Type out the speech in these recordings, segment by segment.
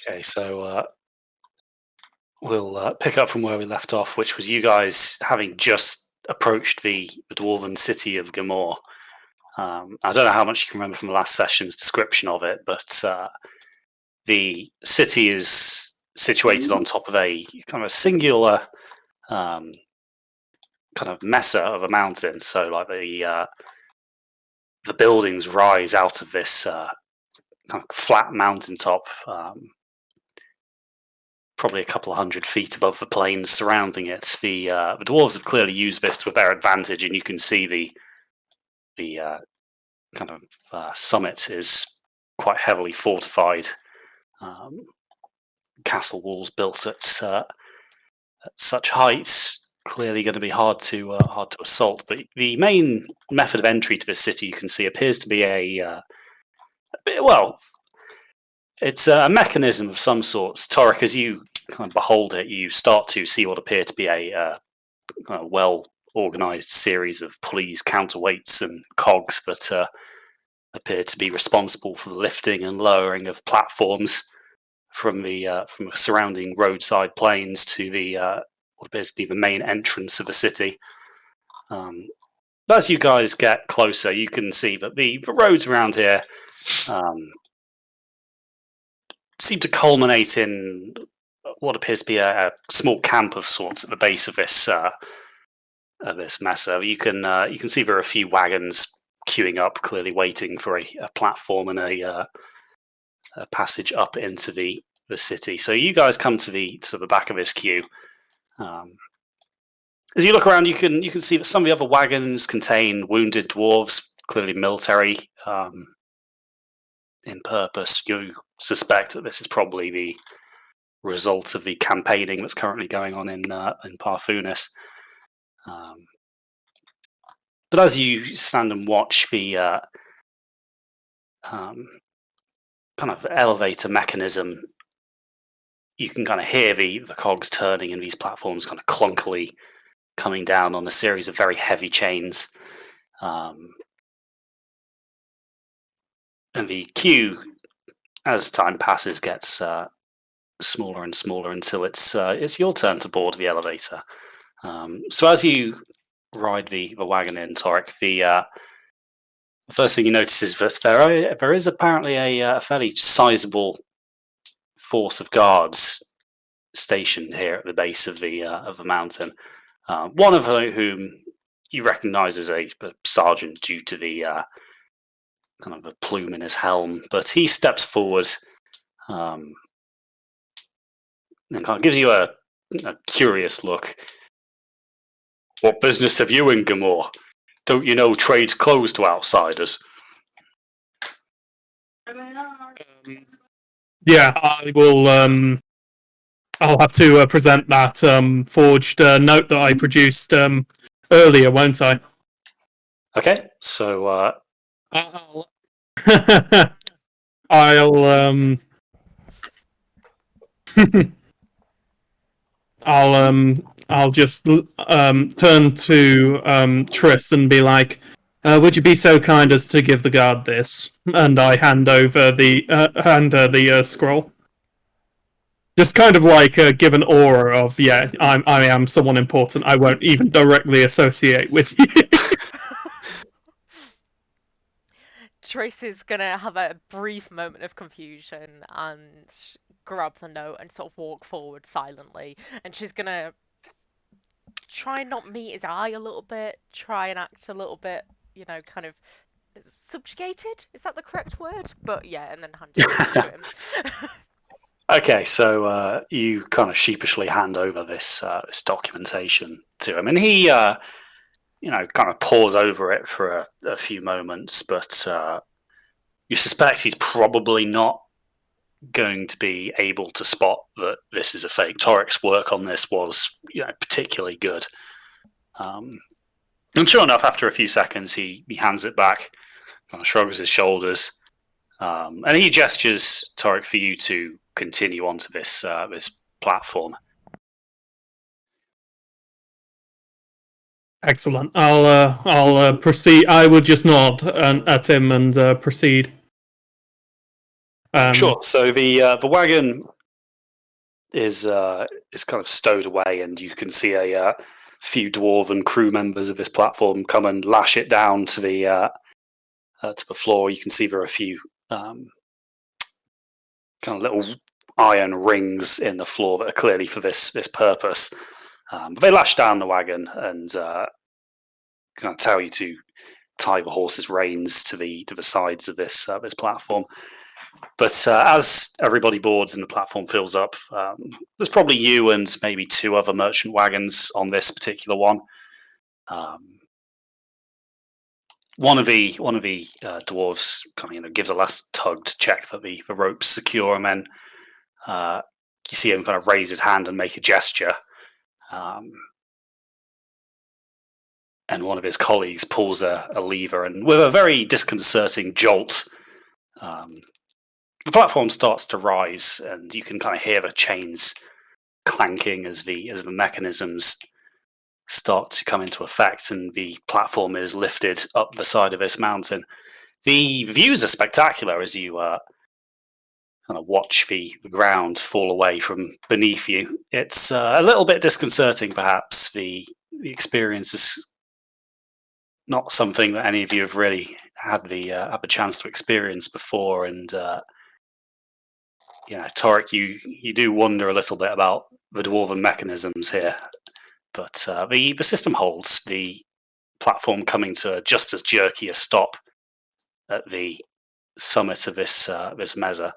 Okay, so we'll pick up from where we left off, which was you guys having just approached the dwarven city of Gamor. I don't know how much you can remember from the last session's description of it, but the city is situated on top of a kind of a singular um, kind of mesa of a mountain. So, like the buildings rise out of this kind of flat mountaintop, probably a couple of 100 feet above the plains surrounding it. The dwarves have clearly used this to their advantage, and you can see the kind of summit is quite heavily fortified. Um, Castle walls built at such heights, clearly going to be hard to assault. But the main method of entry to this city, you can see, appears to be well, it's a mechanism of some sorts. Torek, as you kind of behold it, you start to see what appear to be a well organized series of pulleys, counterweights, and cogs that appear to be responsible for the lifting and lowering of platforms from the surrounding roadside plains to the what appears to be the main entrance of the city. But as you guys get closer, you can see that the roads around here seem to culminate in what appears to be a small camp of sorts at the base of this mesa. You can see there are a few wagons queuing up, clearly waiting for a platform and a passage up into the city. So you guys come to the back of this queue. As you look around, you can see that some of the other wagons contain wounded dwarves, clearly military in purpose. You suspect that this is probably the result of the campaigning that's currently going on in Parfunis. But as you stand and watch the kind of elevator mechanism, you can kind of hear the cogs turning and these platforms kind of clunkily coming down on a series of very heavy chains. And the queue, as time passes, gets smaller and smaller until it's your turn to board the elevator. So as you ride the wagon in, Torek, the first thing you notice is that there is apparently a fairly sizable force of guards stationed here at the base of the mountain. One of whom you recognise as a sergeant due to the kind of a plume in his helm, but he steps forward and kind of gives you a curious look. What business have you in Gamor? Don't you know trade's closed to outsiders? Yeah, I will. I'll have to present that forged note that I produced earlier, won't I? Okay, so I'll just turn to Triss and be like, "Would you be so kind as to give the guard this?" And I hand over the scroll. Just kind of like give an aura of, yeah, I am someone important. I won't even directly associate with you. Trace is gonna have a brief moment of confusion and grab the note and sort of walk forward silently. And she's gonna try and not meet his eye a little bit, try and act a little bit, kind of subjugated. Is that the correct word? But yeah, and then hand it over to him. Okay, so you kind of sheepishly hand over this documentation to him, and he, kind of pores over it for a few moments, but you suspect he's probably not going to be able to spot that this is a fake. Torek's work on this was, particularly good. And sure enough, after a few seconds, he hands it back, kind of shrugs his shoulders, and he gestures, Torek, for you to continue onto this platform. Excellent. I'll proceed. I will just nod at him and proceed. Sure. So the wagon is kind of stowed away, and you can see a few dwarven crew members of this platform come and lash it down to the floor. You can see there are a few kind of little iron rings in the floor that are clearly for this purpose. But they lash down the wagon and kind of tell you to tie the horse's reins to the sides of this platform. But as everybody boards and the platform fills up, there's probably you and maybe 2 other merchant wagons on this particular one. One of the dwarves kind of gives a last tug to check that the rope's secure, and then you see him kind of raise his hand and make a gesture. And one of his colleagues pulls a lever, and with a very disconcerting jolt, the platform starts to rise, and you can kind of hear the chains clanking as the mechanisms start to come into effect, and the platform is lifted up the side of this mountain. The views are spectacular as you kind of watch the ground fall away from beneath you. It's a little bit disconcerting, perhaps. The experience is not something that any of you have really had the chance to experience before, and Torek, you do wonder a little bit about the dwarven mechanisms here, but the system holds. The platform coming to just as jerky a stop at the summit of this mesa.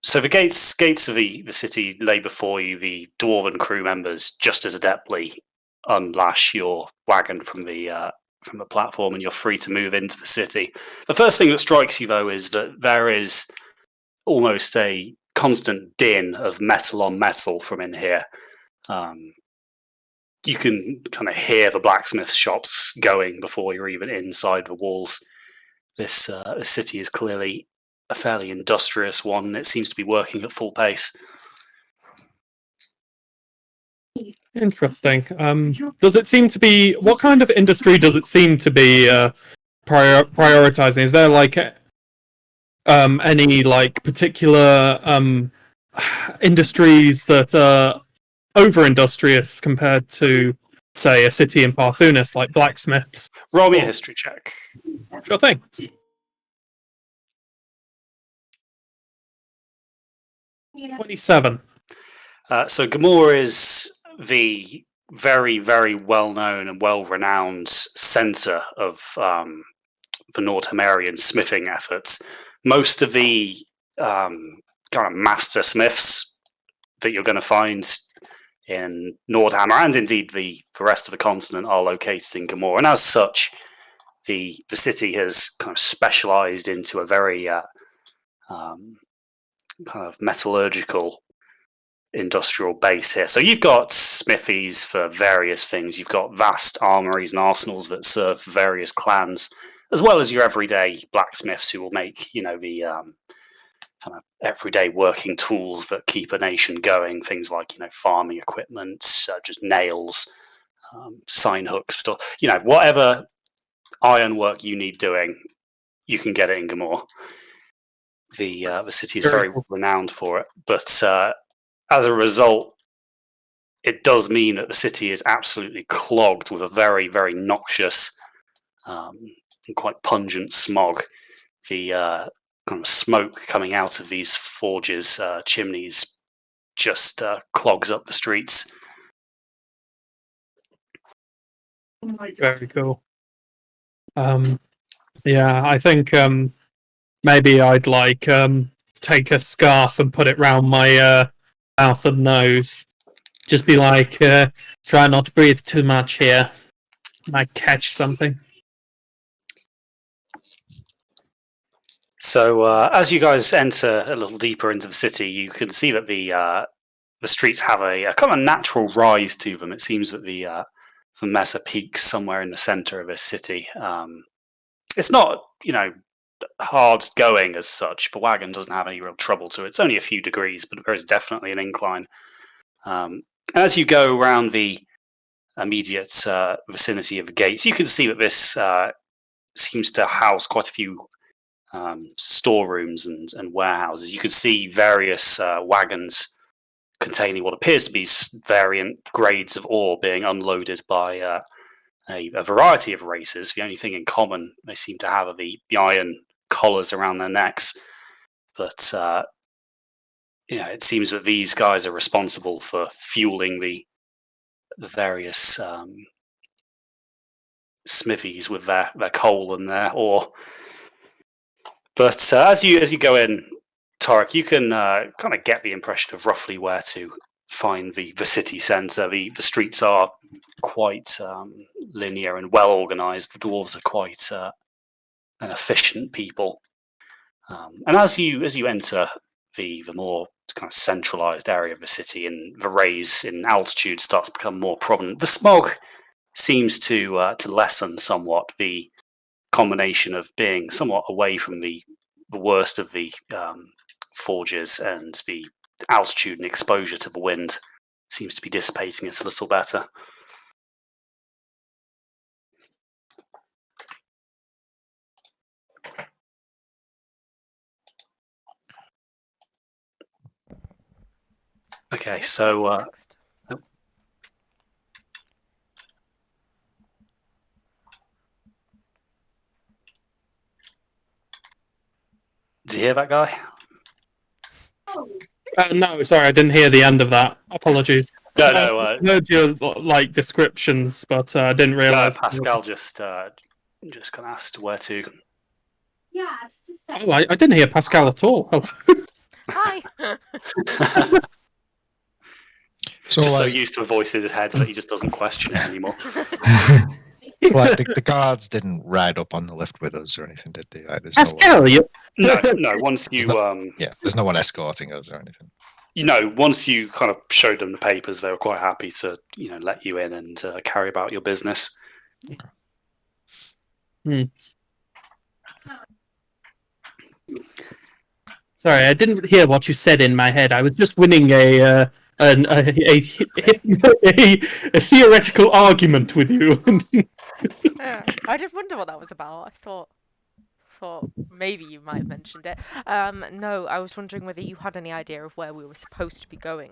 So the gates of the city lay before you. The dwarven crew members just as adeptly unlash your wagon from the platform, and you're free to move into the city. The first thing that strikes you, though, is that there is almost a constant din of metal on metal from in here. You can kind of hear the blacksmith shops going before you're even inside the walls. This city is clearly a fairly industrious one, and it seems to be working at full pace. Interesting. Does it seem to be... What kind of industry does it seem to be prioritizing? Is there like any like particular industries that are over-industrious compared to, say, a city in Parthunis, like blacksmiths? Roll me a history check. Sure thing. 27. So Gamor is the very, very well-known and well-renowned centre of the Nordhamerian smithing efforts. Most of the kind of master smiths that you're going to find in Nordhammer, and indeed the rest of the continent, are located in Gamor, and as such, the city has kind of specialised into a very kind of metallurgical industrial base here. So you've got smithies for various things. You've got vast armories and arsenals that serve various clans, as well as your everyday blacksmiths who will make, the kind of everyday working tools that keep a nation going. Things like, farming equipment, just nails, sign hooks, whatever ironwork you need doing, you can get it in Gamor. The city is very renowned for it, but as a result, it does mean that the city is absolutely clogged with a very, very noxious and quite pungent smog. The kind of smoke coming out of these forges, chimneys, just clogs up the streets. Very cool. Yeah, I think maybe I'd like take a scarf and put it round my mouth and nose. Just be like, try not to breathe too much here. Might catch something. So as you guys enter a little deeper into the city, you can see that the streets have a kind of natural rise to them. It seems that the Mesa peaks somewhere in the center of this city. It's not, hard going as such. The wagon doesn't have any real trouble to it. It's only a few degrees, but there is definitely an incline. As you go around the immediate vicinity of the gates, you can see that this seems to house quite a few storerooms and warehouses. You could see various wagons containing what appears to be variant grades of ore being unloaded by a variety of races. The only thing in common they seem to have are the iron collars around their necks. But it seems that these guys are responsible for fueling the various smithies with their coal and their ore. But as you go in, Torek, you can kind of get the impression of roughly where to find the city centre. The streets are quite linear and well organised. The dwarves are quite an efficient people. And as you enter the more kind of centralised area of the city, and the raise in altitude starts to become more prominent, the smog seems to lessen somewhat. The combination of being somewhat away from the worst of the forges and the altitude and exposure to the wind seems to be dissipating it a little better. Okay, so did you hear that guy? No, sorry, I didn't hear the end of that. Apologies. No. I heard your descriptions, but I didn't realise. Pascal just kind of asked where to. Oh, I didn't hear Pascal at all. Hi. So used to a voice in his head that he just doesn't question it anymore. The guards didn't ride up on the lift with us or anything, did they? Pascal, no. Once you there's no one escorting us or anything. Once you kind of showed them the papers, they were quite happy to let you in and carry about your business. Sorry, I didn't hear what you said in my head. I was just winning a theoretical argument with you. Yeah, I did wonder what that was about. I thought maybe you might have mentioned it. No, I was wondering whether you had any idea of where we were supposed to be going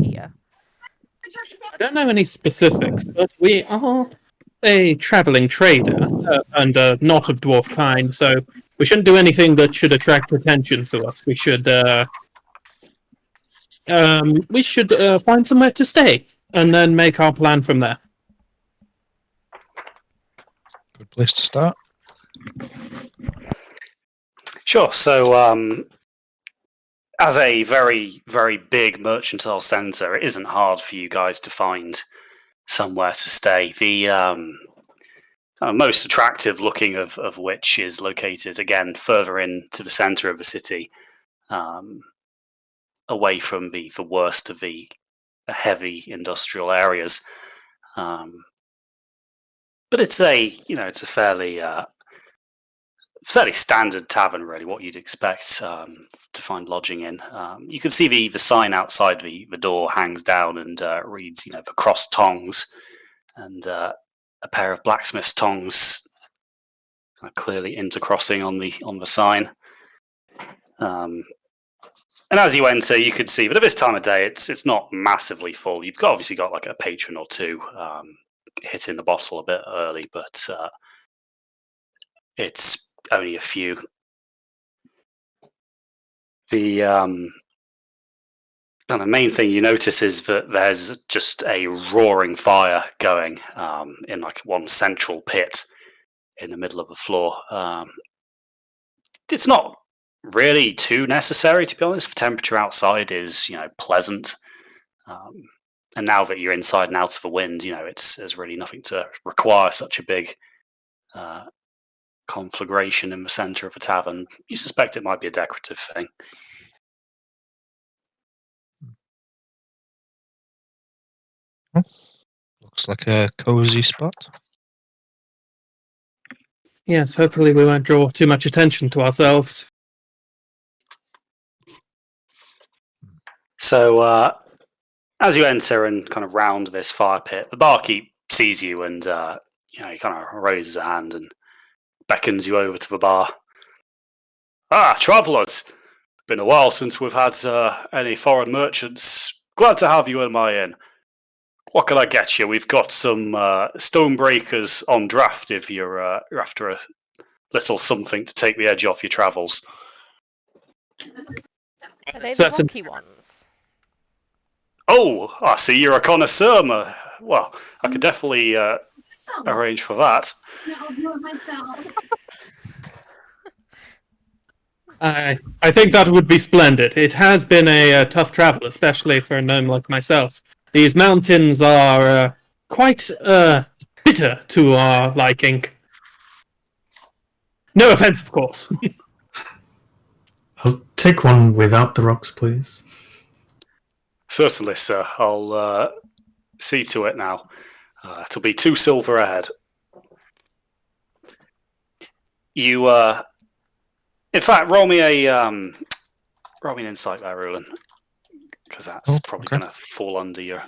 here. I don't know any specifics, but we are a travelling trader and not of dwarf kind, so we shouldn't do anything that should attract attention to us. We should find somewhere to stay and then make our plan from there. Good place to start. Sure. So, as a very, very big mercantile centre, it isn't hard for you guys to find somewhere to stay. The most attractive looking of which is located, again, further into the centre of the city, away from the worst of the heavy industrial areas. But it's a fairly standard tavern, really, what you'd expect to find lodging in. You can see the sign outside the door hangs down and reads, the crossed tongs, and a pair of blacksmith's tongs clearly intercrossing on the sign. And as you enter, you could see, but at this time of day, it's not massively full. You've obviously got like a patron or two hitting the bottle a bit early, but it's only a few. The main thing you notice is that there's just a roaring fire going in like one central pit in the middle of the floor. It's not really too necessary, to be honest. The temperature outside is pleasant, and now that you're inside and out of the wind, there's really nothing to require such a big conflagration in the centre of a tavern. You suspect it might be a decorative thing. Looks like a cozy spot. Yes, hopefully we won't draw too much attention to ourselves. So, as you enter and kind of round this fire pit, the barkeep sees you and he kind of raises a hand and beckons you over to the bar. Travellers! Been a while since we've had any foreign merchants. Glad to have you in my inn. What can I get you? We've got some stonebreakers on draft if you're after a little something to take the edge off your travels. Are they So the that's an- rocky ones? Oh, I see you're a connoisseur. Well, I could definitely arrange for that. I think that would be splendid. It has been a tough travel, especially for a gnome like myself. These mountains are quite bitter to our liking. No offense, of course. I'll take one without the rocks, please. Certainly, sir. I'll see to it now. It'll be 2 silver ahead. You, in fact, roll me an insight there, Rulin, because that's probably okay. going to fall under your.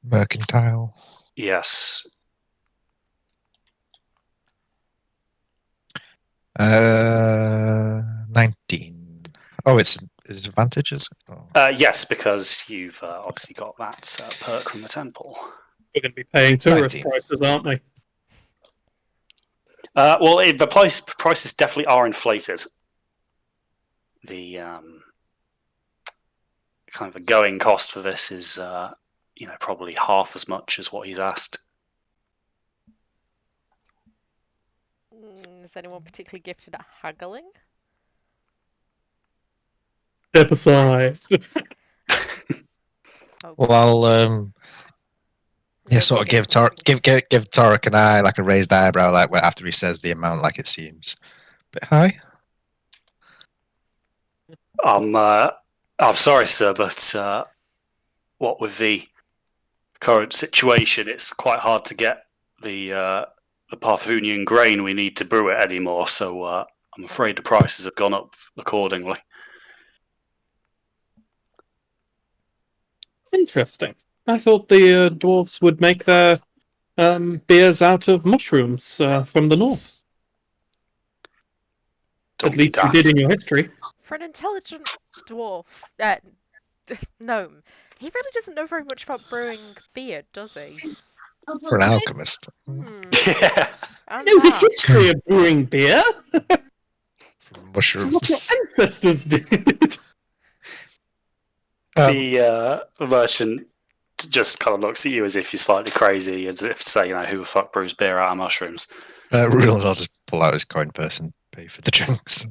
Mercantile. Yes. 19. Oh, it's advantages. Oh. Yes, because you've obviously got that perk from the temple. We're going to be paying tourist 19. prices, aren't we? The prices definitely are inflated. The kind of the going cost for this is, probably half as much as what he's asked. Is anyone particularly gifted at haggling? Step aside. Oh, Well, I'll sort of give Torek and I like a raised eyebrow, like after he says the amount, like it seems a bit high. I'm sorry, sir, but what with the current situation, it's quite hard to get the Parthunian grain we need to brew it anymore. So I'm afraid the prices have gone up accordingly. Interesting. I thought the dwarves would make their beers out of mushrooms from the north. Don't At be least you daft. did in your history. for an intelligent dwarf, gnome, he really doesn't know very much about brewing beer, does he? For an alchemist. Hmm. Yeah. And You know the that. history of brewing beer? It's what your Mushrooms. ancestors did. The merchant just kind of looks at you as if you're slightly crazy, as if to say, who the fuck brews beer out of mushrooms? Rules, I'll just pull out his coin purse and pay for the drinks.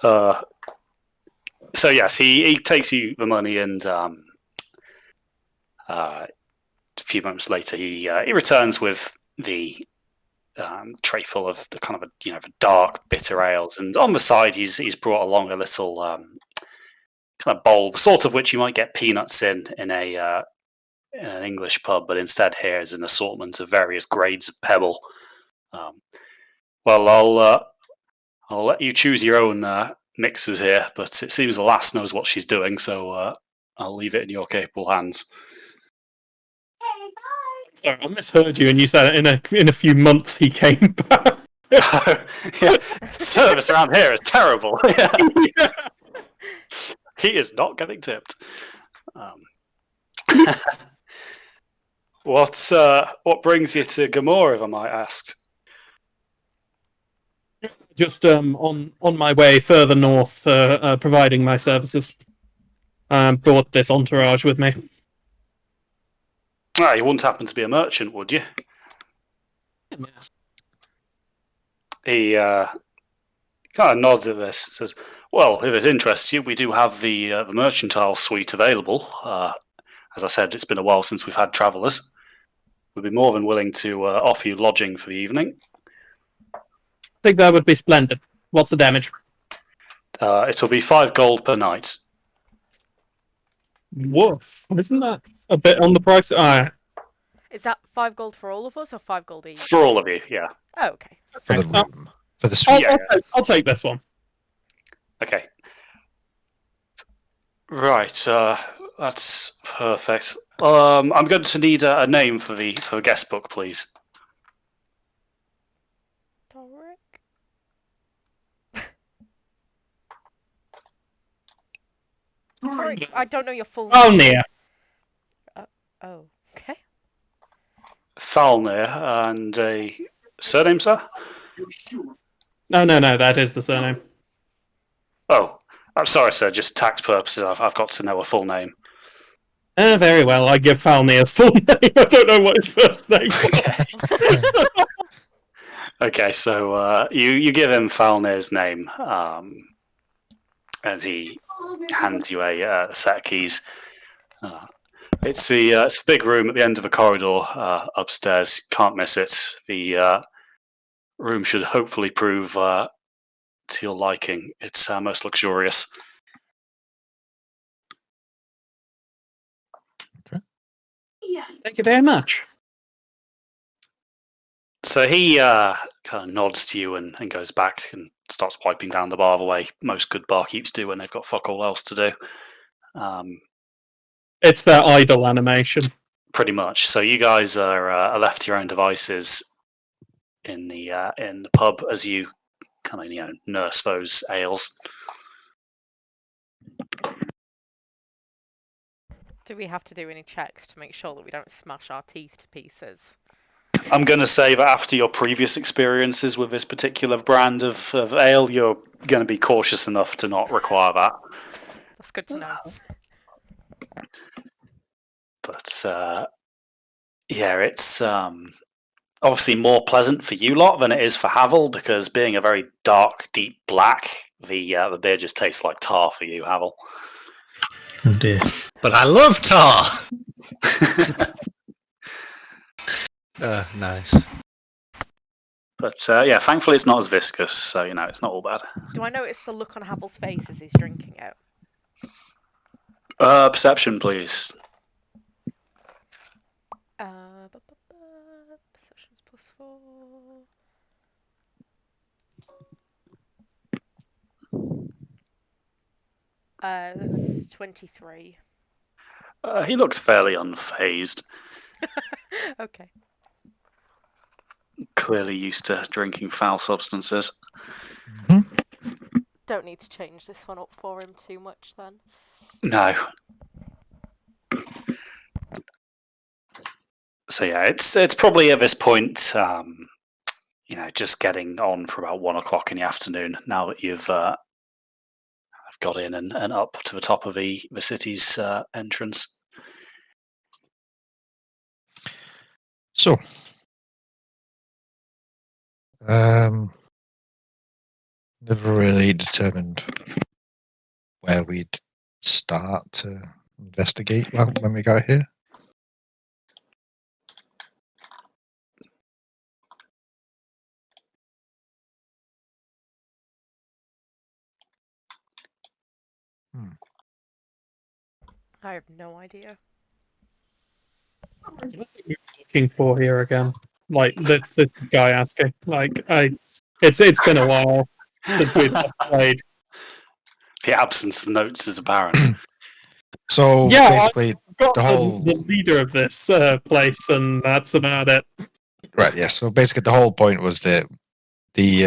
So yes, he takes you the money, and a few moments later, he returns with the tray full of the kind of the dark bitter ales, and on the side he's brought along a little kind of bowl, the sort of which you might get peanuts in an English pub, but instead here is an assortment of various grades of pebble. Well, I'll let you choose your own mixes here, but it seems the lass knows what she's doing, so I'll leave it in your capable hands. Sorry, I misheard you, and you said in a few months he came back. Yeah. Service around here is terrible. Yeah. He is not getting tipped. What brings you to Gamora, if I might ask? Just on my way further north, providing my services. Brought this entourage with me. You wouldn't happen to be a merchant, would you? Yes. He kind of nods at this, says, well, if it interests you, we do have the mercantile suite available. As I said, it's been a while since we've had travellers. We'd be more than willing to offer you lodging for the evening. I think that would be splendid. What's the damage? It'll be 5 gold per night. Woof. Isn't that a bit on the price? Is that 5 gold for all of us or 5 gold each? For all of you, yeah. Oh, okay. For the Okay. room. For the suite. I'll take this one. Okay. Right, that's perfect. I'm going to need a name for the guest book, please. Torek? Sorry, I don't know your full Oh, name. near. Oh, okay. Falnir, and a surname, sir? No, that is the surname. Oh, I'm sorry, sir. Just tax purposes, I've got to know a full name. Very well, I give Falnir's full name. I don't know what his first name was. Okay, so you give him Falnir's name, and he hands you a set of keys. It's the big room at the end of a corridor upstairs. Can't miss it. The room should hopefully prove to your liking. It's most luxurious. Thank you very much. So he kind of nods to you and goes back and starts wiping down the bar the way most good barkeeps do when they've got fuck all else to do. It's their idle animation. Pretty much. So you guys are left to your own devices in the pub as you kind of nurse those ales. Do we have to do any checks to make sure that we don't smash our teeth to pieces? I'm going to say that after your previous experiences with this particular brand of ale, you're going to be cautious enough to not require that. That's good to know. But yeah, it's obviously more pleasant for you lot than it is for Havel, because being a very dark, deep black, the beer just tastes like tar for you, Havel. Oh dear. But I love tar! Nice. But yeah, thankfully it's not as viscous, so it's not all bad. Do I notice the look on Havel's face as he's drinking it? Perception, please. Perception's +4. That's 23. He looks fairly unfazed. Okay. Clearly used to drinking foul substances. Don't need to change this one up for him too much then. No. So yeah, it's probably at this point, just getting on for about 1 o'clock in the afternoon. Now that you've got in and up to the top of the city's entrance. So, never really determined where we'd start to investigate when we got here. I have no idea. What are we looking for here again? Like this guy asking. Like it's been a while since we've played. The absence of notes is apparent. So Yeah, basically, I've got the whole the leader of this place, and that's about it. right. Yeah. So basically, the whole point was that the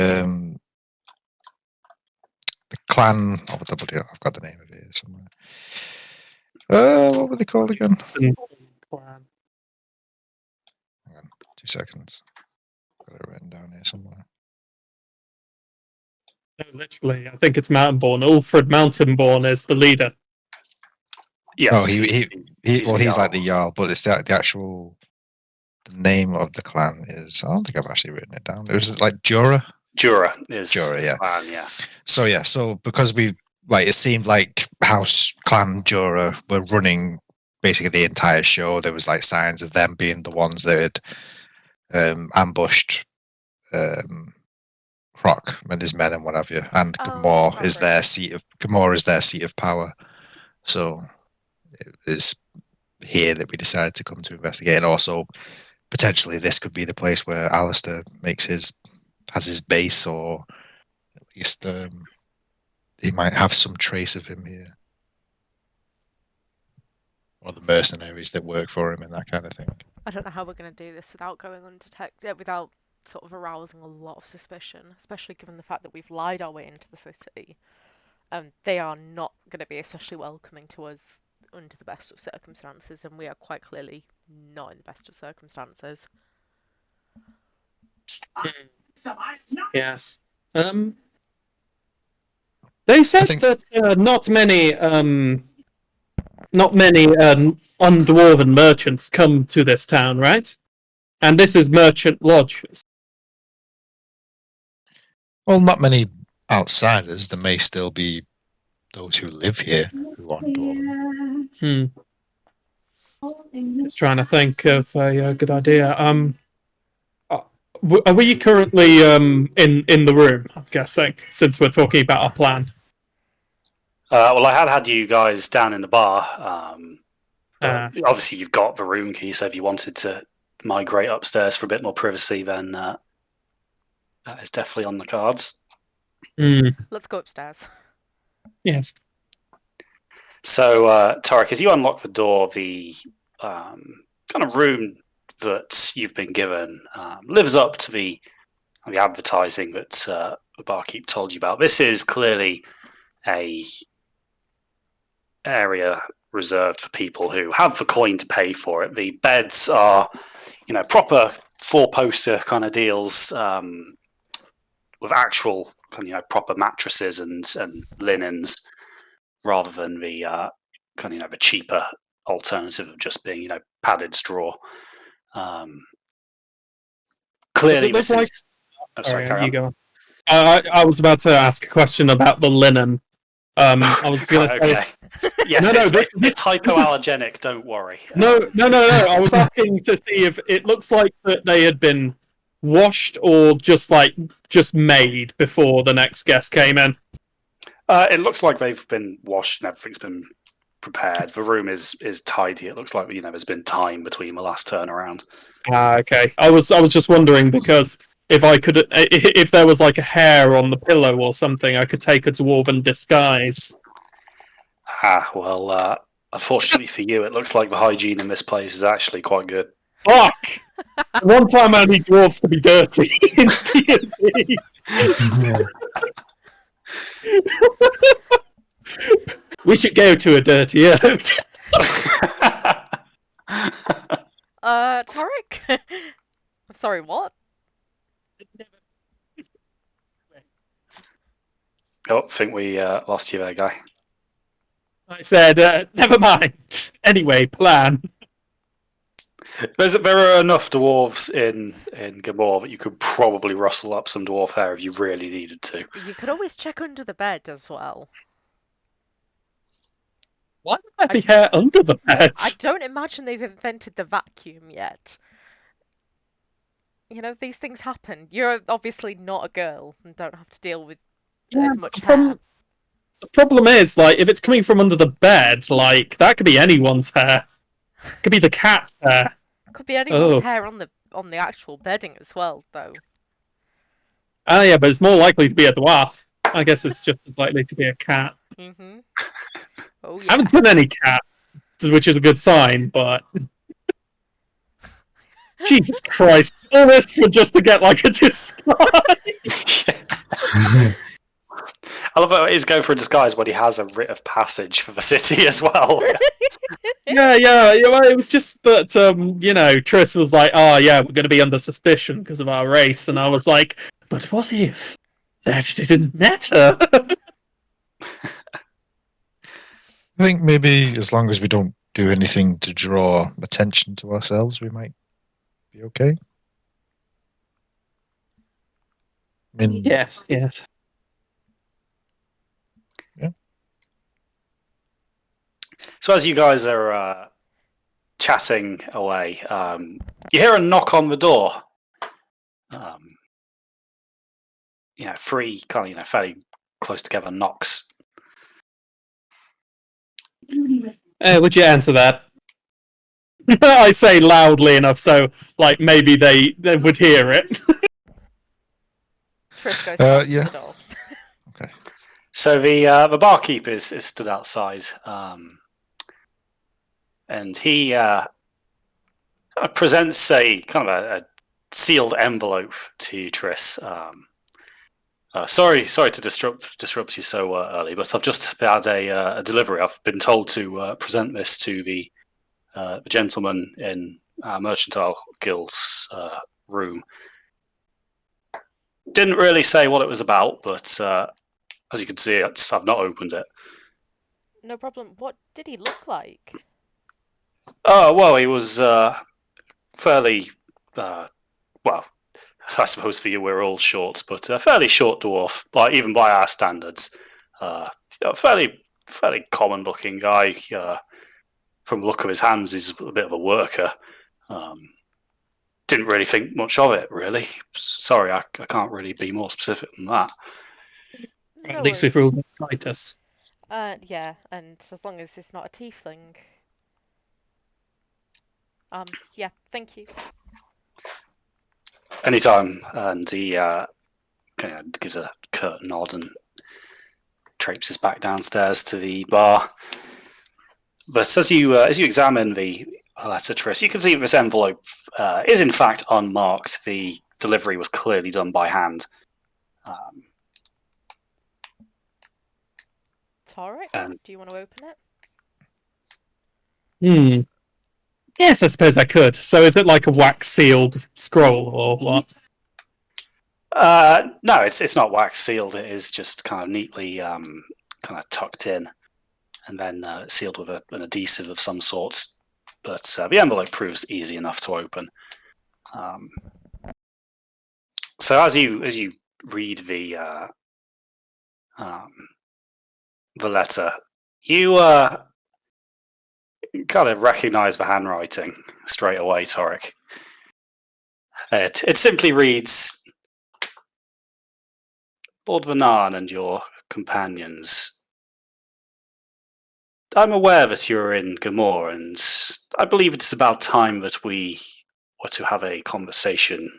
clan. Oh, I've got the name of it somewhere. What were they called again? Clan. Hang on, 2 seconds. Got it written down here somewhere. No, literally, I think it's Mountainborn. Ulfred Mountainborn is the leader. Yes. Oh, he's like the Jarl. Jarl, but it's the actual name of the clan is. I don't think I've actually written it down. It was like Jura. Jura is Jura, yeah. clan, yes. So because it seemed like House Clan Jura were running basically the entire show. There was like signs of them being the ones that had ambushed Croc and his men and what have you. And Gamor is their seat of power. So it was here that we decided to come to investigate, and also potentially this could be the place where Alistair has his base, or at least he might have some trace of him here, or the mercenaries that work for him and that kind of thing. I don't know how we're going to do this without going undetected, without sort of arousing a lot of suspicion, especially given the fact that we've lied our way into the city They are not going to be especially welcoming to us under the best of circumstances, and we are quite clearly not in the best of circumstances. Yes. They said think- that not many undwarven merchants come to this town, right? And this is merchant lodges. Well, not many outsiders. There may still be those who live here who aren't dwarven. Just trying to think of a good idea. Are we currently in the room? I'm guessing, since we're talking about our plan. Well, I had you guys down in the bar. But obviously, you've got the room key, so if you wanted to migrate upstairs for a bit more privacy, then that is definitely on the cards. Let's go upstairs. Yes. So, Tarek, as you unlock the door, the kind of room that you've been given lives up to the advertising that the barkeep told you about. This is clearly a area reserved for people who have the coin to pay for it. The beds are, proper four-poster kind of deals with actual kind of proper mattresses and linens, rather than the kind of the cheaper alternative of just being padded straw. Clearly, this like... is. Oh, sorry, carry you on. go on. I was about to ask a question about the linen. I was going to say. Okay. Yes, No, it's hypoallergenic. Don't worry. No. I was asking to see if it looks like that they had been washed or just made before the next guest came in. It looks like they've been washed and everything's been prepared. The room is tidy. It looks like there's been time between the last turnaround. Okay. I was just wondering because if there was like a hair on the pillow or something, I could take a dwarven disguise. Well, unfortunately for you, it looks like the hygiene in this place is actually quite good. Fuck! One time I need dwarves to be dirty in D&D. We should go to a dirty earth. Tarek? I'm sorry, what? Oh, I think we lost you there, guy. I said, never mind. Anyway, plan. There are enough dwarves in Gamor that you could probably rustle up some dwarf hair if you really needed to. You could always check under the bed as well. Why would there be hair under the bed? I don't imagine they've invented the vacuum yet. These things happen. You're obviously not a girl and don't have to deal with as much hair. The problem is, if it's coming from under the bed, that could be anyone's hair. It could be the cat's hair. Could be anyone's hair on the actual bedding as well, though. Oh yeah, but it's more likely to be a dwarf. I guess it's just as likely to be a cat. Mm-hmm. Oh yeah. I haven't seen any cats, which is a good sign, but... Jesus Christ. All this for just to get, a disguise! I love how he's going for a disguise when he has a writ of passage for the city as well. Yeah. Well, it was just that, Triss was like, oh, yeah, we're going to be under suspicion because of our race. And I was like, but what if that didn't matter? I think maybe as long as we don't do anything to draw attention to ourselves, we might be okay. I mean, Yes. Yeah. So as you guys are chatting away, you hear a knock on the door. Three kind of fairly close together knocks. Would you answer that? I say loudly enough so, maybe they would hear it. Trish goes to yeah. the door. Okay. So the barkeep is stood outside, and he kind of presents a sealed envelope to Triss. Sorry to disrupt you so early, but I've just had a delivery. I've been told to present this to the gentleman in our Mercantile Guild's room. Didn't really say what it was about, but as you can see, I've not opened it. No problem. What did he look like? Oh, well, he was fairly, well, I suppose for you we're all short, but a fairly short dwarf, even by our standards. Fairly common-looking guy. From the look of his hands, he's a bit of a worker. Didn't really think much of it, really. Sorry, I can't really be more specific than that. No At least we've worries. ruled out Titus. Yeah, and as long as it's not a tiefling. Yeah, thank you. Anytime, and he kind of gives a curt nod and traipses back downstairs to the bar. But as you examine the letter, Triss, you can see this envelope is in fact unmarked. The delivery was clearly done by hand. Tarek, do you want to open it? Yes, I suppose I could. So is it like a wax-sealed scroll or what? No, it's not wax sealed. It is just kind of neatly kind of tucked in, and then sealed with an adhesive of some sort. But the envelope proves easy enough to open. So as you read the letter, you kind of recognise the handwriting straight away, Torek. It simply reads, Lord Vernan and your companions, I'm aware that you're in Gamor, and I believe it's about time that we were to have a conversation.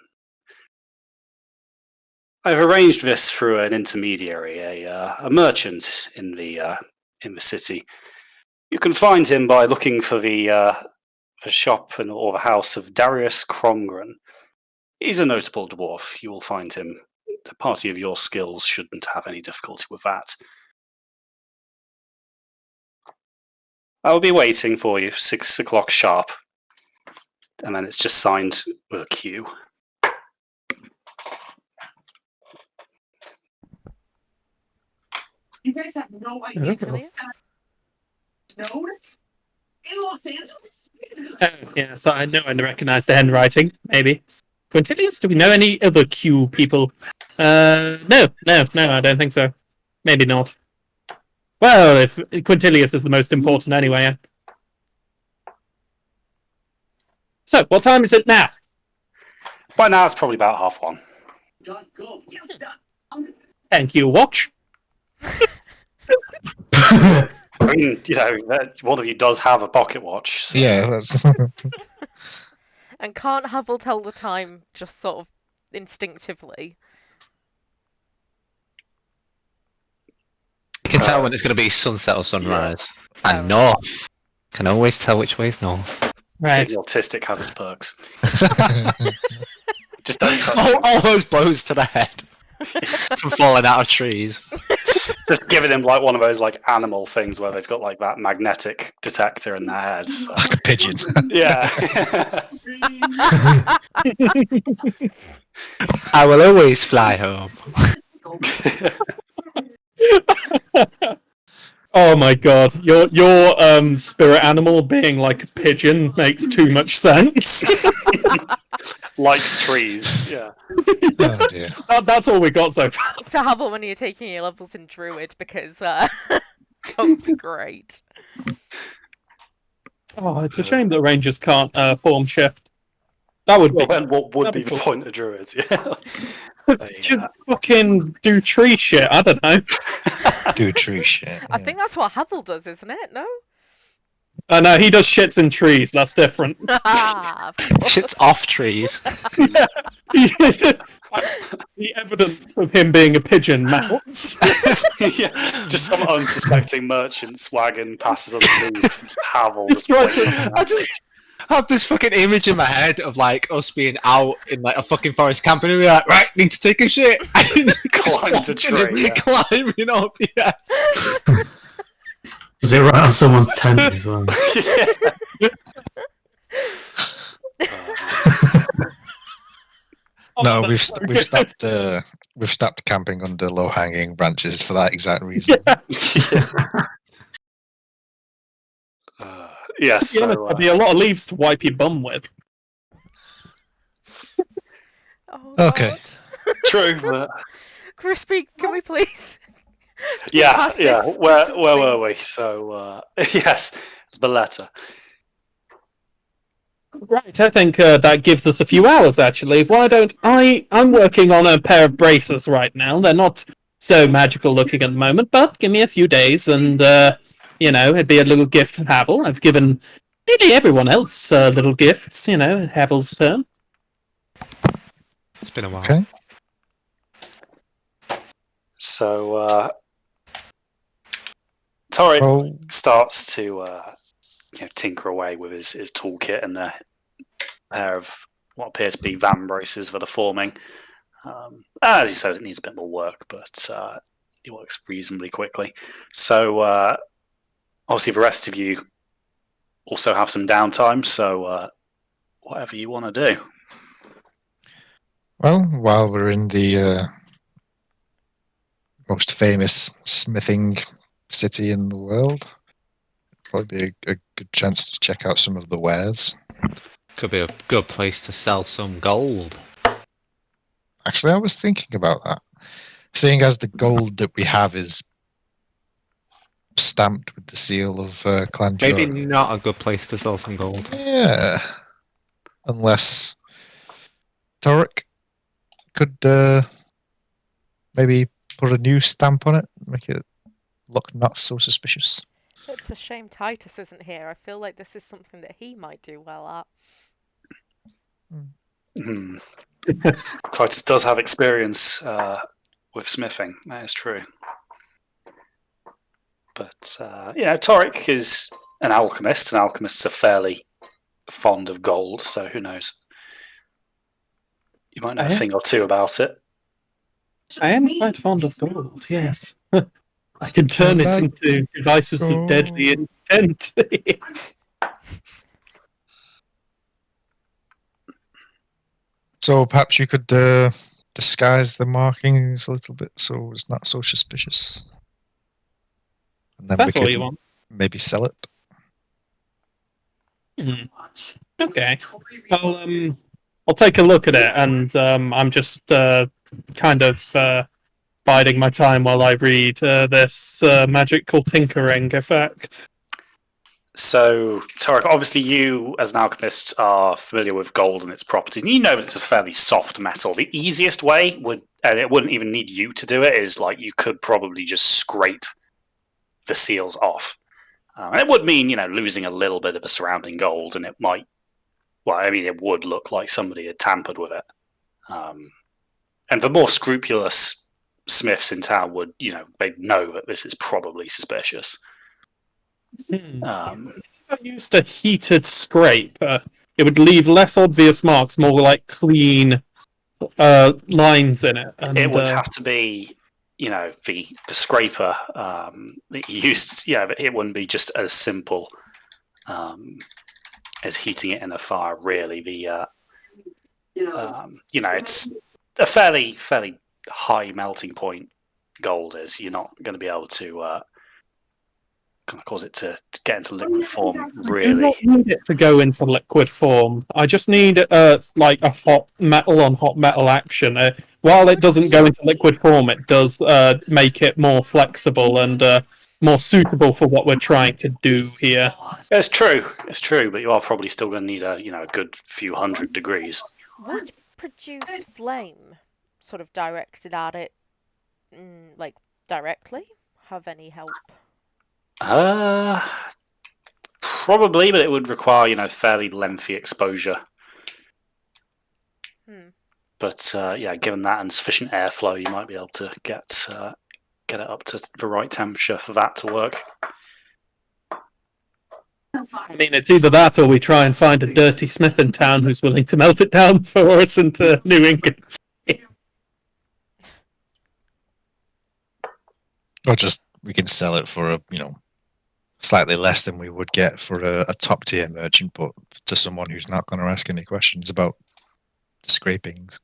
I've arranged this through an intermediary, a merchant in the city. You can find him by looking for the shop or the house of Darius Krongren. He's a notable dwarf. You will find him. A party of your skills shouldn't have any difficulty with that. I will be waiting for you, 6 o'clock sharp. And then it's just signed with a Q. You guys have no idea. Julius? Snowed in Los Angeles? Yeah, so I know I recognise the handwriting, maybe. Quintilius, do we know any other Q people? No, I don't think so. Maybe not. Well, if Quintilius is the most important anyway. So, what time is it now? By now it's probably about 1:30. Done. Go. Yes, done. Thank you, watch. I mean, one of you does have a pocket watch. So. Yeah, that's... And can't Havel tell the time just sort of instinctively? You can tell when it's going to be sunset or sunrise. Yeah. And north. Can always tell which way is north. Right. Being autistic has its perks. Just don't touch all those blows to the head from falling out of trees. Just giving him like one of those like animal things where they've got like that magnetic detector in their head. So. like a pigeon. Yeah. I will always fly home. Oh my god, your spirit animal being like a pigeon makes too much sense. Likes trees, yeah. Oh dear. That's all we got so far. So Havel, when you're taking your levels in Druid, because that would be great. Oh, it's a shame that Rangers can't form shift. That would be. Well, then what would that'd be be the cool. point of druids? Yeah. Should fucking do tree shit. I don't know. Do tree shit. I think that's what Havel does, isn't it? No? No, he does shits in trees. That's different. Of course. Shit's off trees. Yeah. The evidence of him being a pigeon mounts. Yeah. Just some unsuspecting merchant's wagon passes on the roof. Just Havel. Just right to- I just have this fucking image in my head of like us being out in like a fucking forest camping and we're like, right, need to take a shit. climbed a tree. Yeah. Climbing up, yeah. Is it right on someone's tent as well? No, Oh, we've that's so we've good. stopped we've stopped camping under low hanging branches for that exact reason. Yes. To be honest, So there'd be a lot of leaves to wipe your bum with. Oh Okay. God. true. But Crispy, can we please? yeah. Pass Yeah. this Where with some were speed. we? So yes, the letter. Right, I think that gives us a few hours, actually. Why don't I'm working on a pair of braces right now. They're not so magical looking at the moment, but give me a few days and, it'd be a little gift for Havel. I've given nearly everyone else little gifts, Havel's turn. It's been a while. Okay. So Torrid Well, starts to tinker away with his toolkit and a pair of what appears to be van braces for the forming. As he says, it needs a bit more work, but it works reasonably quickly. So obviously, the rest of you also have some downtime. So whatever you want to do. well, while we're in the most famous smithing city in the world, probably be a good chance to check out some of the wares. Could be a good place to sell some gold. Actually, I was thinking about that. Seeing as the gold that we have is stamped with the seal of Clan Maybe Jorah. not a good place to sell some gold. Yeah. Unless Torek could maybe put a new stamp on it, make it look not so suspicious. It's a shame Titus isn't here. I feel like this is something that he might do well at. Hmm. Titus does have experience with smithing. That is true. But Torek is an alchemist, and alchemists are fairly fond of gold. So who knows? You might know a thing or two about it. I am quite fond of gold, yes. I can turn it into devices of deadly intent. So perhaps you could disguise the markings a little bit so it's not so suspicious. And then That's we all could you want. maybe sell it. Okay. I'll take a look at it, and I'm just kind of biding my time while I read this magical tinkering effect. So, Torek, obviously you, as an alchemist, are familiar with gold and its properties, and you know that it's a fairly soft metal. The easiest way would, and it wouldn't even need you to do it, is like you could probably just scrape the seals off. It would mean, losing a little bit of the surrounding gold, and it might, it would look like somebody had tampered with it. And the more scrupulous smiths in town would, they'd know that this is probably suspicious. If I used a heated scrape, it would leave less obvious marks, more like clean lines in it. And, it would have to be, the scraper that you used. But it wouldn't be just as simple as heating it in a fire. Really, it's a fairly high melting point. Gold is. You're not going to be able to cause it to get into liquid form. I do Really, not need it to go into liquid form. I just need like a hot metal on hot metal action. While it doesn't go into liquid form, it does make it more flexible and more suitable for what we're trying to do here. it's true, but you are probably still going to need a good few hundred degrees. Would produce flame sort of directed at it, like directly, have any help? Probably, but it would require fairly lengthy exposure. But given that and sufficient airflow, you might be able to get it up to the right temperature for that to work. I mean, it's either that or we try and find a dirty smith in town who's willing to melt it down for us into new ingots. Or just we can sell it for slightly less than we would get for a top tier merchant, but to someone who's not going to ask any questions about scrapings.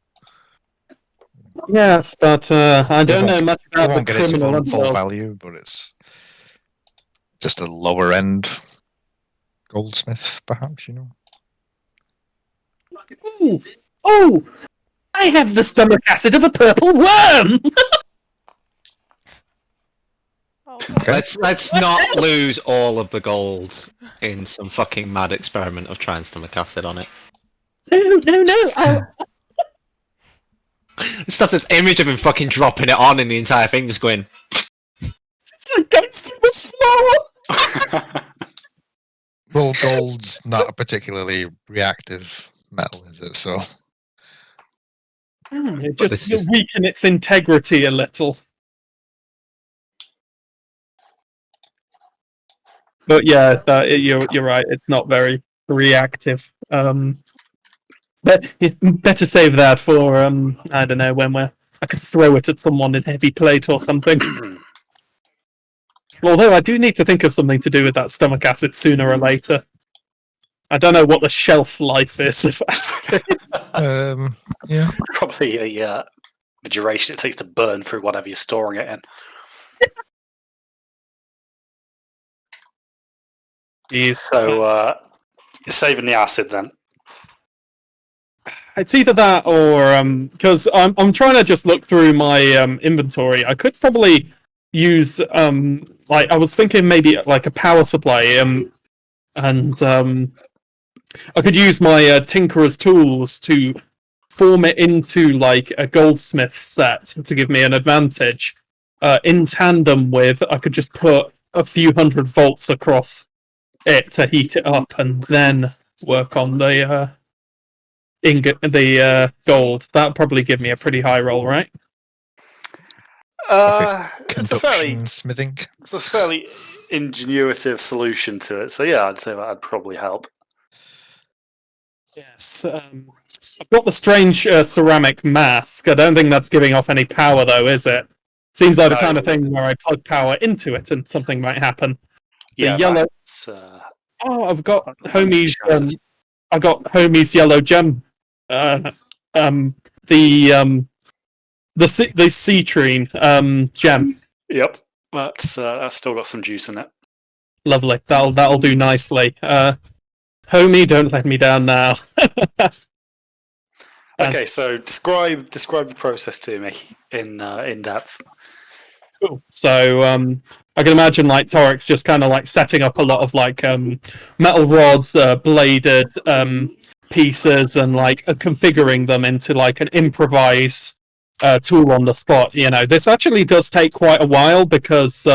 Yes, but I don't know much We about the won't get its criminal full underworld. value, but it's just a lower end goldsmith, perhaps. Ooh, oh, I have the stomach acid of a purple worm. Oh, God. Okay. Let's not lose all of the gold in some fucking mad experiment of trying stomach acid on it. No. Stuff that's image of him fucking dropping it on and the entire thing just going. It's like ghost in the floor. Well, gold's not a particularly reactive metal, is it? So It But just this is- weaken its integrity a little. But yeah, you're right. It's not very reactive. But better save that for I don't know when I could throw it at someone in heavy plate or something. Although I do need to think of something to do with that stomach acid sooner or later. I don't know what the shelf life is of acid. yeah. Probably the duration it takes to burn through whatever you're storing it in. Jeez. So you're saving the acid then. It's either that or because I'm trying to just look through my inventory. I could probably use like I was thinking maybe like a power supply and I could use my tinkerer's tools to form it into like a goldsmith set to give me an advantage. In tandem with, I could just put a few hundred volts across it to heat it up, and then work on the gold. That'd probably give me a pretty high roll, right? It's a fairly Conduction smithing. it's a fairly ingenuitive solution to it. So yeah, I'd say that'd probably help. Yes. I've got the strange ceramic mask. I don't think that's giving off any power, though, is it? Seems like the kind of No. thing where I plug power into it and something might happen. Yeah, yellow- that's, Oh, I've got homie's. Chances. I got homie's yellow gem. The citrine gem. Yep, that's still got some juice in it. Lovely. That'll do nicely. Homie, don't let me down now. Okay, so describe the process to me in depth. Cool. So I can imagine like Torix just kind of like setting up a lot of like metal rods, bladed pieces, and like configuring them into like an improvised tool on the spot. This actually does take quite a while because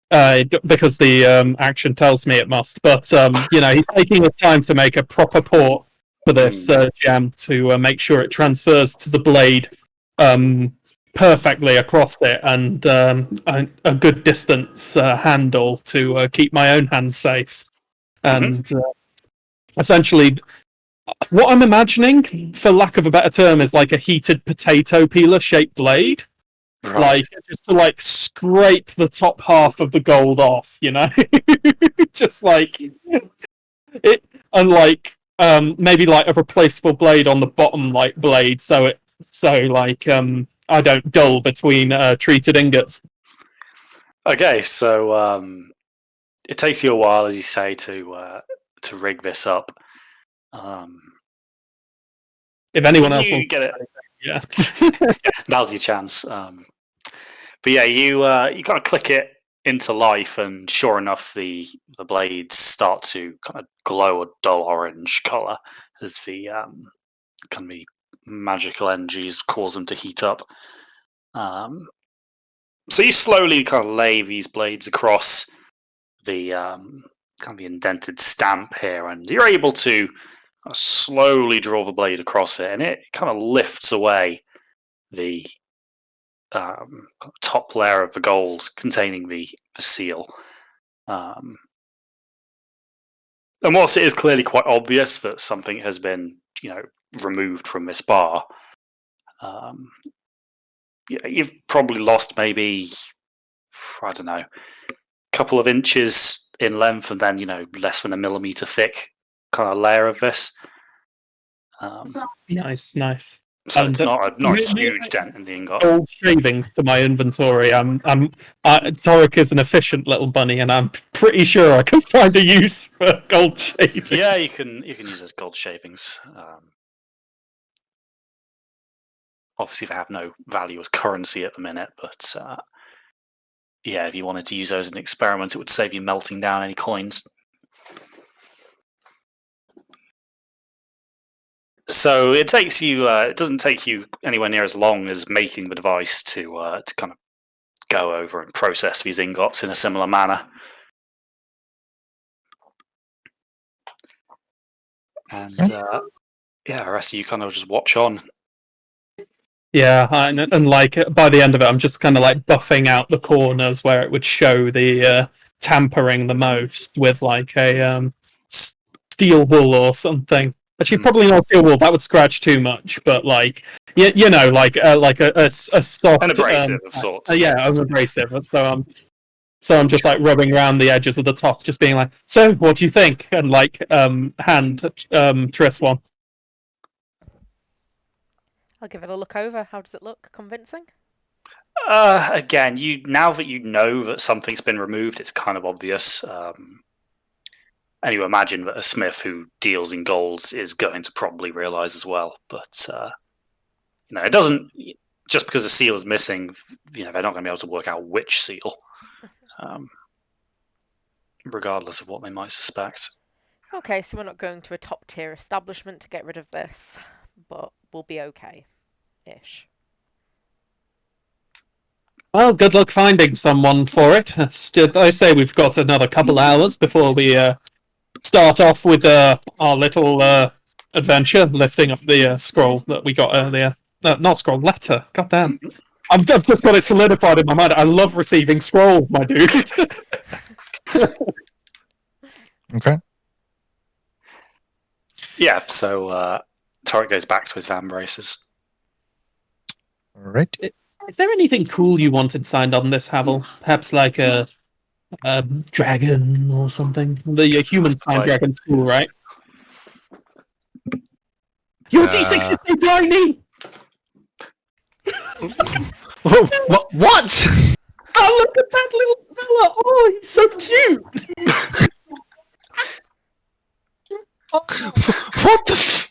the action tells me it must. But he's taking his time to make a proper port for this gem to make sure it transfers to the blade perfectly across it, and a good distance handle to keep my own hands safe. And essentially, what I'm imagining, for lack of a better term, is like a heated potato peeler shaped blade. Right. Like just to like scrape the top half of the gold off, just like it, and like maybe like a replaceable blade on the bottom like blade, so I don't dull between treated ingots. Okay, so it takes you a while, as you say, to rig this up. If anyone else you wants get it, yeah. now's your chance. But yeah, you got to click it into life, and sure enough, the blades start to kind of glow a dull orange color as the kind of the magical energies cause them to heat up. So you slowly kind of lay these blades across the kind of the indented stamp here, and you're able to kind of slowly draw the blade across it, and it kind of lifts away the top layer of the gold containing the seal. And whilst it is clearly quite obvious that something has been, removed from this bar, you've probably lost maybe I don't know, couple of inches in length, and then less than a millimeter thick kind of layer of this. Nice. So And, it's not a really- huge dent in the ingot. Gold shavings to my inventory. Torek is an efficient little bunny, and I'm pretty sure I can find a use for gold shavings. Yeah, you can use those gold shavings. Obviously, they have no value as currency at the minute, but yeah, if you wanted to use those in an experiment, it would save you melting down any coins. So it takes you. It doesn't take you anywhere near as long as making the device to kind of go over and process these ingots in a similar manner. And yeah, the rest of you kind of just watch on. Yeah, and like by the end of it, I'm just kind of like buffing out the corners where it would show the tampering the most with like a steel wool or something. Actually, probably not steel wool. That would scratch too much. But like, like a soft An abrasive of sorts. Yeah, an abrasive. So I'm just like rubbing around the edges of the top, just being like, "So, what do you think?" And like, hand Triss one. I'll give it a look over. How does it look? Convincing? Again, now that you know that something's been removed, it's kind of obvious. And you imagine that a smith who deals in golds is going to probably realise as well. But it doesn't. Just because a seal is missing, they're not going to be able to work out which seal, regardless of what they might suspect. Okay, so we're not going to a top tier establishment to get rid of this, but we'll be okay-ish. Well, good luck finding someone for it. I say we've got another couple hours before we start off with our little adventure, lifting up the scroll that we got earlier. Not scroll, letter. God damn. I've just got it solidified in my mind. I love receiving scroll, my dude. Okay. Yeah, so Torek goes back to his van braces. All right. Is there anything cool you wanted signed on this, Havel? Perhaps like a dragon or something? The human sign dragon's cool, right? Your D6 is so tiny! What? Oh, look at that little fella! Oh, he's so cute! What the?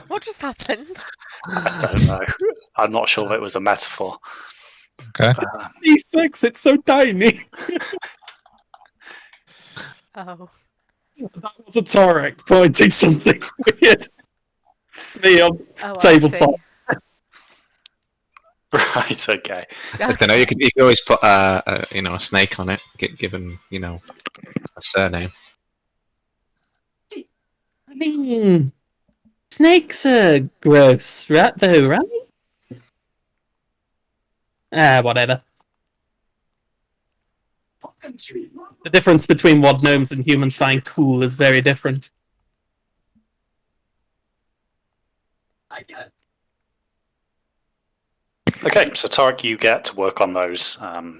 What just happened? I don't know. I'm not sure that it was a metaphor. Okay. D6, it's so tiny! Oh. That was a Torek pointing something weird. The Oh, I tabletop. see. Right, okay. I don't know. You could always put a snake on it, given a surname. I mean, snakes are gross, right? Though, right? Whatever. The difference between what gnomes and humans find cool is very different. Okay, so Tarek, you get to work on those.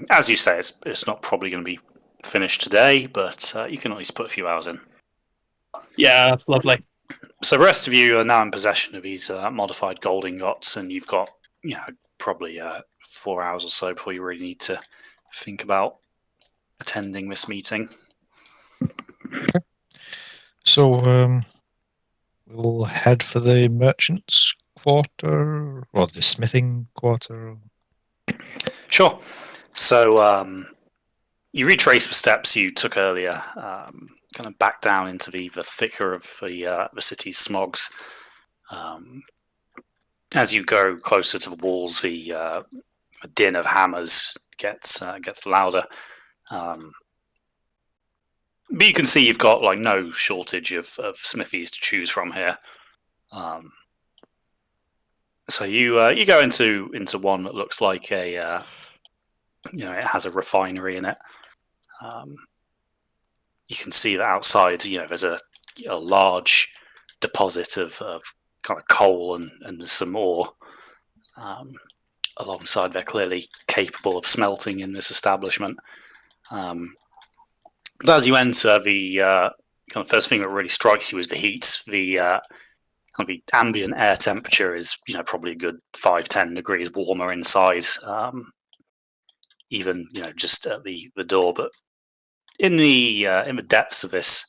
As you say, it's not probably going to be finished today, but you can at least put a few hours in. Yeah, that's lovely. So the rest of you are now in possession of these modified gold ingots, and you've got probably 4 hours or so before you really need to think about attending this meeting. Okay. So we'll head for the merchants' quarter or the smithing quarter. Sure. So you retrace the steps you took earlier, kind of back down into the thicker of the city's smogs. As you go closer to the walls, the din of hammers gets louder. But you can see you've got like no shortage of smithies to choose from here. So you go into one that looks like a it has a refinery in it. You can see that outside, there's a large deposit of kind of coal and some ore. alongside they're clearly capable of smelting in this establishment. But as you enter, the kind of first thing that really strikes you is the heat. The kind of the ambient air temperature is, probably a good 5-10 degrees warmer inside, even just at the door. But in the depths of this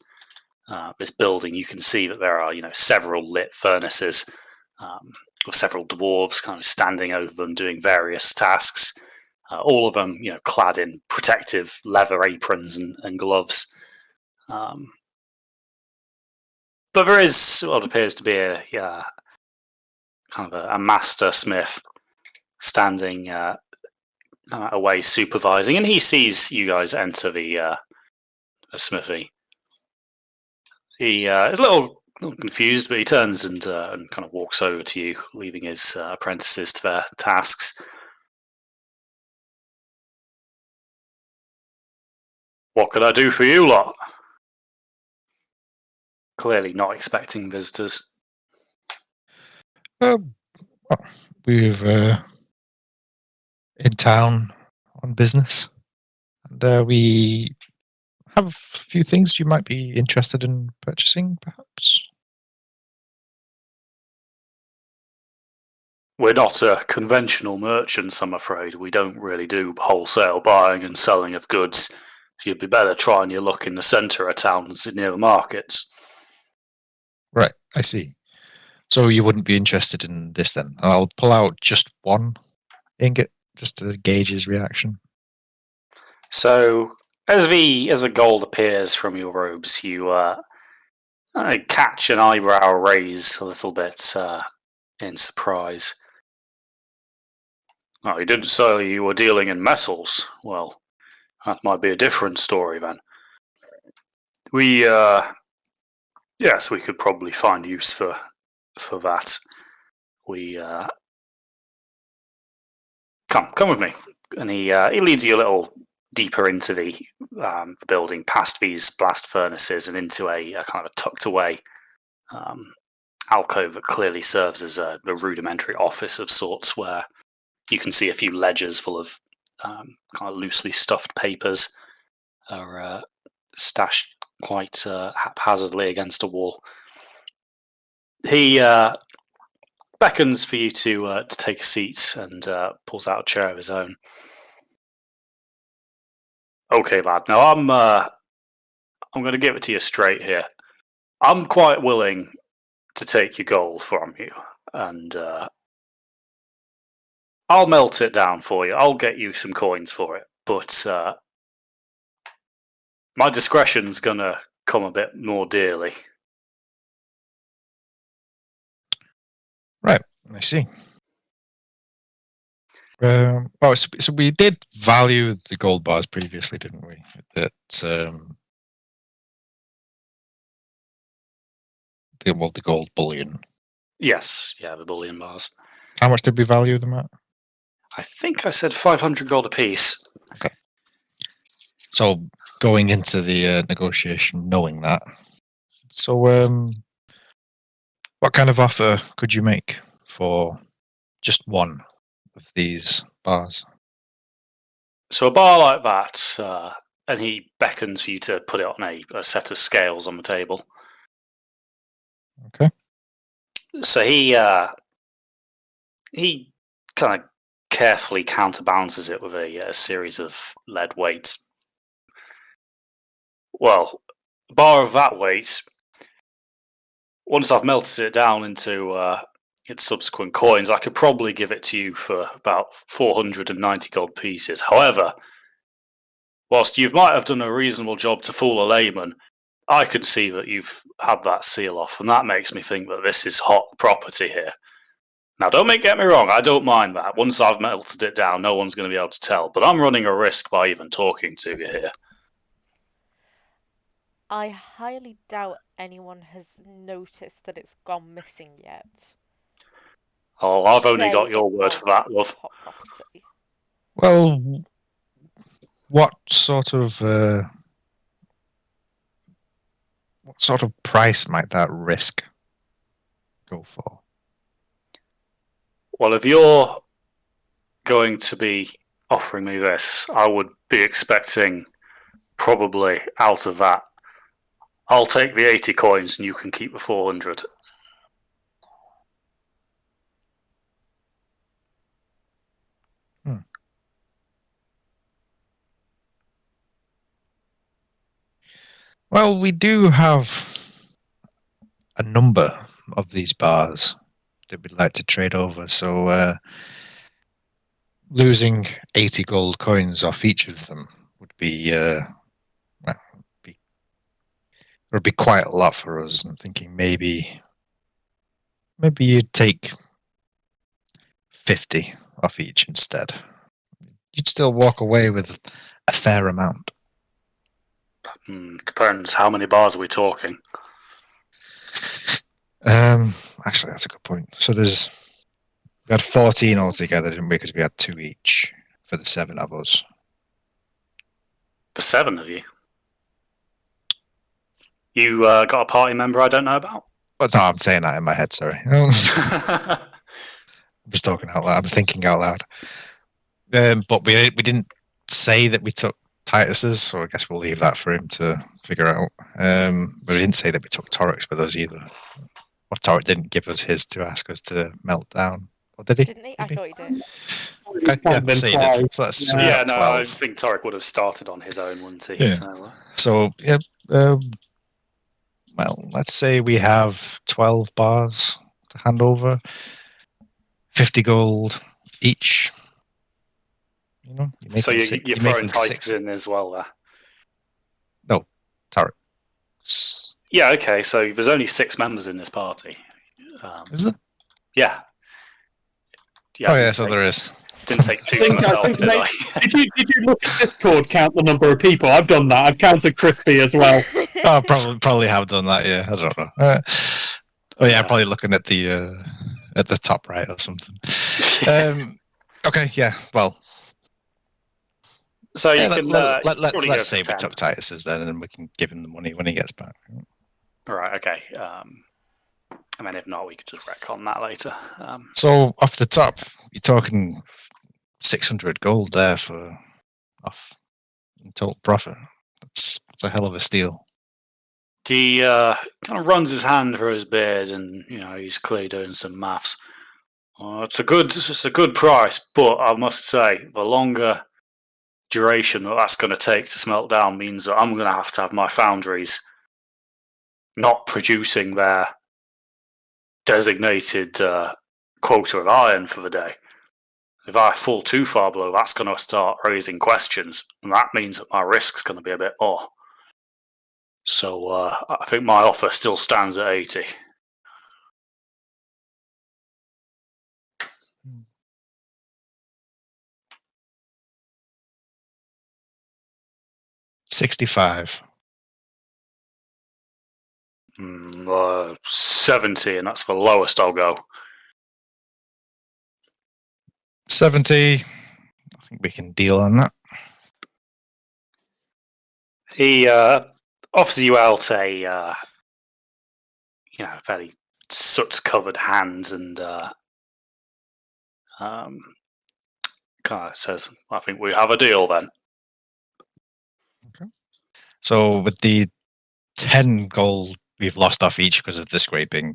building, you can see that there are several lit furnaces, with several dwarves kind of standing over them doing various tasks. All of them, clad in protective leather aprons and gloves. But there is what appears to be a kind of a master smith standing away supervising, and he sees you guys enter the smithy. He is a little confused, but he turns and kind of walks over to you, leaving his apprentices to their tasks. What can I do for you lot? Clearly not expecting visitors. Well, we're in town on business, and we have a few things you might be interested in purchasing, perhaps. We're not conventional merchants, I'm afraid. We don't really do wholesale buying and selling of goods. You'd be better trying your luck in the centre of town near the markets. Right, I see. So you wouldn't be interested in this then? I'll pull out just one ingot just to gauge his reaction. So as the gold appears from your robes, you catch an eyebrow raise a little bit in surprise. Oh, you didn't say you were dealing in metals. Well, that might be a different story then. Yes, we could probably find use for that. Come with me, and he leads you a little deeper into the building, past these blast furnaces, and into a kind of tucked away alcove that clearly serves as a rudimentary office of sorts, where you can see a few ledgers full of kind of loosely stuffed papers are stashed quite haphazardly against a wall. He beckons for you to take a seat and pulls out a chair of his own. Okay, lad. Now I'm going to give it to you straight here. I'm quite willing to take your gold from you, and I'll melt it down for you. I'll get you some coins for it, but my discretion's gonna come a bit more dearly. Right, I see. So we did value the gold bars previously, didn't we? That the gold bullion. Yes, yeah, the bullion bars. How much did we value them at? I think I said 500 gold apiece. Okay. So going into the negotiation, knowing that, so what kind of offer could you make for just one of these bars? So a bar like that, and he beckons for you to put it on a set of scales on the table. Okay. So he kind of carefully counterbalances it with a series of lead weights. Well, a bar of that weight, once I've melted it down into its subsequent coins, I could probably give it to you for about 490 gold pieces. However, whilst you might have done a reasonable job to fool a layman, I can see that you've had that seal off, and that makes me think that this is hot property here. Now, don't get me wrong, I don't mind that. Once I've melted it down, no one's going to be able to tell, but I'm running a risk by even talking to you here. I highly doubt anyone has noticed that it's gone missing yet. Oh, I've only got Say your it word for that, love. hot property. Well, what sort of price might that risk go for? Well, if you're going to be offering me this, I would be expecting probably out of that, I'll take the 80 coins and you can keep the 400. Well, we do have a number of these bars that we'd like to trade over, so losing 80 gold coins off each of them would be, would be quite a lot for us. I'm thinking maybe you'd take 50 off each instead. You'd still walk away with a fair amount. Depends, how many bars are we talking? Actually, that's a good point. So we had 14 altogether, didn't we? Because we had 2 each for the 7 of us. The 7 of you? You got a party member I don't know about? Well, no, I'm saying that in my head, sorry. I'm just talking out loud. I'm thinking out loud. But we didn't say that we took Titus's, so I guess we'll leave that for him to figure out. But we didn't say that we took Torix with us either. Or Torix didn't give us his to ask us to melt down. Or did he? Didn't he? I thought he did. Okay, yeah, so you did. So that's so we Yeah, have no, 12. I think Torek would have started on his own, wouldn't he? Yeah. So, yeah, well, let's say we have 12 bars to hand over, 50 gold each. You know, So you're throwing Titus in as well there? No, Tarek. Yeah, okay, so there's only 6 members in this party. Is it? Yeah. Oh, yeah, so there is. Didn't take 2 for myself, did I? Did you look at Discord, count the number of people? I've done that. I've counted Crispy as well. Oh, probably have done that. Yeah, I don't know. I'm probably looking at the top right or something. Okay, yeah. Well, so you yeah, can let's say we took Titus's then, and we can give him the money when he gets back. All right. Okay. And then if not, we could just retcon that later. So off the top, you're talking 600 gold there off in total profit. That's a hell of a steal. He kind of runs his hand through his beard, and he's clearly doing some maths. It's a good price, but I must say the longer duration that's going to take to smelt down means that I'm going to have my foundries not producing their designated quota of iron for the day. If I fall too far below, that's going to start raising questions, and that means that my risk's going to be a bit more. So I think my offer still stands at 80. $65. 70, and that's the lowest I'll go. 70. I think we can deal on that. He offers you out a fairly soot-covered hand, and kind of says, "I think we have a deal then." Okay. So with the 10 gold we've lost off each because of the scraping,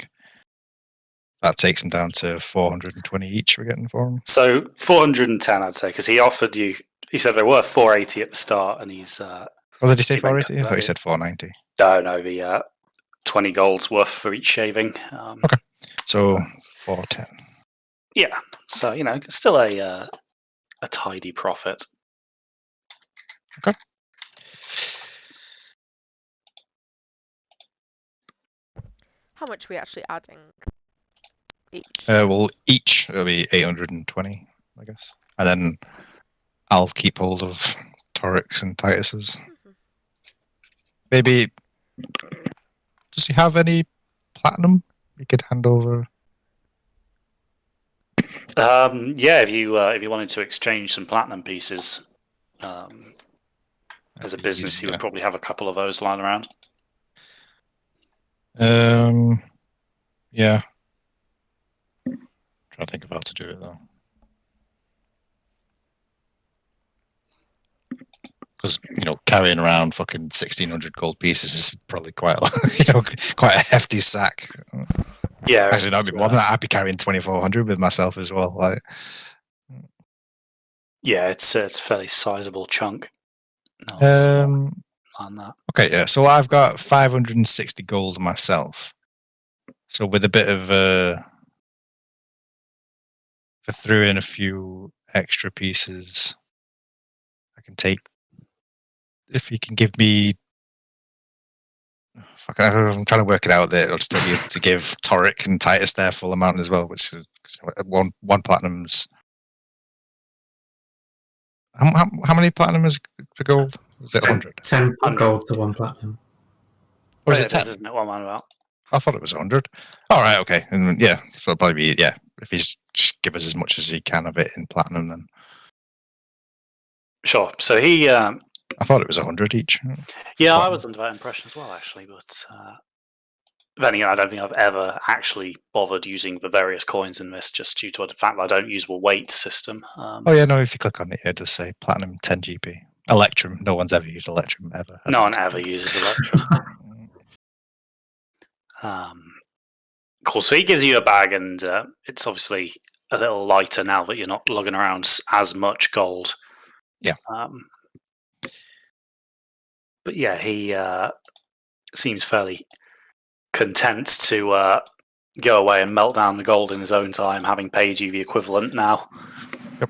that takes them down to 420 each we're getting for them. So 410, I'd say, because he offered you. He said they were 480 at the start, and he's. Well, did he say 480? I thought he said 490. No, the 20 gold's worth for each shaving. Okay, so 410. Yeah, so still a tidy profit. Okay. How much are we actually adding each? Well, each will be 820, I guess, and then I'll keep hold of Torix and Titus's. Maybe. Does he have any platinum he could hand over? Yeah, if you wanted to exchange some platinum pieces, as a business, you would probably have a couple of those lying around. Yeah. Trying to think of how to do it though. because carrying around fucking 1,600 gold pieces is probably quite quite a hefty sack. Yeah, Actually, no, it'd be more than that. I'd be carrying 2,400 with myself as well. Like, yeah, it's a fairly sizable chunk. On that. Okay, yeah. So I've got 560 gold myself. So with a bit of if I threw in a few extra pieces, I can take. If you can give me, I'm trying to work it out. That I'll still be able to give Toric and Titus their full amount as well, which is one platinum's. How many platinum is for gold? Is it 100? 10 gold to 1 platinum. Or is it 10? Isn't it what I'm about? I thought it was 100. All right, okay, and yeah, so it'll probably be if he's just give us as much as he can of it in platinum, then Sure. So he. I thought it was 100 each. Yeah, I was under that impression as well, actually. But then again, I don't think I've ever actually bothered using the various coins in this, just due to the fact that I don't use the weight system. Oh yeah, no. If you click on it, it does say platinum 10 GP. Electrum. No one's ever used Electrum ever. No one ever uses Electrum. Cool. So he gives you a bag, and it's obviously a little lighter now that you're not lugging around as much gold. Yeah. But yeah, he seems fairly content to go away and melt down the gold in his own time, having paid you the equivalent now. Yep.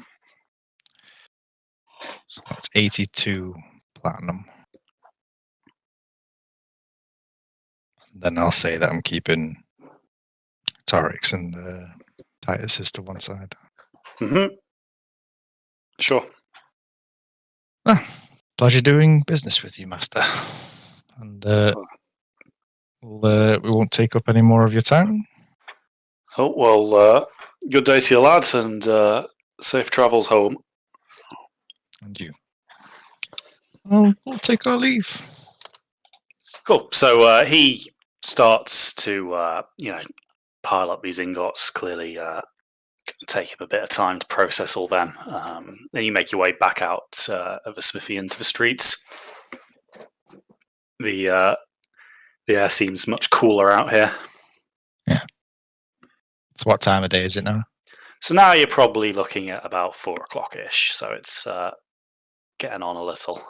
So that's 82 platinum. And then I'll say that I'm keeping Torix and Titus's to one side. Mm-hmm. Sure. Pleasure doing business with you, Master. And we won't take up any more of your time. Oh, well, good day to you, lads, and safe travels home. And you. We'll take our leave. Cool. So he starts to, pile up these ingots. Clearly, take him a bit of time to process all them. Then you make your way back out of the smithy into the streets. The air seems much cooler out here. Yeah. So what time of day is it now? So now you're probably looking at about 4 o'clock-ish. So it's getting on a little.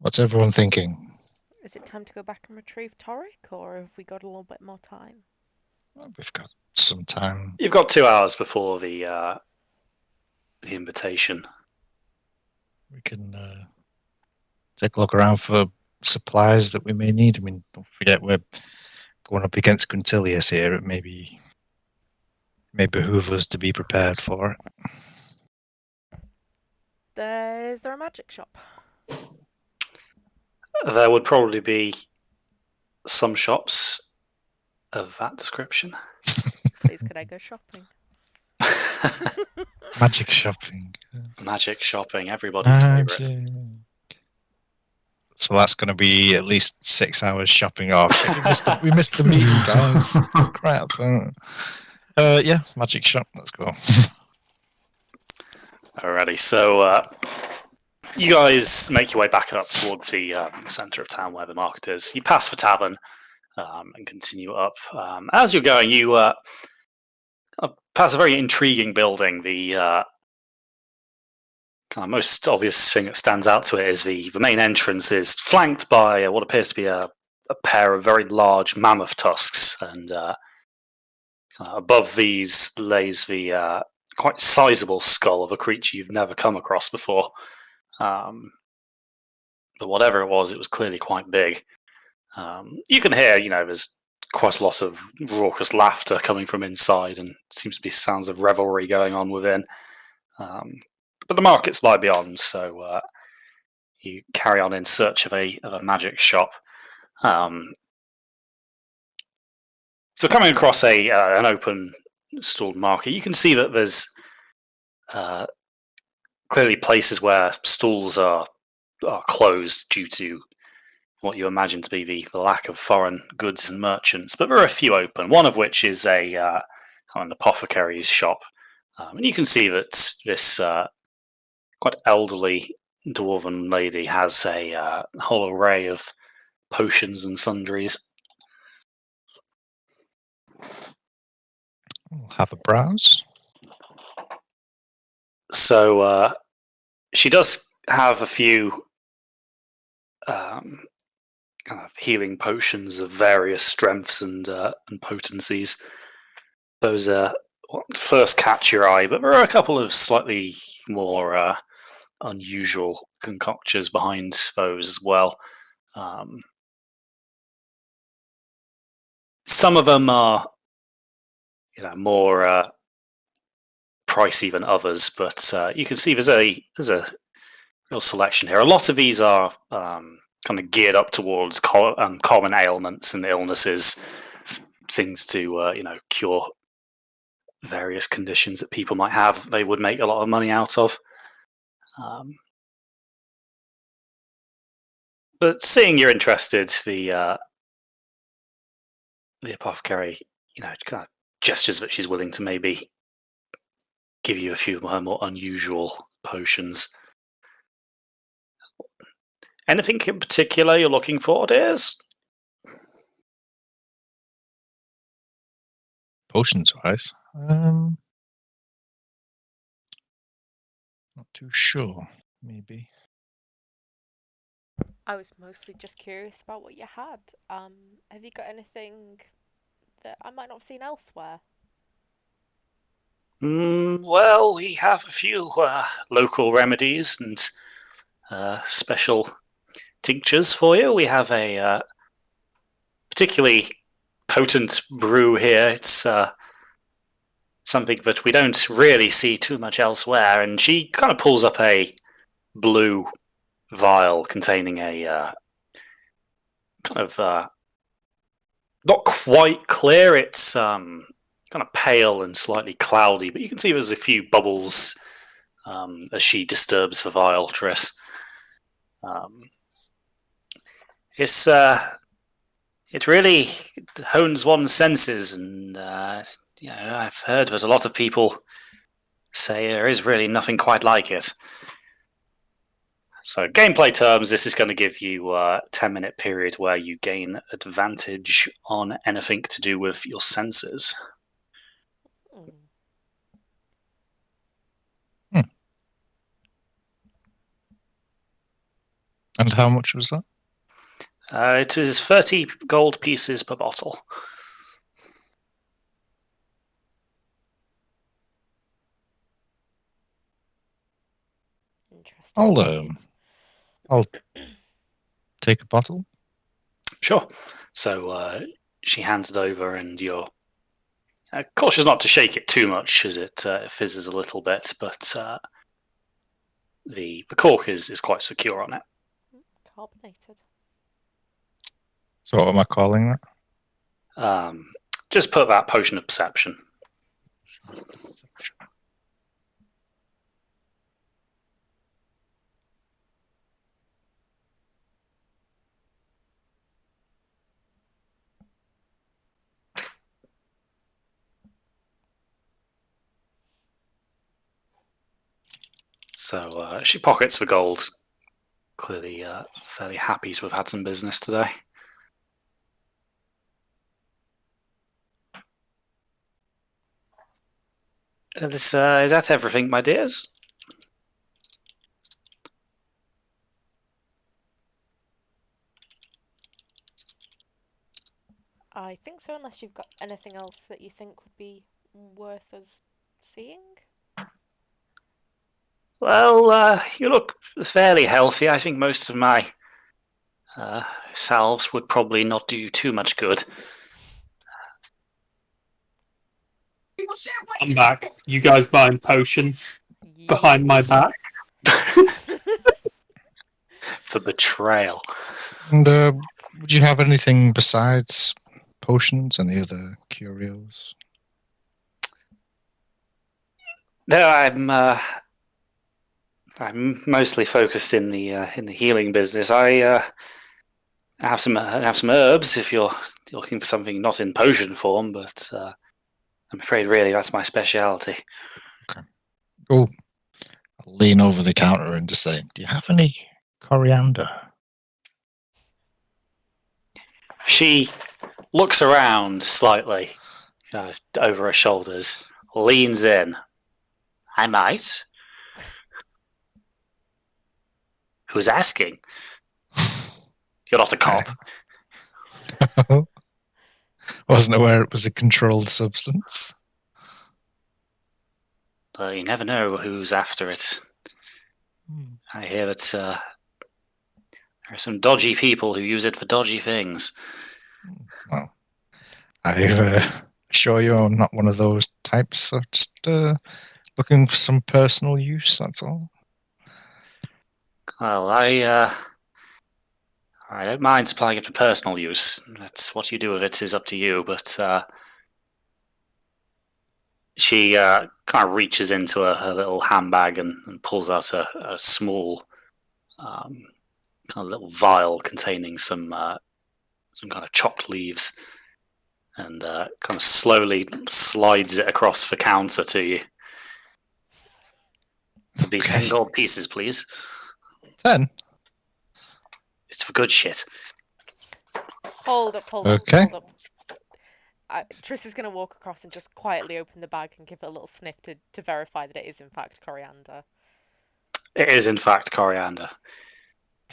What's everyone thinking? Is it time to go back and retrieve Toric, or have we got a little bit more time? Well, we've got some time. You've got 2 hours before the invitation. We can take a look around for supplies that we may need. I mean, don't forget we're going up against Quintilius here. It may behoove us to be prepared for it. Is there a magic shop? There would probably be some shops of that description. Please, could I go shopping? Magic shopping. Magic shopping, everybody's favourite. So that's going to be at least 6 hours shopping off. We missed the meeting, guys. Crap. Yeah, magic shop. Let's go. Alrighty, so you guys make your way back up towards the centre of town where the market is. You pass the tavern and continue up. As you're going, you pass a very intriguing building. The kind of most obvious thing that stands out to it is the main entrance is flanked by what appears to be a pair of very large mammoth tusks, and above these lays the quite sizable skull of a creature you've never come across before. But whatever it was clearly quite big. You can hear, there's quite a lot of raucous laughter coming from inside, and seems to be sounds of revelry going on within. But the market's lie beyond, so you carry on in search of a magic shop. So coming across an open stalled market, you can see that there's clearly places where stalls are closed due to what you imagine to be the lack of foreign goods and merchants, but there are a few open. One of which is an apothecary's shop, and you can see that this quite elderly dwarven lady has a whole array of potions and sundries. We'll have a browse. So she does have a few kind of healing potions of various strengths and potencies. Those first catch your eye, but there are a couple of slightly more unusual concoctions behind those as well. Some of them are, more pricey than others, but you can see there's a real selection here. A lot of these are kind of geared up towards common ailments and illnesses, things to cure various conditions that people might have. They would make a lot of money out of. But seeing you're interested, the apothecary, kind of gestures that she's willing to maybe give you a few of her more unusual potions. Anything in particular you're looking for, dears? Potions wise, not too sure. Maybe. I was mostly just curious about what you had. Have you got anything that I might not have seen elsewhere? Well, we have a few local remedies and special tinctures for you. We have a particularly potent brew here. It's something that we don't really see too much elsewhere. And she kind of pulls up a blue vial containing a kind of not quite clear. It's kind of pale and slightly cloudy, but you can see there's a few bubbles as she disturbs the vial, Triss. It really hones one's senses, and I've heard there's a lot of people say there is really nothing quite like it. So, gameplay terms, this is going to give you a 10-minute period where you gain advantage on anything to do with your senses. And how much was that? It is 30 gold pieces per bottle. Interesting. I'll take a bottle. Sure. So she hands it over, and you're cautious not to shake it too much as it fizzes a little bit, but the cork is quite secure on it. Carbonated. So what am I calling that? Just put that potion of perception. So she pockets the gold, clearly fairly happy to have had some business today. Is that everything, my dears? I think so, unless you've got anything else that you think would be worth us seeing. Well, you look fairly healthy. I think most of my salves would probably not do you too much good. I'm back. You guys buying potions behind my back? For betrayal. And would you have anything besides potions and the other curios? No, I'm mostly focused in the healing business. I have some herbs if you're looking for something not in potion form, but I'm afraid really that's my speciality. Oh, I'll lean over the counter and just say, "Do you have any coriander?" She looks around slightly, over her shoulders, leans in. I might. Who's asking? You're not a cop. Wasn't aware it was a controlled substance. You never know who's after it. I hear that there are some dodgy people who use it for dodgy things. Well, I assure you I'm not one of those types. So just looking for some personal use, that's all. Well, I don't mind supplying it for personal use. That's what you do with it is up to you. But she kind of reaches into her little handbag and pulls out a small, kind of little vial containing some kind of chopped leaves, and kind of slowly slides it across the counter to you. To be 10 gold pieces, please. 10? It's for good shit. Hold up. Okay. Hold up. Triss is going to walk across and just quietly open the bag and give it a little sniff to verify that it is in fact coriander. It is in fact coriander.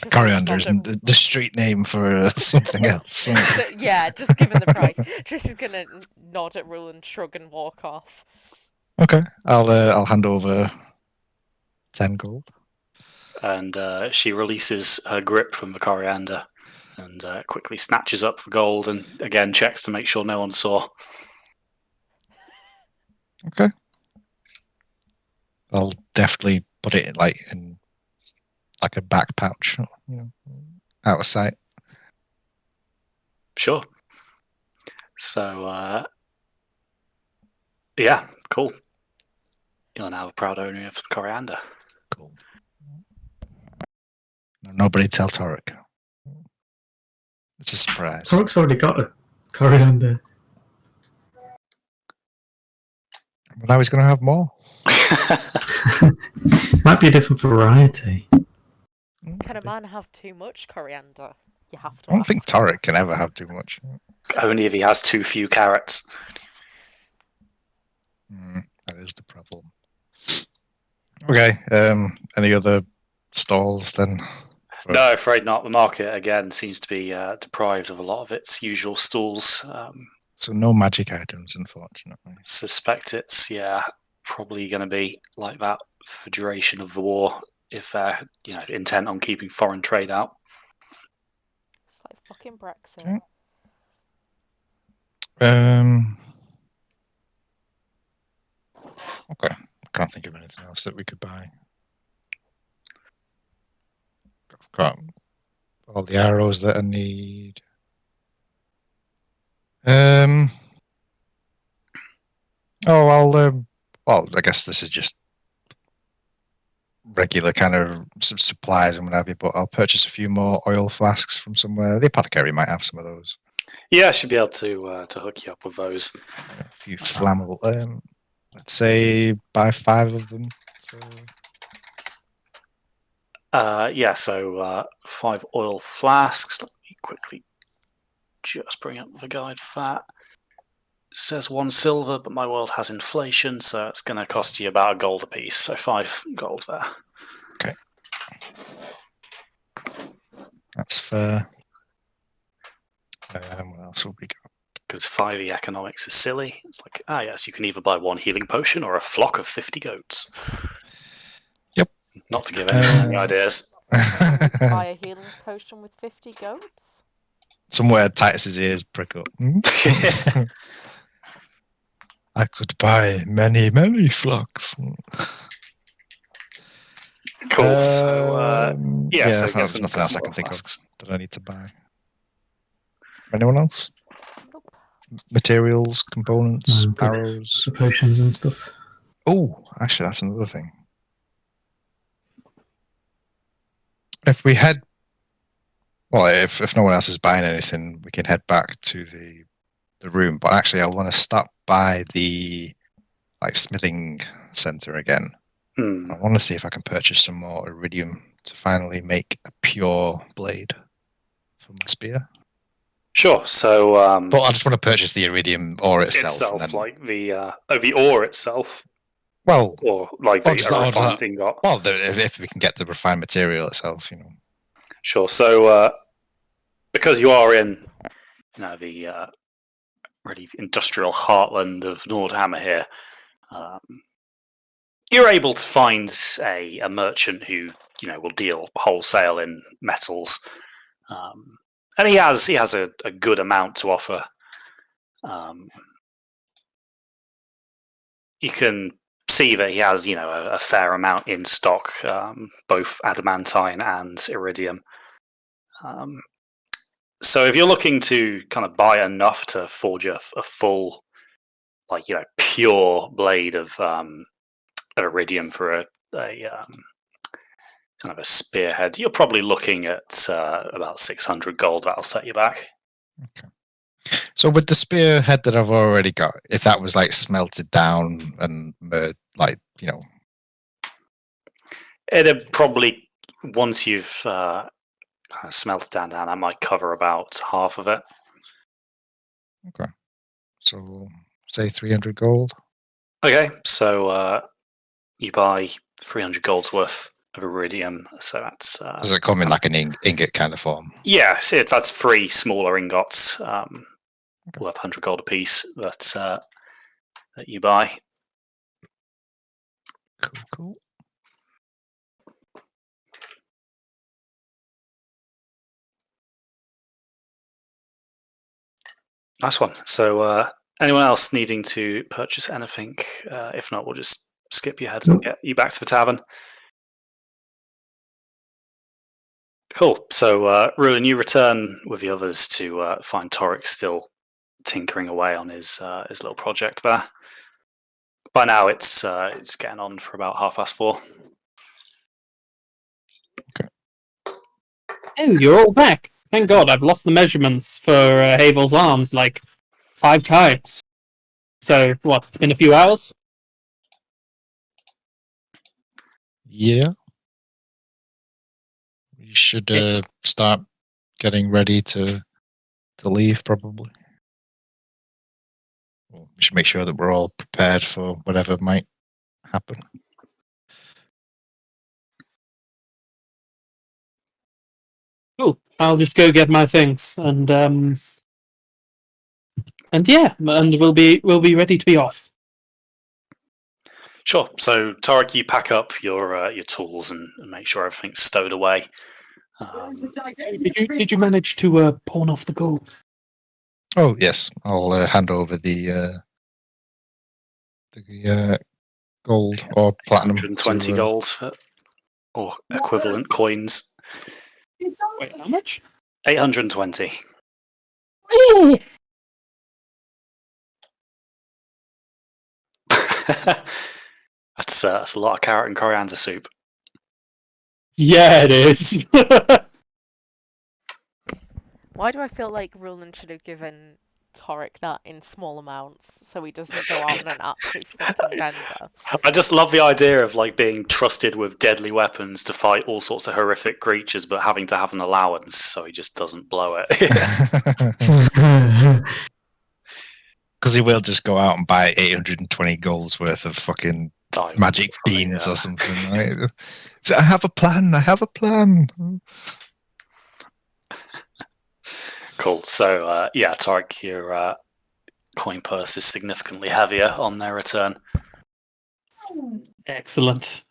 Triss Coriander nods isn't the street name for something else. yeah, just given the price. Triss is going to nod at Rule and shrug and walk off. Okay, I'll hand over 10 gold. And she releases her grip from the coriander and quickly snatches up the gold and again checks to make sure no one saw. Okay. I'll definitely put it in like a back pouch, out of sight. Sure. So, yeah, cool. You're now a proud owner of coriander. Cool. Nobody tell Torek. It's a surprise. Torok's already got a coriander. Well, now he's going to have more. Might be a different variety. Can a man have too much coriander? You have to I don't ask. think Torek can ever have too much. Only if he has too few carrots. That is the problem. Okay. Any other stalls then? No, afraid not. The market again seems to be deprived of a lot of its usual stalls. So no magic items, unfortunately. Suspect it's probably going to be like that for the duration of the war if they're intent on keeping foreign trade out. It's like fucking Brexit. Okay. Okay. Can't think of anything else that we could buy. I've got all the arrows that I need. Well, I guess this is just regular kind of supplies and what have you, but I'll purchase a few more oil flasks from somewhere. The apothecary might have some of those. Yeah, I should be able to hook you up with those. A few flammable. Let's say buy 5 of them. So 5 oil flasks. Let me quickly just bring up the guide for that. It says 1 silver, but my world has inflation, so it's going to cost you about a gold apiece. So 5 gold there. Okay. That's fair. What else have we got? Because 5e economics is silly. It's like, yes, you can either buy 1 healing potion or a flock of 50 goats. Yep. Not to give anyone any ideas. Buy a healing potion with 50 goats? Somewhere Titus's ears prick up. I could buy many, many flocks. Cool. So, so there's nothing else I can think of that I need to buy. Anyone else? Nope. Materials, components, No, good. arrows. The potions and stuff. Oh, actually, that's another thing. If we head Well, if no one else is buying anything, we can head back to the room. But actually, I want to stop by the smithing center again. Hmm. I want to see if I can purchase some more iridium to finally make a pure blade for my spear. Sure. So But I just want to purchase the iridium ore itself. And then, like the ore itself, well, or like or the just- a or refined just- ingot. well, if we can get the refined material itself, Sure. So because you are in, the really industrial heartland of Nordhammer here, um, you're able to find a merchant who will deal wholesale in metals, and he has a good amount to offer. You can see that he has a fair amount in stock, both adamantine and iridium. So if you're looking to kind of buy enough to forge a full, pure blade of iridium for a kind of a spearhead, you're probably looking at about 600 gold. That'll set you back. Okay. So with the spearhead that I've already got, if that was smelted down and It'd probably, once you've kind of smelted down, that might cover about half of it. Okay. So say 300 gold. Okay, so you buy 300 gold's worth of iridium. So that's Does it come in like an ingot kind of form? yeah. See, that's 3 smaller ingots, worth 100 gold apiece. That you buy. Cool. Nice one. So anyone else needing to purchase anything? If not, we'll just skip you ahead and get you back to the tavern. Cool. So, Ruin, you return with the others to find Torek still tinkering away on his little project there. By now, it's getting on for about 4:30. Oh, you're all back. Thank God, I've lost the measurements for Havel's arms 5 times. So, what, it's been a few hours? Yeah. We should start getting ready to leave, probably. We should make sure that we're all prepared for whatever might happen. Cool. I'll just go get my things and yeah, and we'll be ready to be off. Sure. So, Torek, you pack up your tools and make sure everything's stowed away. Did you manage to pawn off the gold? Oh yes, I'll hand over the gold or platinum. 120 gold or equivalent coins. Wait, how much? 820. That's a lot of carrot and coriander soup. Yeah, it is. Why do I feel like Roland should have given Torek that in small amounts so he doesn't go out on an absolute fucking bender? I just love the idea of being trusted with deadly weapons to fight all sorts of horrific creatures, but having to have an allowance so he just doesn't blow it. Because he will just go out and buy 820 gold's worth of fucking Diamonds magic or something, beans yeah. or something. Right? So I have a plan. Cool. So, yeah, Tarek, your coin purse is significantly heavier on their return. Excellent.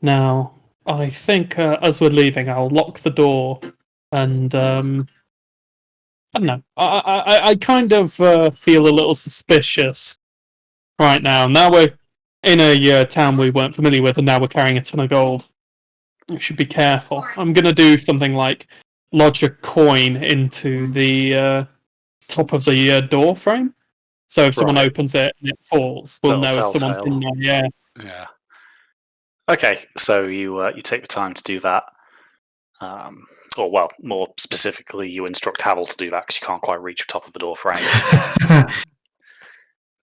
Now, I think as we're leaving, I'll lock the door and I don't know. I kind of feel a little suspicious right now. Now we're in a town we weren't familiar with, and now we're carrying a ton of gold. We should be careful. I'm going to do something like lodge a coin into the top of the door frame. So if someone Right. opens it and it falls, we'll Little know if someone's telltale. been there. Yeah. Yeah. Okay, so you take the time to do that. Or, well, more specifically, you instruct Havel to do that because you can't quite reach the top of the door frame.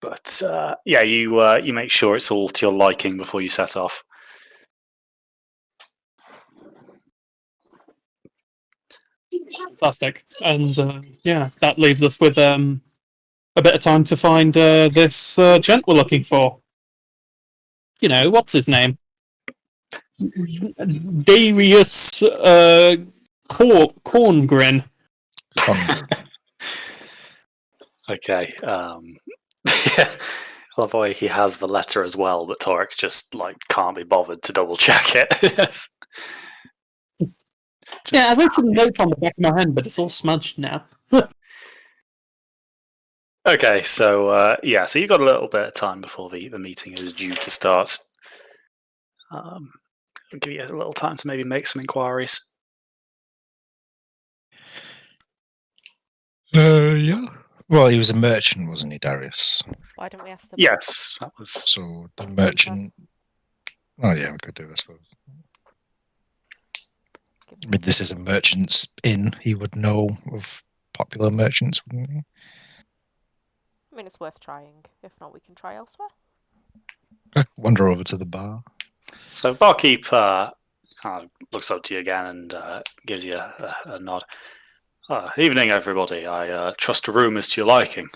But yeah, you make sure it's all to your liking before you set off. Fantastic. And yeah, that leaves us with a bit of time to find this gent we're looking for. You know, what's his name? Darius Corngrin. Okay. Yeah. I love the way he has the letter as well, but Torek just can't be bothered to double check it. Yes. Yeah, I wrote some note on the back of my hand, but it's all smudged now. Okay, so yeah, so you've got a little bit of time before the meeting is due to start. I'll give you a little time to maybe make some inquiries. Yeah. Well, he was a merchant, wasn't he, Darius? Why don't we ask them? Yes, that was. So the merchant. Oh yeah, we could do this. I mean, this is a merchant's inn. He would know of popular merchants, wouldn't he? I mean, it's worth trying. If not, we can try elsewhere. Wander over to the bar. So barkeep looks up to you again and gives you a nod. Evening, everybody. I trust the room is to your liking.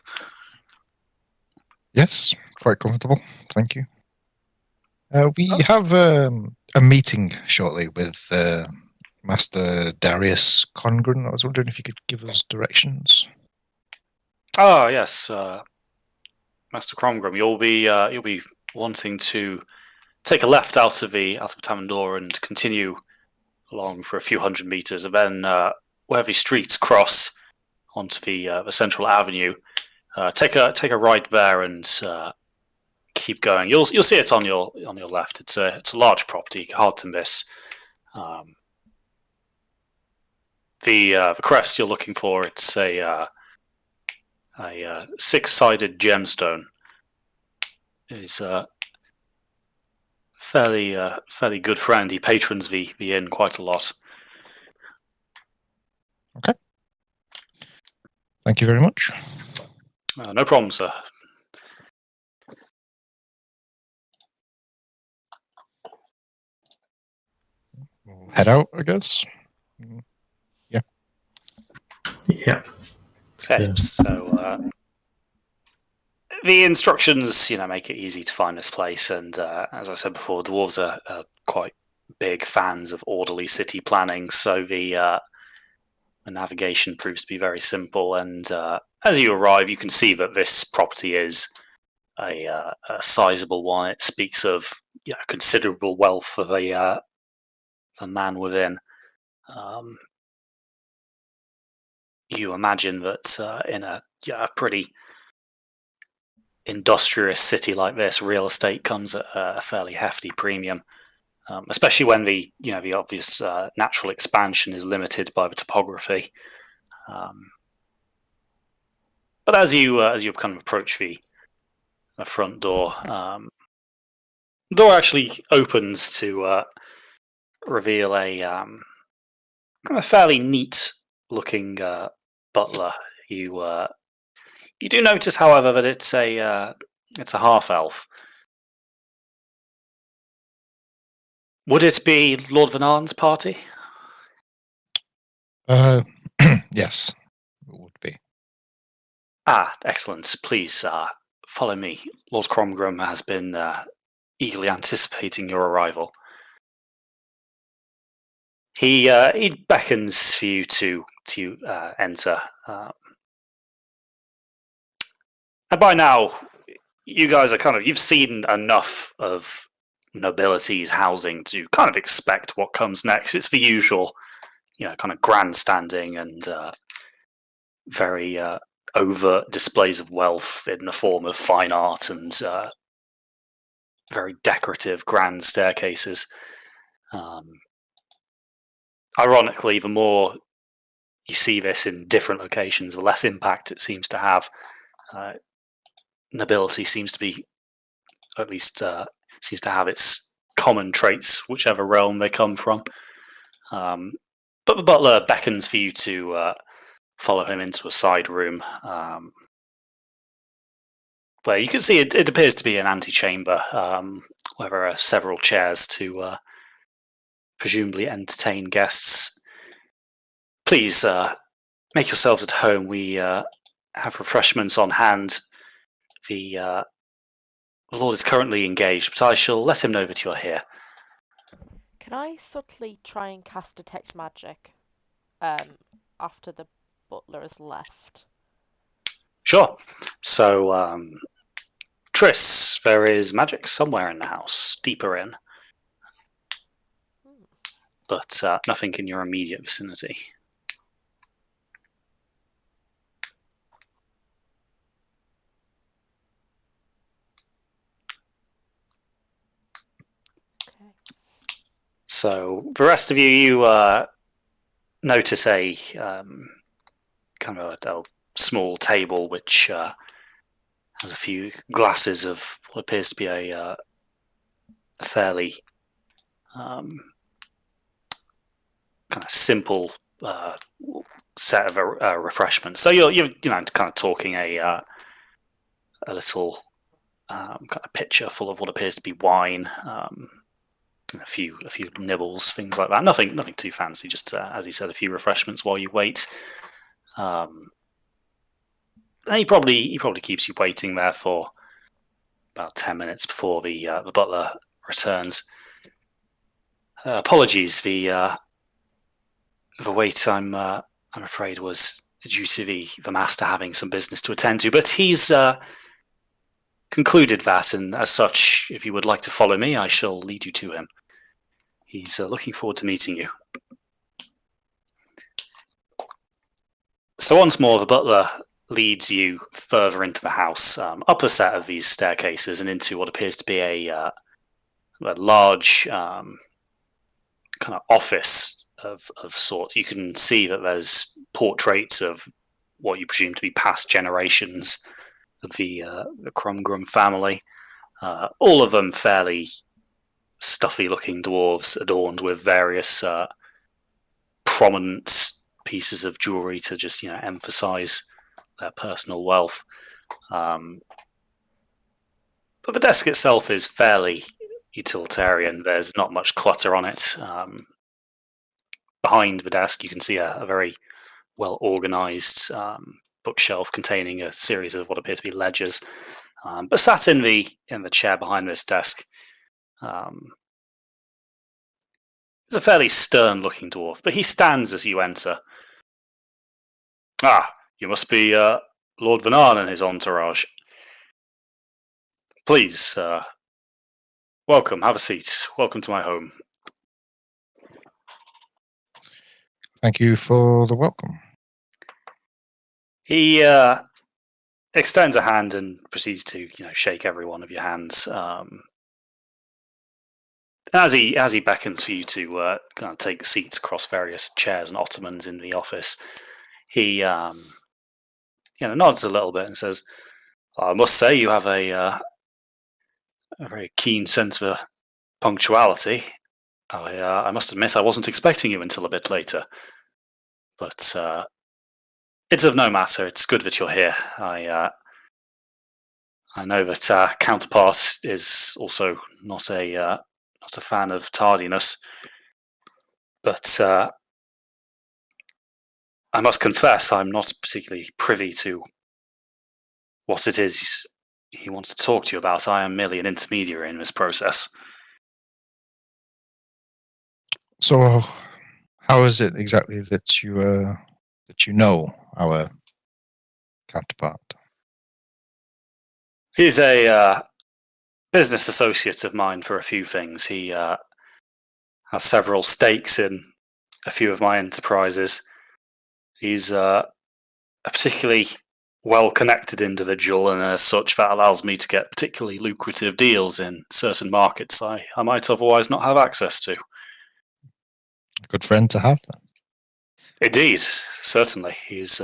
Yes, quite comfortable. Thank you. We have a meeting shortly with Master Darius Congren. I was wondering if you could give us directions. Ah, yes, Master Cromgrim. You'll be wanting to take a left out of the tavern door and continue along for a few hundred meters, and then where the streets cross onto the central avenue, take a right there and keep going. You'll see it on your left. It's a large property, hard to miss. The crest you're looking for, it's a six-sided gemstone. Is fairly good friend. He patrons the inn quite a lot. Okay. Thank you very much. No problem, sir. We'll head out, I guess. Yeah. Yep. Okay, so the instructions, make it easy to find this place. And as I said before, dwarves are quite big fans of orderly city planning, so the navigation proves to be very simple. And as you arrive, you can see that this property is a sizable one. It speaks of considerable wealth for the man within. You imagine that in a pretty industrious city like this, real estate comes at a fairly hefty premium, especially when the obvious natural expansion is limited by the topography. But as you kind of approach the front door, the door actually opens to reveal a kind of fairly neat-looking butler. You do notice, however, that it's a half-elf. Would it be Lord Vanarn's party? Yes, it would be. Ah, excellent. Please follow me. Lord Cromgrim has been eagerly anticipating your arrival. He beckons for you to enter. And by now, you guys are you've seen enough of nobility's housing to kind of expect what comes next. It's the usual, kind of grandstanding and very overt displays of wealth in the form of fine art and very decorative grand staircases. Ironically, the more you see this in different locations, the less impact it seems to have. Nobility seems to be, at least seems to have its common traits, whichever realm they come from. But the butler beckons for you to follow him into a side room, where you can see it appears to be an antechamber, where there are several chairs to presumably entertain guests. Please make yourselves at home. We have refreshments on hand. The Lord is currently engaged, but I shall let him know that you're here. Can I subtly try and cast detect magic after the butler has left? Sure. So, Triss, there is magic somewhere in the house, deeper in, but nothing in your immediate vicinity. Okay. So the rest of you notice a kind of a small table which has a few glasses of what appears to be a fairly kind of simple set of refreshments. So you're kind of talking a little kind of pitcher full of what appears to be wine. A few nibbles, things like that. Nothing too fancy. Just as he said, a few refreshments while you wait. And he probably keeps you waiting there for about 10 minutes before the butler returns. Apologies, the wait. I'm afraid was due to the master having some business to attend to, but he's concluded that, and as such, if you would like to follow me, I shall lead you to him. He's looking forward to meeting you. So once more, the butler leads you further into the house, up a set of these staircases, and into what appears to be a large kind of office of sorts. You can see that there's portraits of what you presume to be past generations of the Crumgrum family. All of them fairly stuffy-looking dwarves, adorned with various prominent pieces of jewelry to just emphasize their personal wealth. But the desk itself is fairly utilitarian. There's not much clutter on it. Behind the desk, you can see a very well-organized bookshelf containing a series of what appear to be ledgers. But sat in the chair behind this desk is a fairly stern-looking dwarf, but he stands as you enter. Ah, you must be Lord Vanan and his entourage. Please, welcome. Have a seat. Welcome to my home. Thank you for the welcome. He extends a hand and proceeds to shake every one of your hands. As he beckons for you to kind of take seats across various chairs and ottomans in the office, he nods a little bit and says, "I must say you have a very keen sense of punctuality. I must admit I wasn't expecting you until a bit later, but it's of no matter. It's good that you're here. I know that our counterpart is also not a fan of tardiness, but I must confess I'm not particularly privy to what it is he wants to talk to you about. I am merely an intermediary in this process." So, how is it exactly that you know our counterpart? He's a business associate of mine for a few things. He has several stakes in a few of my enterprises. He's a particularly well-connected individual, and as such, that allows me to get particularly lucrative deals in certain markets I might otherwise not have access to. A good friend to have, then. Indeed, certainly. He's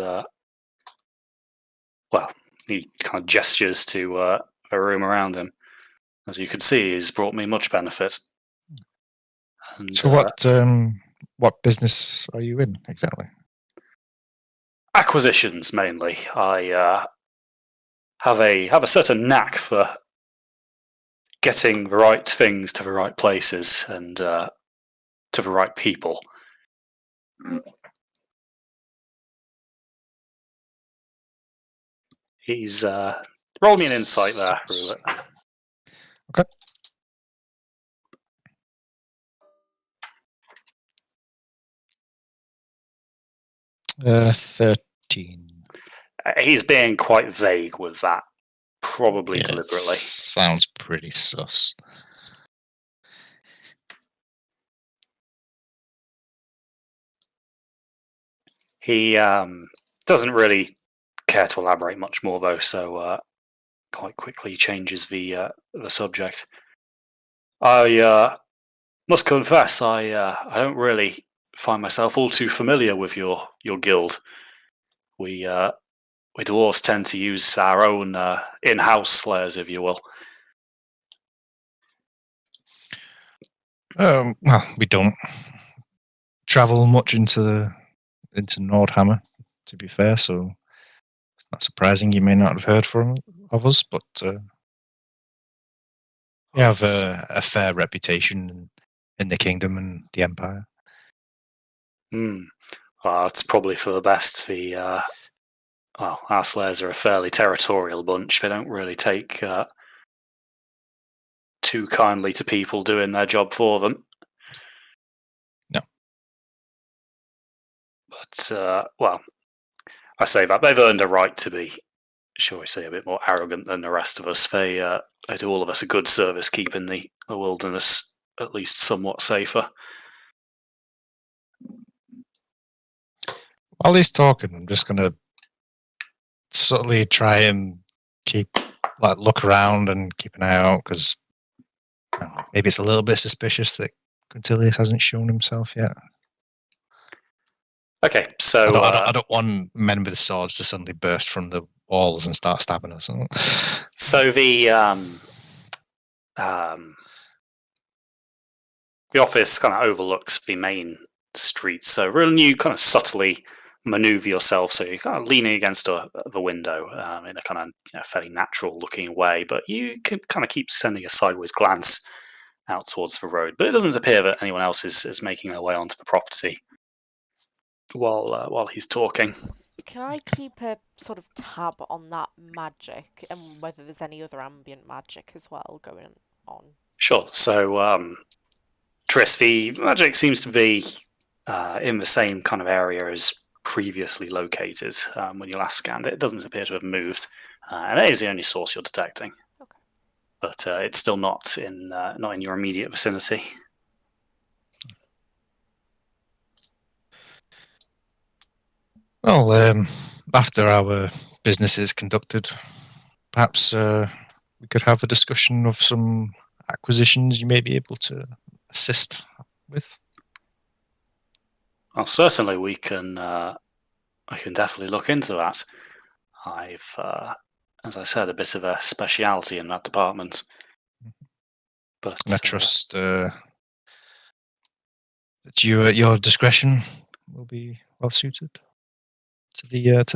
he kind of gestures to the room around him. As you can see, he's brought me much benefit. And, So what business are you in exactly? Acquisitions mainly. I have a certain knack for getting the right things to the right places and to the right people. He's roll me an insight there, Roulette. Okay. 13. He's being quite vague with that, probably Yeah, deliberately. sounds pretty sus. He doesn't really care to elaborate much more, though, so quite quickly changes the subject. I must confess, I don't really find myself all too familiar with your guild. We dwarves tend to use our own in-house slayers, if you will. Well, we don't travel much into Nordhammer, to be fair, so it's not surprising you may not have heard of us, but we have a fair reputation in the kingdom and the empire. Well, it's probably for the best. Our slayers are a fairly territorial bunch. They don't really take too kindly to people doing their job for them. No. But, well, I say that. They've earned a right to be, shall we say, a bit more arrogant than the rest of us. They do all of us a good service keeping the wilderness at least somewhat safer. While he's talking, I'm just going to subtly try and look around and keep an eye out, because maybe it's a little bit suspicious that Quintilius hasn't shown himself yet. Okay, so I don't want men with swords to suddenly burst from the walls and start stabbing us. So the office kind of overlooks the main street. So really, you kind of subtly maneuver yourself, so you're kind of leaning against the window in a kind of fairly natural-looking way, but you can kind of keep sending a sideways glance out towards the road. But it doesn't appear that anyone else is making their way onto the property while he's talking. Can I keep a sort of tab on that magic and whether there's any other ambient magic as well going on? Sure. So, Triss, the magic seems to be in the same kind of area as previously located when you last scanned it. It doesn't appear to have moved, and it is the only source you're detecting. Okay. But it's still not in your immediate vicinity. Well, after our business is conducted, perhaps we could have a discussion of some acquisitions you may be able to assist with. Well, certainly we can. I can definitely look into that. I've, as I said, a bit of a speciality in that department. But And I trust that your discretion will be well suited to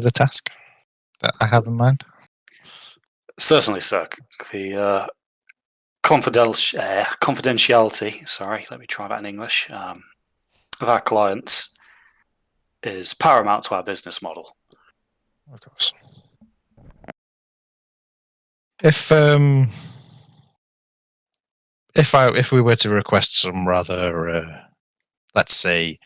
the task that I have in mind. certainly, sir. The confidentiality. Sorry, let me try that in English. Of our clients is paramount to our business model. Of course. If we were to request some rather, let's say,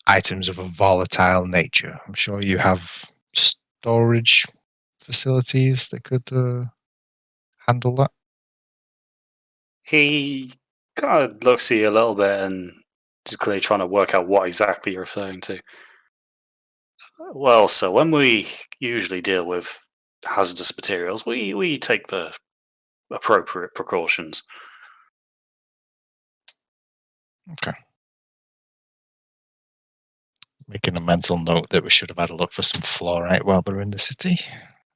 items of a volatile nature, I'm sure you have storage facilities that could handle that. He kind of looks at you a little bit and just clearly trying to work out what exactly you're referring to. Well, so when we usually deal with hazardous materials, we take the appropriate precautions. Okay. Making a mental note that we should have had a look for some fluorite while we're in the city.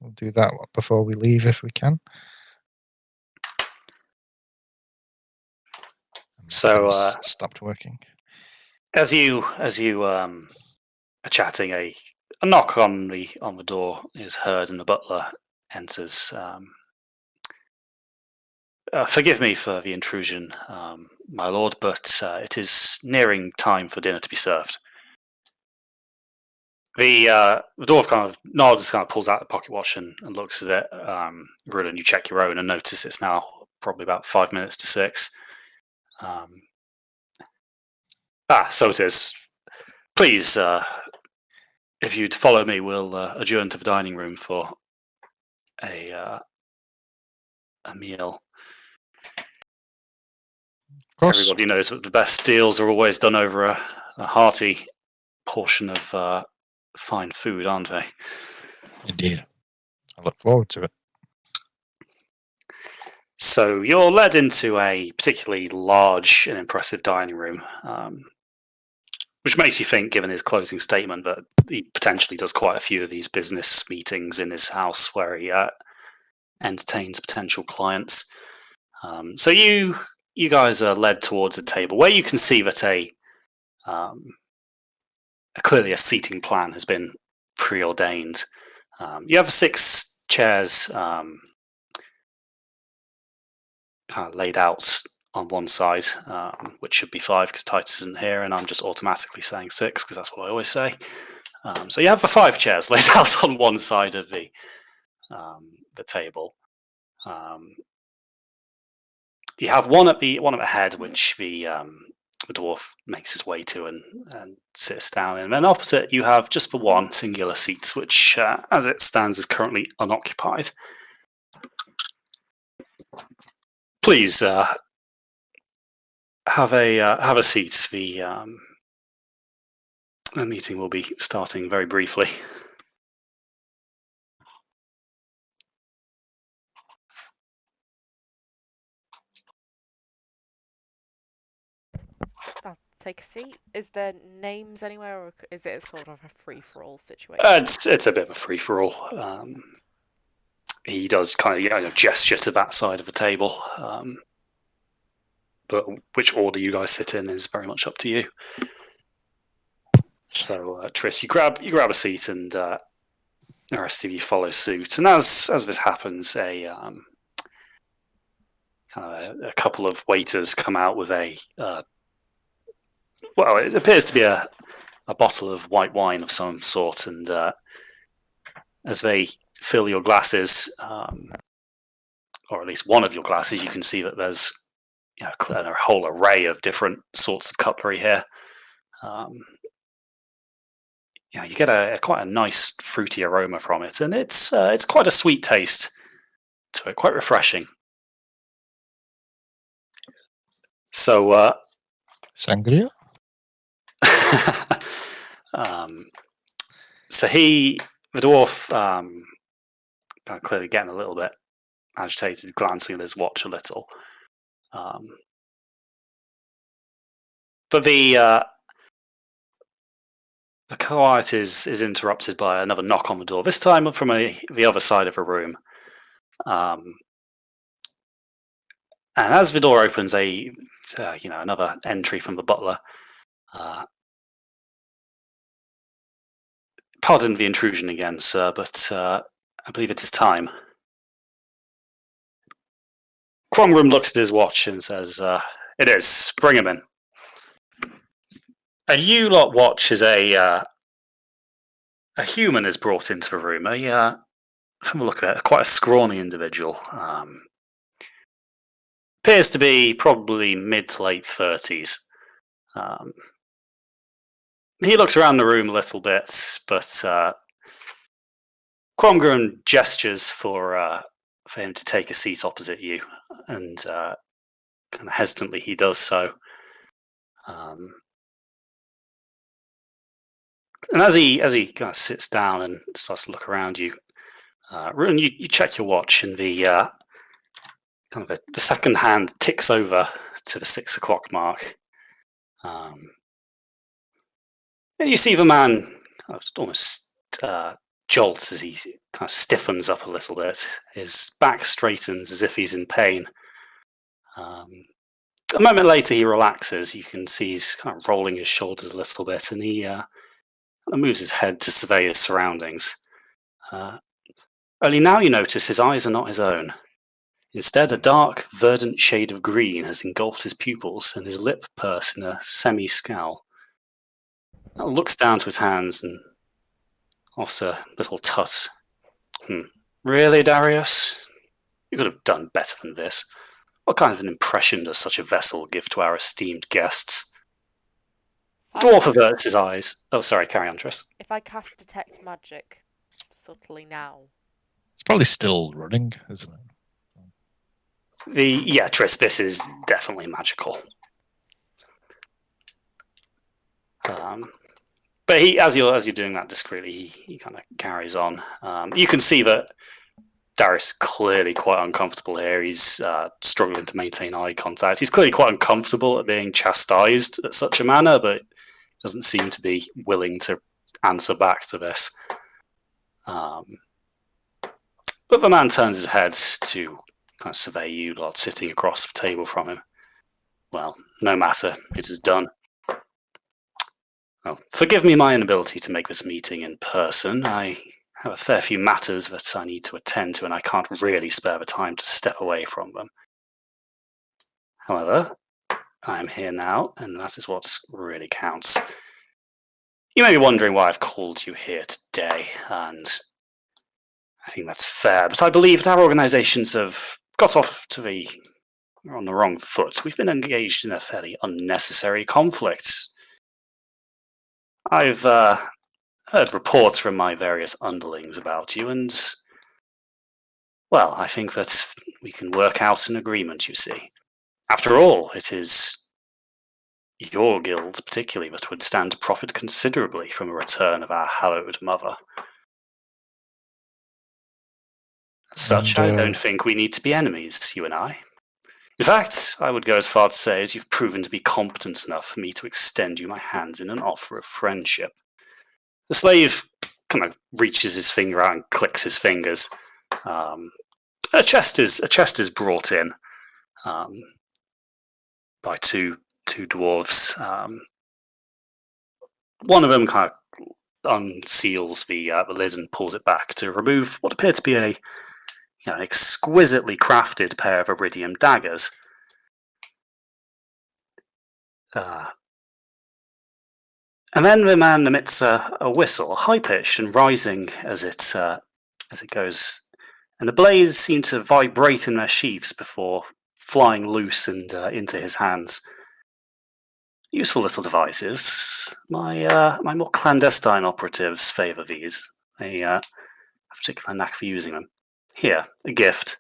We'll do that before we leave if we can. So stopped working. As you are chatting, a knock on the door is heard, and the butler enters. Forgive me for the intrusion, my lord, but it is nearing time for dinner to be served. The dwarf kind of nods, kind of pulls out the pocket watch and looks at it. Rulen, you check your own and notice it's now probably about 5 minutes to 6. So it is. Please, if you'd follow me, we'll adjourn to the dining room for a meal. Of course. Everybody knows that the best deals are always done over a hearty portion of fine food, aren't they? Indeed. I look forward to it. So you're led into a particularly large and impressive dining room, which makes you think, given his closing statement, that he potentially does quite a few of these business meetings in his house where he entertains potential clients. So you guys are led towards a table where you can see that clearly a seating plan has been preordained. You have 6 chairs kind of laid out on one side, which should be 5 because Titus isn't here, and I'm just automatically saying 6 because that's what I always say. So you have the 5 chairs laid out on one side of the table. You have one at the head, which the dwarf makes his way to and sits down in. And then opposite, you have just the one singular seat, which, as it stands, is currently unoccupied. Please have a seat. The meeting will be starting very briefly. I'll take a seat. Is there names anywhere, or is it a sort of a free-for-all situation? It's a bit of a free-for-all. He does kind of gesture to that side of the table, but which order you guys sit in is very much up to you. So, Triss, you grab a seat, and the rest of you follow suit. And as this happens, a couple of waiters come out with it appears to be a bottle of white wine of some sort, and as they fill your glasses, or at least one of your glasses, you can see that there's a whole array of different sorts of cutlery here. You get quite a nice fruity aroma from it, and it's quite a sweet taste to it, quite refreshing. So, Sangria? So the dwarf, clearly getting a little bit agitated, glancing at his watch a little. But the quiet is interrupted by another knock on the door. This time from the other side of the room. And as the door opens, another entry from the butler. Pardon the intrusion again, sir, but I believe it is time. Cromgrim looks at his watch and says, "It is. Bring him in." And you lot watch as a human is brought into the room. From a look at it, quite a scrawny individual. Appears to be probably mid to late 30s. He looks around the room a little bit, but Cromgrim gestures for him to take a seat opposite you, and kind of hesitantly he does so. And as he kind of sits down and starts to look around you, Ruin, you check your watch, and the second hand ticks over to the 6 o'clock mark. And you see the man almost jolts as he kind of stiffens up a little bit. His back straightens as if he's in pain. A moment later, he relaxes. You can see he's kind of rolling his shoulders a little bit, and he moves his head to survey his surroundings. Only now you notice his eyes are not his own. Instead, a dark, verdant shade of green has engulfed his pupils, and his lip purse in a semi-scowl. He looks down to his hands and offers a little tut. Really, Darius? You could have done better than this. What kind of an impression does such a vessel give to our esteemed guests? Dwarf averts his eyes. Oh, sorry, carry on, Triss. If I cast Detect Magic subtly now. It's probably still running, isn't it? Triss, this is definitely magical. But as you're doing that discreetly, he kind of carries on. You can see that Darius is clearly quite uncomfortable here. He's struggling to maintain eye contact. He's clearly quite uncomfortable at being chastised at such a manner, but doesn't seem to be willing to answer back to this. But the man turns his head to kind of survey you lot sitting across the table from him. Well, no matter. It is done. Well, forgive me my inability to make this meeting in person. I have a fair few matters that I need to attend to, and I can't really spare the time to step away from them. However, I am here now, and that is what really counts. You may be wondering why I've called you here today, and I think that's fair, but I believe that our organizations have got off on the wrong foot. We've been engaged in a fairly unnecessary conflict. I've heard reports from my various underlings about you, and, well, I think that we can work out an agreement, you see. After all, it is your guild particularly that would stand to profit considerably from a return of our hallowed mother. As such, I don't think we need to be enemies, you and I. In fact, I would go as far to say as you've proven to be competent enough for me to extend you my hand in an offer of friendship. The slave kind of reaches his finger out and clicks his fingers. A chest is brought in by two dwarves. One of them kind of unseals the lid and pulls it back to remove what appear to be an exquisitely crafted pair of iridium daggers. And then the man emits a whistle, high-pitched and rising as it goes, and the blades seem to vibrate in their sheaths before flying loose and into his hands. Useful little devices. My more clandestine operatives favour these. They have a particular knack for using them. Here, a gift.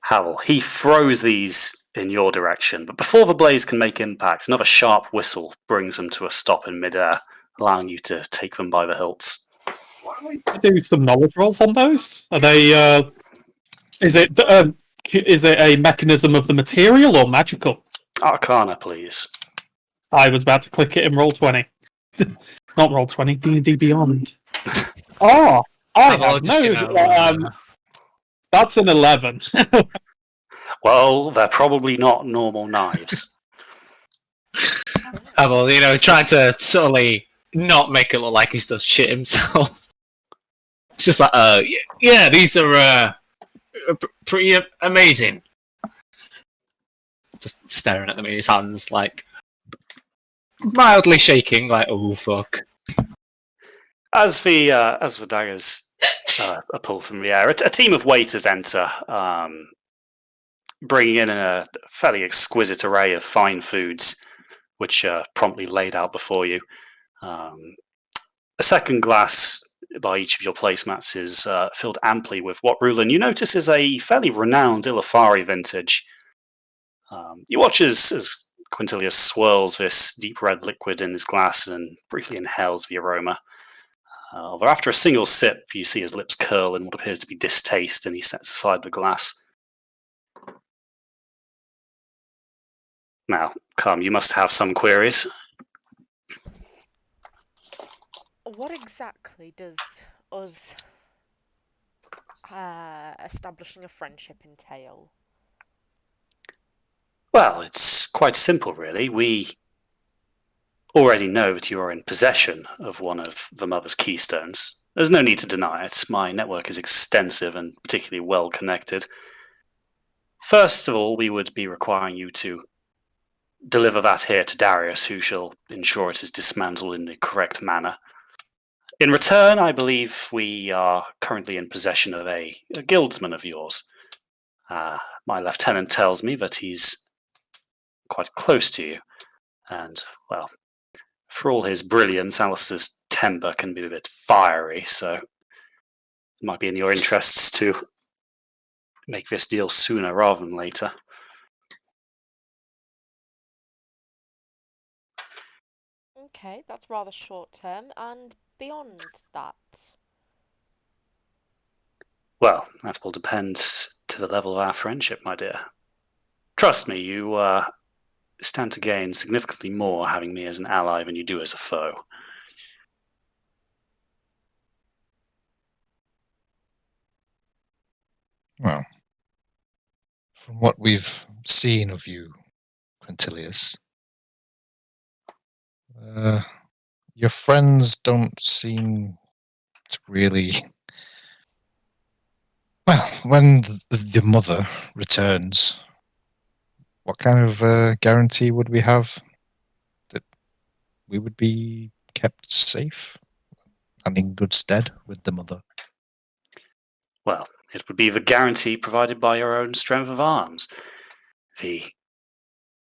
Howell, he throws these in your direction, but before the blades can make impact, another sharp whistle brings them to a stop in midair, allowing you to take them by the hilts. Why don't we do some knowledge rolls on those? Are they? Is it a mechanism of the material or magical? Arcana, please. I was about to click it in roll 20. Not roll 20, D&D Beyond. Oh, I have no. That's an 11. Well, they're probably not normal knives. Well, trying to subtly not make it look like he's does shit himself. It's just like, yeah, these are pretty amazing. Just staring at them in his hands, like mildly shaking, like, oh fuck. As the daggers are pulled from the air, a team of waiters enter, bringing in a fairly exquisite array of fine foods, which are promptly laid out before you. A second glass by each of your placemats is filled amply with what, Rulin, you notice is a fairly renowned Ilafari vintage. You watch as Quintilius swirls this deep red liquid in his glass and briefly inhales the aroma. Although after a single sip, you see his lips curl in what appears to be distaste, and he sets aside the glass. Now, come, you must have some queries. What exactly does us establishing a friendship entail? Well, it's quite simple, really. We already know that you are in possession of one of the Mother's keystones. There's no need to deny it. My network is extensive and particularly well connected. First of all, we would be requiring you to deliver that here to Darius, who shall ensure it is dismantled in the correct manner. In return, I believe we are currently in possession of a guildsman of yours. My lieutenant tells me that he's quite close to you, and, well, for all his brilliance, Alistair's temper can be a bit fiery, so it might be in your interests to make this deal sooner rather than later. Okay, that's rather short term. And beyond that, Well, that will depend to the level of our friendship, my dear. Trust me, you stand to gain significantly more having me as an ally than you do as a foe. Well, from what we've seen of you, Quintilius, your friends don't seem to really. Well, when the mother returns, what kind of guarantee would we have that we would be kept safe and in good stead with the mother? Well, it would be the guarantee provided by your own strength of arms. The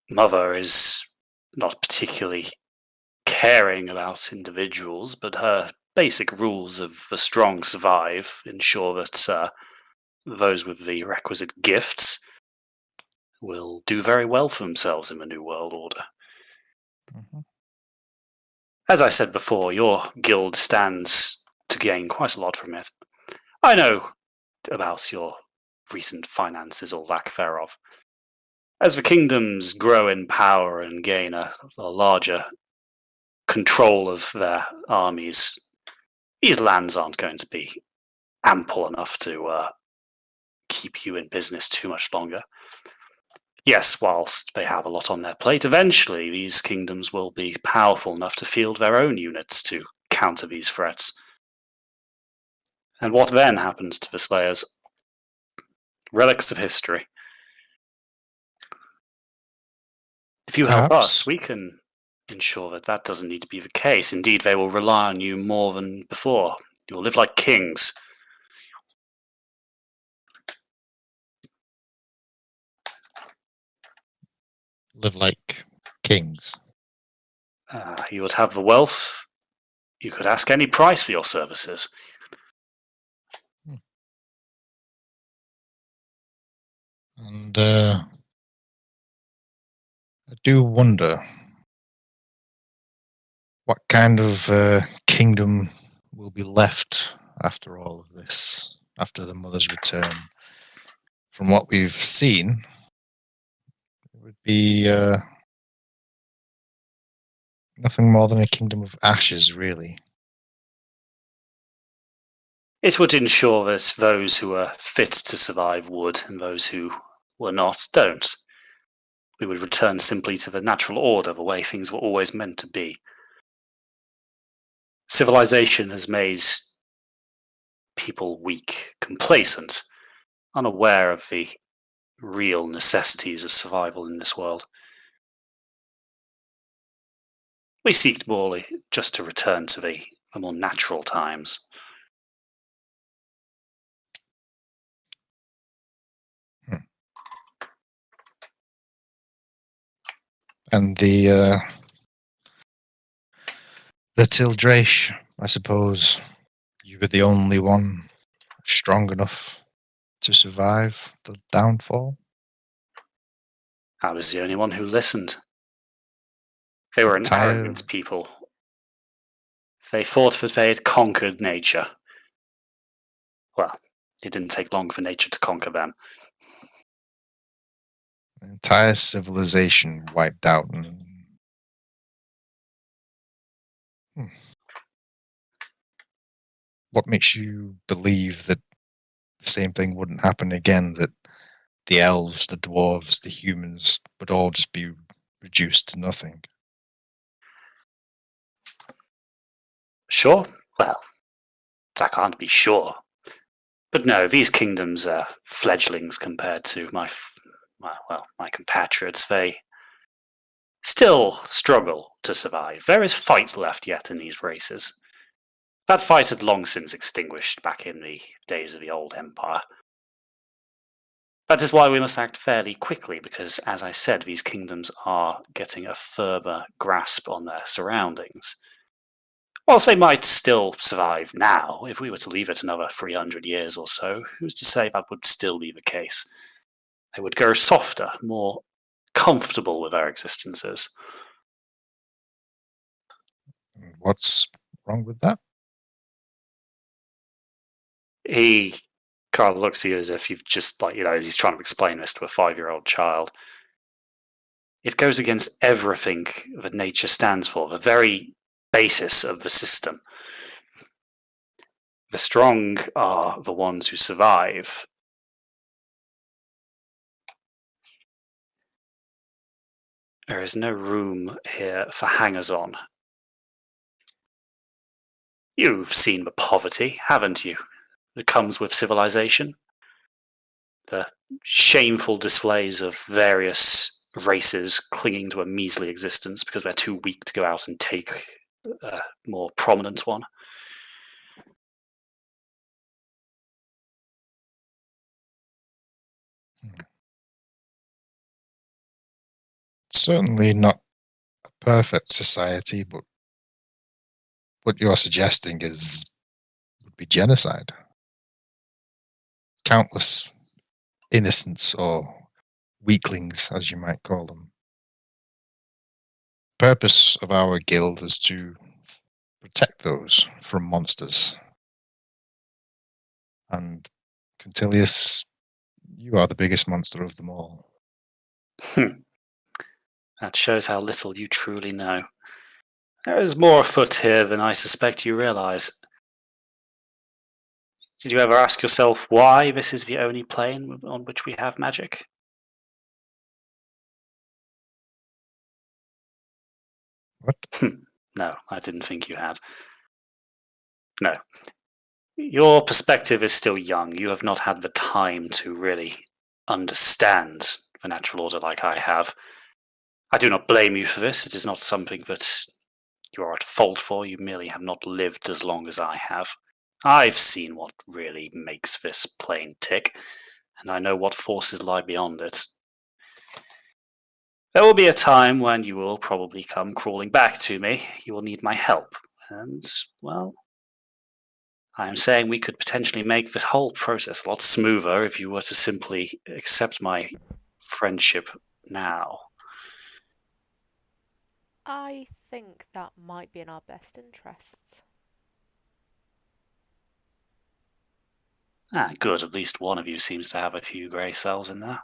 mother is not particularly caring about individuals, but her basic rules of the strong survive ensure that those with the requisite gifts will do very well for themselves in the New World Order. Mm-hmm. As I said before, your guild stands to gain quite a lot from it. I know about your recent finances or lack thereof. As the kingdoms grow in power and gain a larger control of their armies, these lands aren't going to be ample enough to keep you in business too much longer. Yes, whilst they have a lot on their plate, eventually these kingdoms will be powerful enough to field their own units to counter these threats. And what then happens to the Slayers? Relics of history. If you help us, Perhaps. we can ensure that that doesn't need to be the case. Indeed, they will rely on you more than before. You will live like kings. Live like kings. You would have the wealth. You could ask any price for your services. And I do wonder what kind of kingdom will be left after all of this, after the mother's return. From what we've seen, it would be nothing more than a kingdom of ashes, really. It would ensure that those who are fit to survive would, and those who were not don't. We would return simply to the natural order, the way things were always meant to be. Civilization has made people weak, complacent, unaware of the real necessities of survival in this world. We seek more just to return to the more natural times. And the Tildrache, I suppose you were the only one strong enough to survive the downfall. I was the only one who listened. They were an Entire arrogant people. They thought that they had conquered nature. Well, it didn't take long for nature to conquer them. entire civilization wiped out. And what makes you believe that the same thing wouldn't happen again? That the elves, the dwarves, the humans would all just be reduced to nothing. Sure? Well, I can't be sure. But no, these kingdoms are fledglings compared to my compatriots. They still struggle to survive. There is fight left yet in these races. That fight had long since extinguished back in the days of the old empire. That is why we must act fairly quickly, because, as I said, these kingdoms are getting a further grasp on their surroundings. Whilst they might still survive now, if we were to leave it another 300 years or so, who's to say that would still be the case? They would grow softer, more comfortable with their existences. What's wrong with that? He kind of looks at you as if you've just, as he's trying to explain this to a 5-year-old child. It goes against everything that nature stands for, the very basis of the system. The strong are the ones who survive. There is no room here for hangers-on. You've seen the poverty, haven't you, that comes with civilization? The shameful displays of various races clinging to a measly existence because they're too weak to go out and take a more prominent one. Certainly not a perfect society, but what you're suggesting would be genocide. Countless innocents, or weaklings, as you might call them. The purpose of our guild is to protect those from monsters. And Quintilius, you are the biggest monster of them all. That shows how little you truly know. There is more afoot here than I suspect you realize. Did you ever ask yourself why this is the only plane on which we have magic? What? No, I didn't think you had. No. Your perspective is still young. You have not had the time to really understand the natural order like I have. I do not blame you for this. It is not something that you are at fault for. You merely have not lived as long as I have. I've seen what really makes this plane tick, and I know what forces lie beyond it. There will be a time when you will probably come crawling back to me. You will need my help, and, well, I am saying we could potentially make this whole process a lot smoother if you were to simply accept my friendship now. I think that might be in our best interests. Ah, good. At least one of you seems to have a few grey cells in there.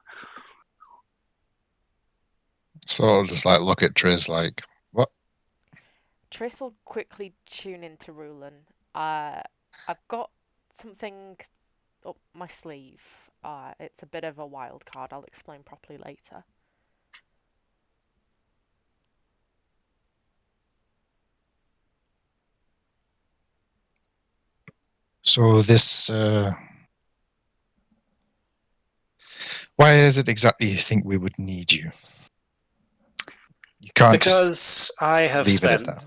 So I'll just look at Triz like, what? Triss will quickly tune into Rulin. I've got something up my sleeve. It's a bit of a wild card. I'll explain properly later. So this, why is it exactly you think we would need you? You can't Because I have leave it at spent that.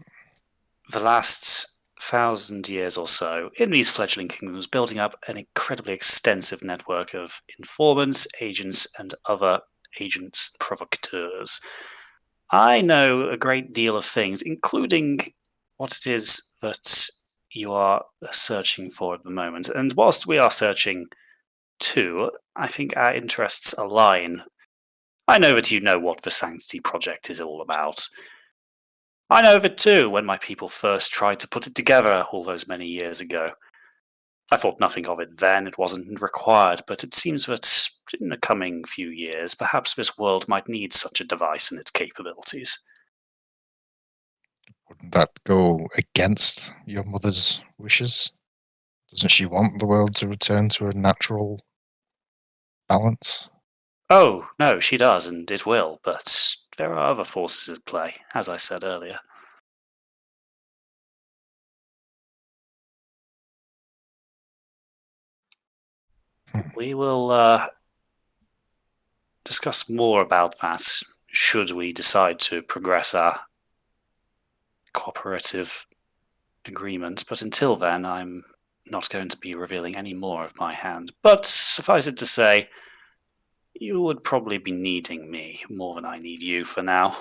the last 1,000 years or so in these fledgling kingdoms building up an incredibly extensive network of informants, agents, and other agents provocateurs. I know a great deal of things, including what it is that you are searching for at the moment. And whilst we are searching too, I think our interests align. I know that you know what the Sanctity Project is all about. I know of it too, when my people first tried to put it together all those many years ago. I thought nothing of it then, it wasn't required, but it seems that in the coming few years, perhaps this world might need such a device and its capabilities. Wouldn't that go against your mother's wishes? Doesn't she want the world to return to a natural balance? Oh, no, she does, and it will, but there are other forces at play, as I said earlier. We will discuss more about that should we decide to progress our cooperative agreement, but until then, I'm not going to be revealing any more of my hand. But suffice it to say, you would probably be needing me more than I need you for now.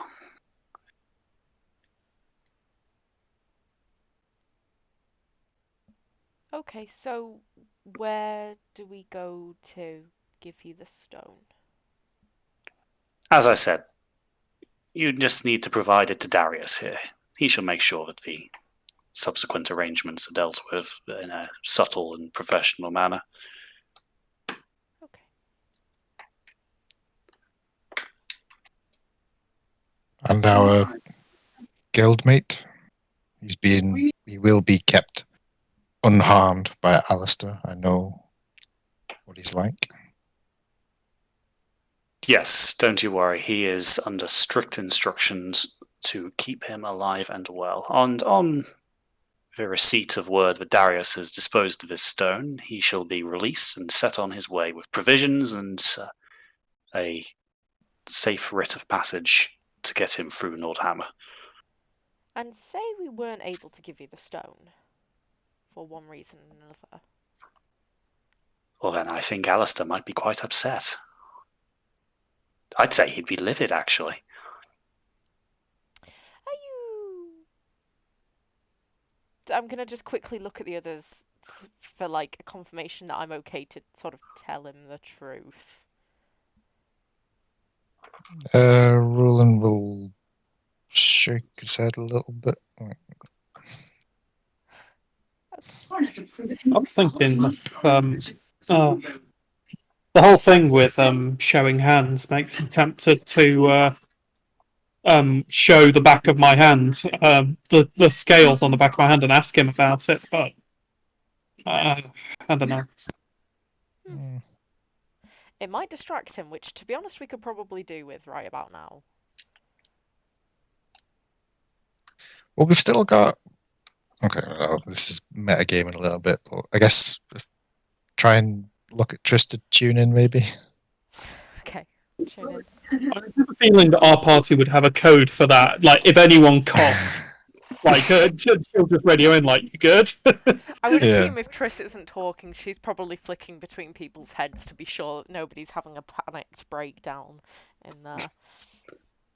Okay, so where do we go to give you the stone? As I said, you just need to provide it to Darius here. He shall make sure that the subsequent arrangements are dealt with in a subtle and professional manner. Okay. And our guildmate, he will be kept unharmed by Alistair. I know what he's like. Yes, don't you worry. He is under strict instructions to keep him alive and well. And on the receipt of word that Darius has disposed of his stone, he shall be released and set on his way with provisions and a safe writ of passage to get him through Nordhammer. And say we weren't able to give you the stone for one reason or another. Well, then I think Alistair might be quite upset. I'd say he'd be livid, actually. Are you... I'm gonna just quickly look at the others for like a confirmation that I'm okay to sort of tell him the truth. Roland will shake his head a little bit. I was thinking, the whole thing with showing hands makes me tempted to show the back of my hand, the scales on the back of my hand, and ask him about it. But I don't know. It might distract him, which, to be honest, we could probably do with right about now. Well, we've still got. Okay, well, this is metagaming a little bit, but I guess try and look at Trista tune in maybe. Okay, tune in. I have a feeling that our party would have a code for that. Like, if anyone coughs, like, she'll just radio in, like, you good? I would Yeah. assume if Triss isn't talking, she's probably flicking between people's heads to be sure that nobody's having a panicked breakdown in there.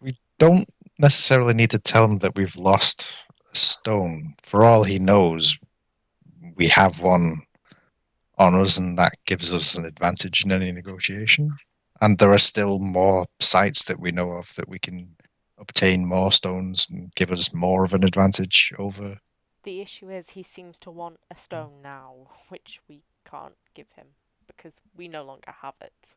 We don't necessarily need to tell him that we've lost a stone. For all he knows, we have one on us, and that gives us an advantage in any negotiation. And there are still more sites that we know of that we can obtain more stones and give us more of an advantage over. The issue is he seems to want a stone now, which we can't give him because we no longer have it.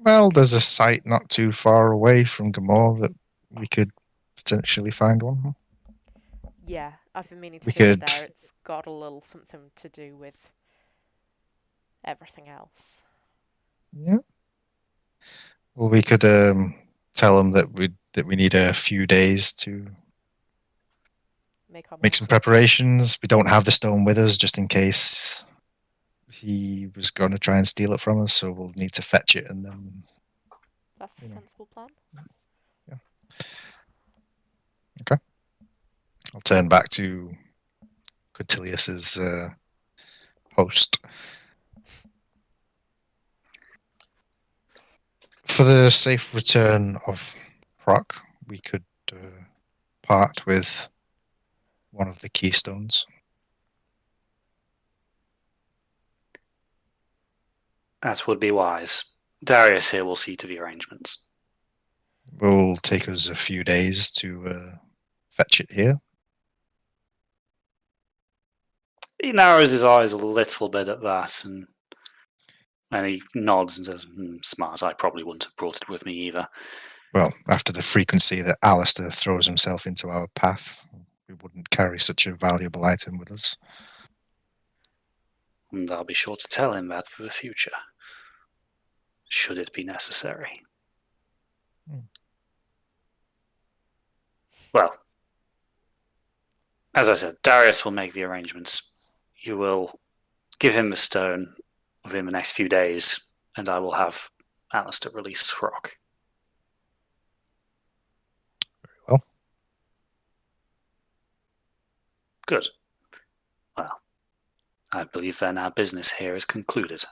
Well, there's a site not too far away from Gamor that we could potentially find one. Yeah, I've been meaning to We visit could- there. It's got a little something to do with everything else. Yeah. Well, we could tell them that we need a few days to Make our make some move. preparations. We don't have the stone with us just in case he was going to try and steal it from us, so we'll need to fetch it and then. That's a Yeah. sensible plan. Yeah. Okay. I'll turn back to Quintilius's host. For the safe return of Proc, we could part with one of the keystones. That would be wise. Darius here will see to the arrangements. It will take us a few days to fetch it here. He narrows his eyes a little bit at that, and he nods and says, smart, I probably wouldn't have brought it with me either. Well, after the frequency that Alistair throws himself into our path, we wouldn't carry such a valuable item with us. And I'll be sure to tell him that for the future. should it be necessary. Well, as I said, Darius will make the arrangements. You will give him the stone within the next few days, and I will have Alistair release Rock. Very well. Good. Well, I believe then our business here is concluded.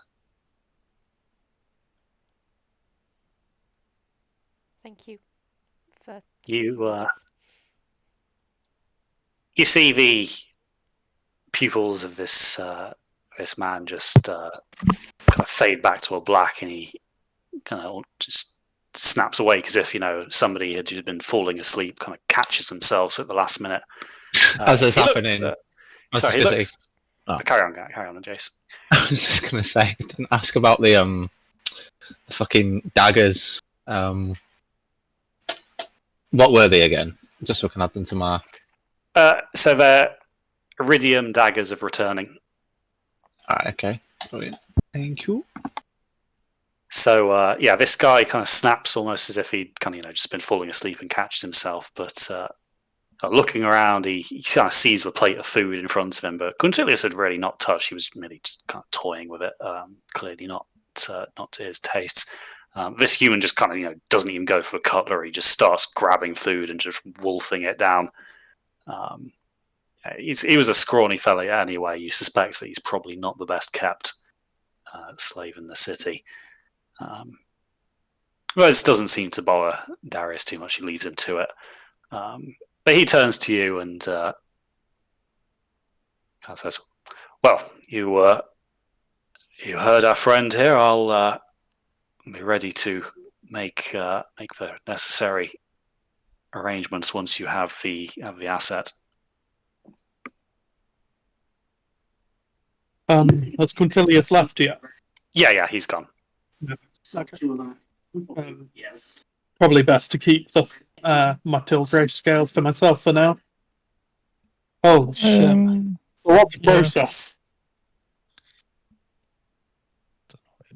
Thank you for You see the pupils of this man just kind of fade back to a black, and he kind of just snaps awake as if somebody had been falling asleep, kind of catches themselves at the last minute. As it's he happening. Looks, I was he just looks. Oh. Carry on, Jace. I was just gonna say, didn't ask about the fucking daggers. What were they again? Just so I can add them to my. So they're iridium daggers of returning. Alright, okay. Brilliant. Thank you. So this guy kind of snaps almost as if he'd kind of just been falling asleep and catches himself, but looking around, he kind of sees the plate of food in front of him, but Quintilius had really not touched. He was merely just kind of toying with it, clearly not to his tastes. This human just kind of doesn't even go for a cutlery. He just starts grabbing food and just wolfing it down. He was a scrawny fellow anyway. You suspect that he's probably not the best kept slave in the city. Well, this doesn't seem to bother Darius too much. He leaves him to it. But he turns to you and says, "Well, you heard our friend here. I'll be ready to make the necessary arrangements once you have the asset." Has Quintilius left yet? Yeah, he's gone. Yes. Probably best to keep the my Tilgrave scales to myself for now. Oh shit! So what's the process?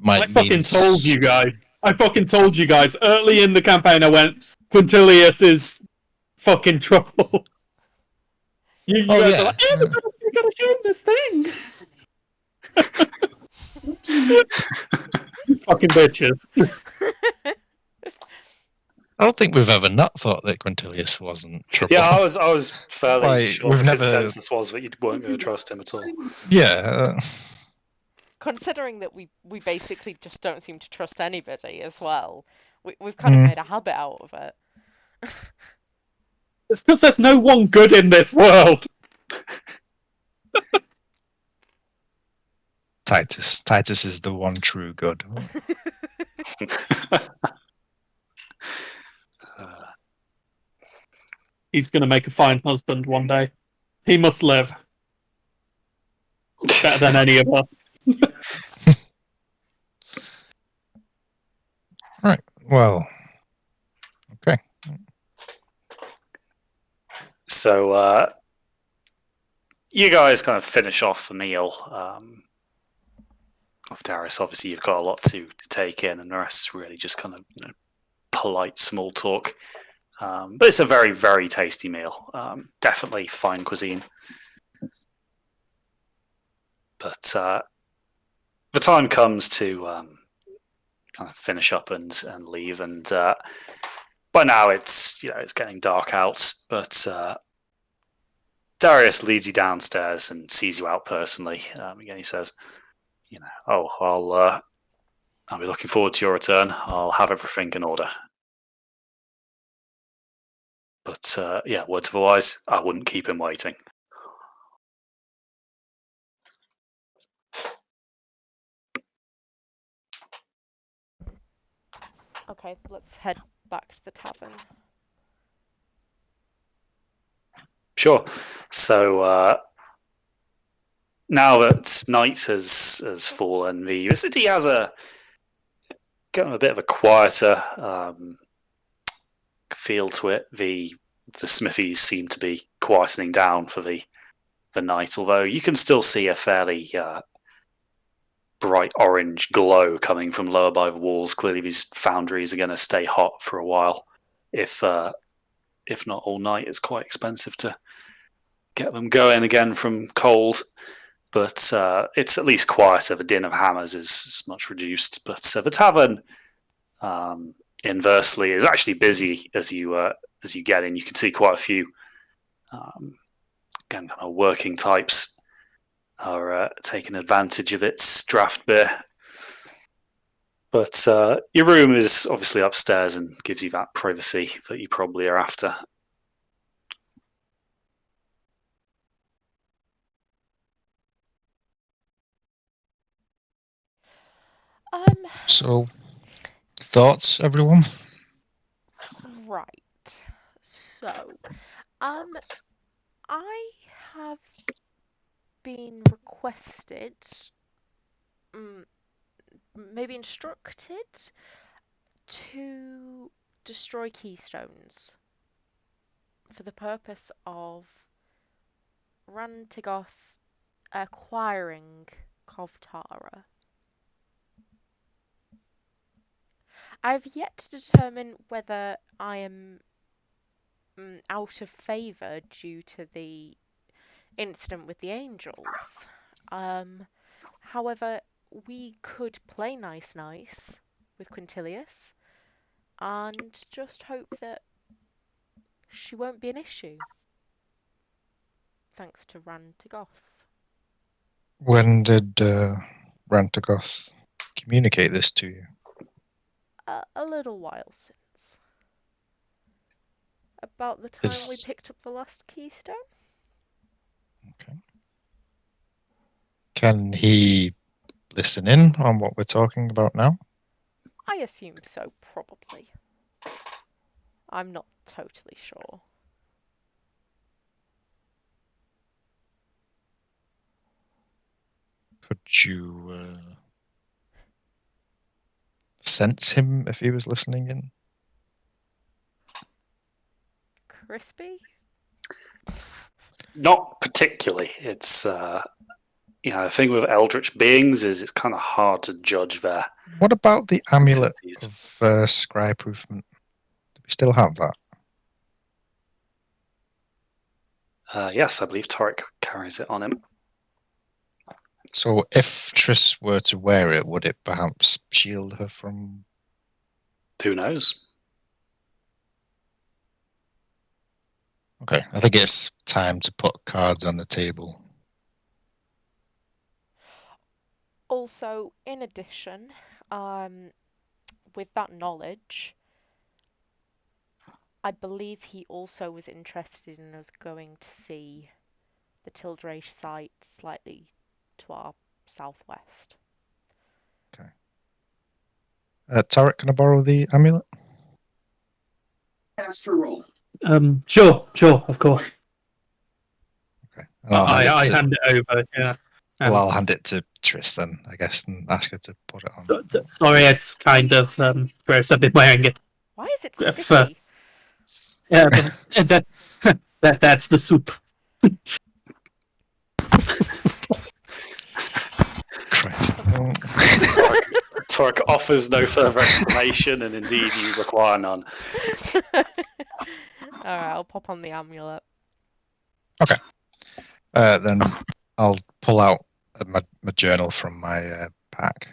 I fucking told you guys. I fucking told you guys early in the campaign. I went, Quintilius is fucking trouble. You guys are like, we gotta show this thing. Fucking bitches. I don't think we've ever not thought that Quintilius wasn't trouble. Yeah, I was fairly sure we've the never- consensus was that you weren't going to trust him at all. Yeah. Considering that we basically just don't seem to trust anybody as well, we've kind of made a habit out of it. It's because there's no one good in this world. Titus is the one true good. He's going to make a fine husband one day. He must live. Better than any of us. Right. Well. Okay. So you guys kind of finish off the meal. With Darius, obviously, you've got a lot to take in, and the rest is really just kind of polite small talk. But it's a very, very tasty meal. Definitely fine cuisine. But the time comes to kind of finish up and leave, and by now it's getting dark out. But Darius leads you downstairs and sees you out personally. Again, he says, I'll be looking forward to your return. I'll have everything in order. But words otherwise, I wouldn't keep him waiting. Okay, let's head back to the tavern. Sure. So now that night has fallen, the city has gotten a bit of a quieter feel to it. The smithies seem to be quietening down for the night, although you can still see a fairly bright orange glow coming from lower by the walls. Clearly, these foundries are going to stay hot for a while. If not all night, it's quite expensive to get them going again from cold. But it's at least quieter. The din of hammers is much reduced. But the tavern, inversely, is actually busy as you get in. You can see quite a few again, kind of working types are taking advantage of its draft beer. But your room is obviously upstairs and gives you that privacy that you probably are after. So, thoughts, everyone? Right. So, I have been requested, maybe instructed, to destroy keystones for the purpose of Rantigoth acquiring Kovtara. I've yet to determine whether I am out of favour due to the incident with the angels. However, we could play nice with Quintilius and just hope that she won't be an issue. Thanks to Rantigoth. When did Rantagoth communicate this to you? A little while since. About the time we picked up the last keystone? Okay. Can he listen in on what we're talking about now? I assume so, probably. I'm not totally sure. Could you sense him if he was listening in? Crispy? Not particularly. It's the thing with eldritch beings is it's kind of hard to judge their. What about the amulet activities. of scryproofment? Do we still have that? Yes, I believe Torek carries it on him. So if Triss were to wear it, would it perhaps shield her from... Who knows? Okay, I think it's time to put cards on the table. Also, in addition, with that knowledge, I believe he also was interested in us going to see the Tildrache site slightly to our southwest. Okay. Tarek, can I borrow the amulet? Astro roll. Sure, of course. Okay. And I hand it over, yeah. Well, I'll hand it to Triss then, I guess, and ask her to put it on. Sorry, it's kind of gross. I've been wearing it. Why is it sticky? Yeah, but that's the soup. Christ. Torek offers no further explanation, and indeed you require none. Alright, I'll pop on the amulet. Okay. Then I'll pull out my journal from my pack.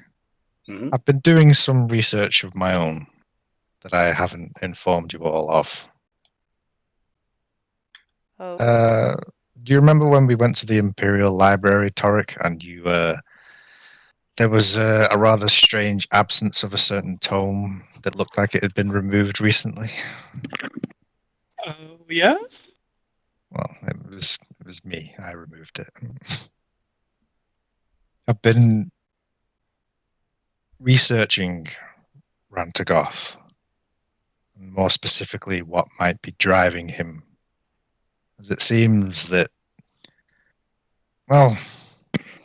Mm-hmm. I've been doing some research of my own that I haven't informed you all of. Oh. Do you remember when we went to the Imperial Library, Torek, and you there was a rather strange absence of a certain tome that looked like it had been removed recently? Oh, yes? Well, it was me. I removed it. I've been researching Rantagoth, and more specifically what might be driving him. As it seems that, well,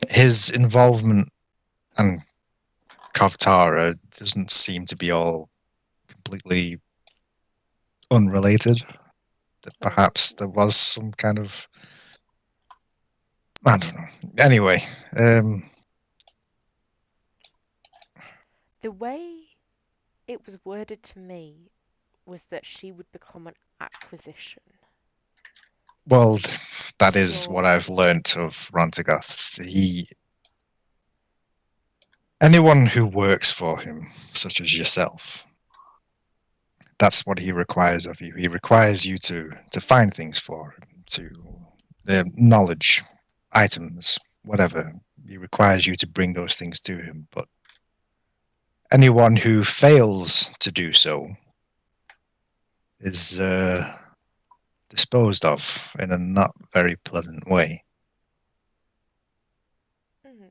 his involvement and Kovtara doesn't seem to be all completely unrelated. That perhaps there was some kind of, I don't know. Anyway, The way it was worded to me was that she would become an acquisition. Well, that is what So- I've learnt of Rontagoth. Anyone who works for him, such as yourself, that's what he requires of you. He requires you to find things for him, knowledge, items, whatever. He requires you to bring those things to him. But anyone who fails to do so is disposed of in a not very pleasant way. Mhm.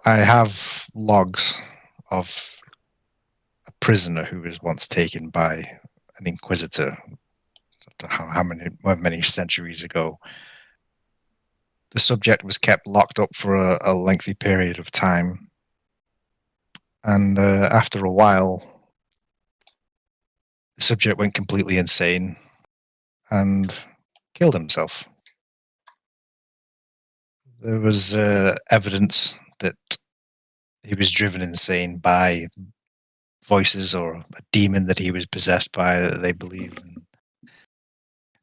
I have logs of a prisoner who was once taken by an inquisitor. How many centuries ago? The subject was kept locked up for a lengthy period of time, and after a while, the subject went completely insane and killed himself. There was evidence that he was driven insane by voices or a demon that he was possessed by, that they believe. And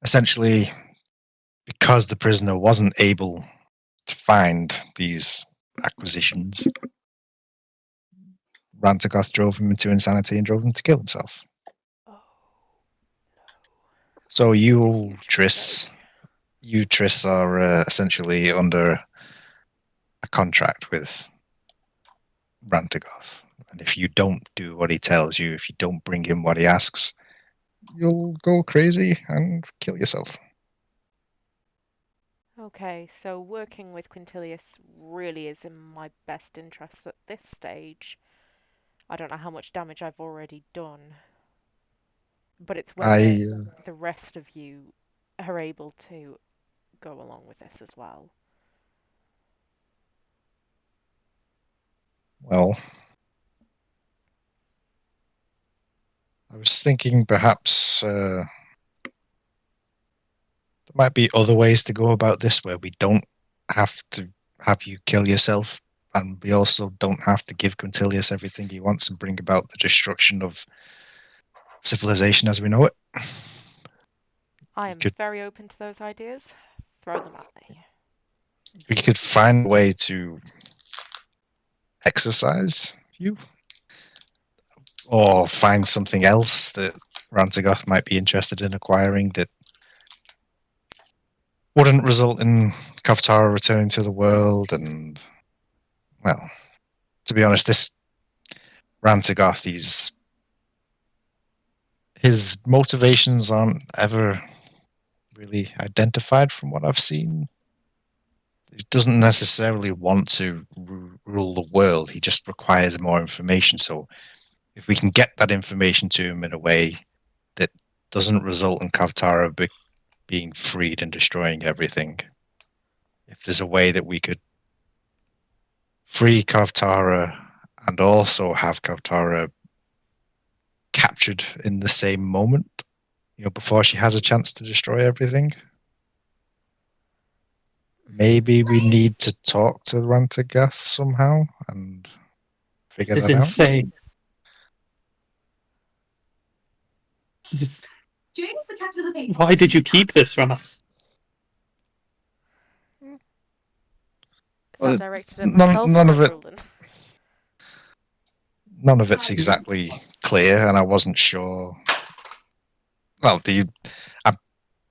essentially, because the prisoner wasn't able to find these acquisitions, Rantagoth drove him into insanity and drove him to kill himself. Oh, So you, huge Triss, mistake. are essentially under a contract with Rantagoth. And if you don't do what he tells you, if you don't bring him what he asks, you'll go crazy and kill yourself. Okay, so working with Quintilius really is in my best interest at this stage. I don't know how much damage I've already done, but it's whether I, the rest of you are able to go along with this as well. well, I was thinking perhaps there might be other ways to go about this where we don't have to have you kill yourself, and we also don't have to give Quintilius everything he wants and bring about the destruction of civilization as we know it. I We am could very open to those ideas. Throw them at me. we could find a way to exercise you, or find something else that Rantagoth might be interested in acquiring that wouldn't result in Kaftara returning to the world. And, well, to be honest, this Rantagoth, his motivations aren't ever really identified from what I've seen. He doesn't necessarily want to rule the world. He just requires more information. So if we can get that information to him in a way that doesn't result in Kaftara being freed and destroying everything, if there's a way that we could free Kaftara and also have Kaftara captured in the same moment, before she has a chance to destroy everything. Maybe we need to talk to Rantagath somehow and figure This is that out. insane. This is... James, the captain of the paper. Why did you keep this from us? Is Well, that directed at myself none or of at it. Rulden? None of it's exactly clear, and I wasn't sure. Well, I'm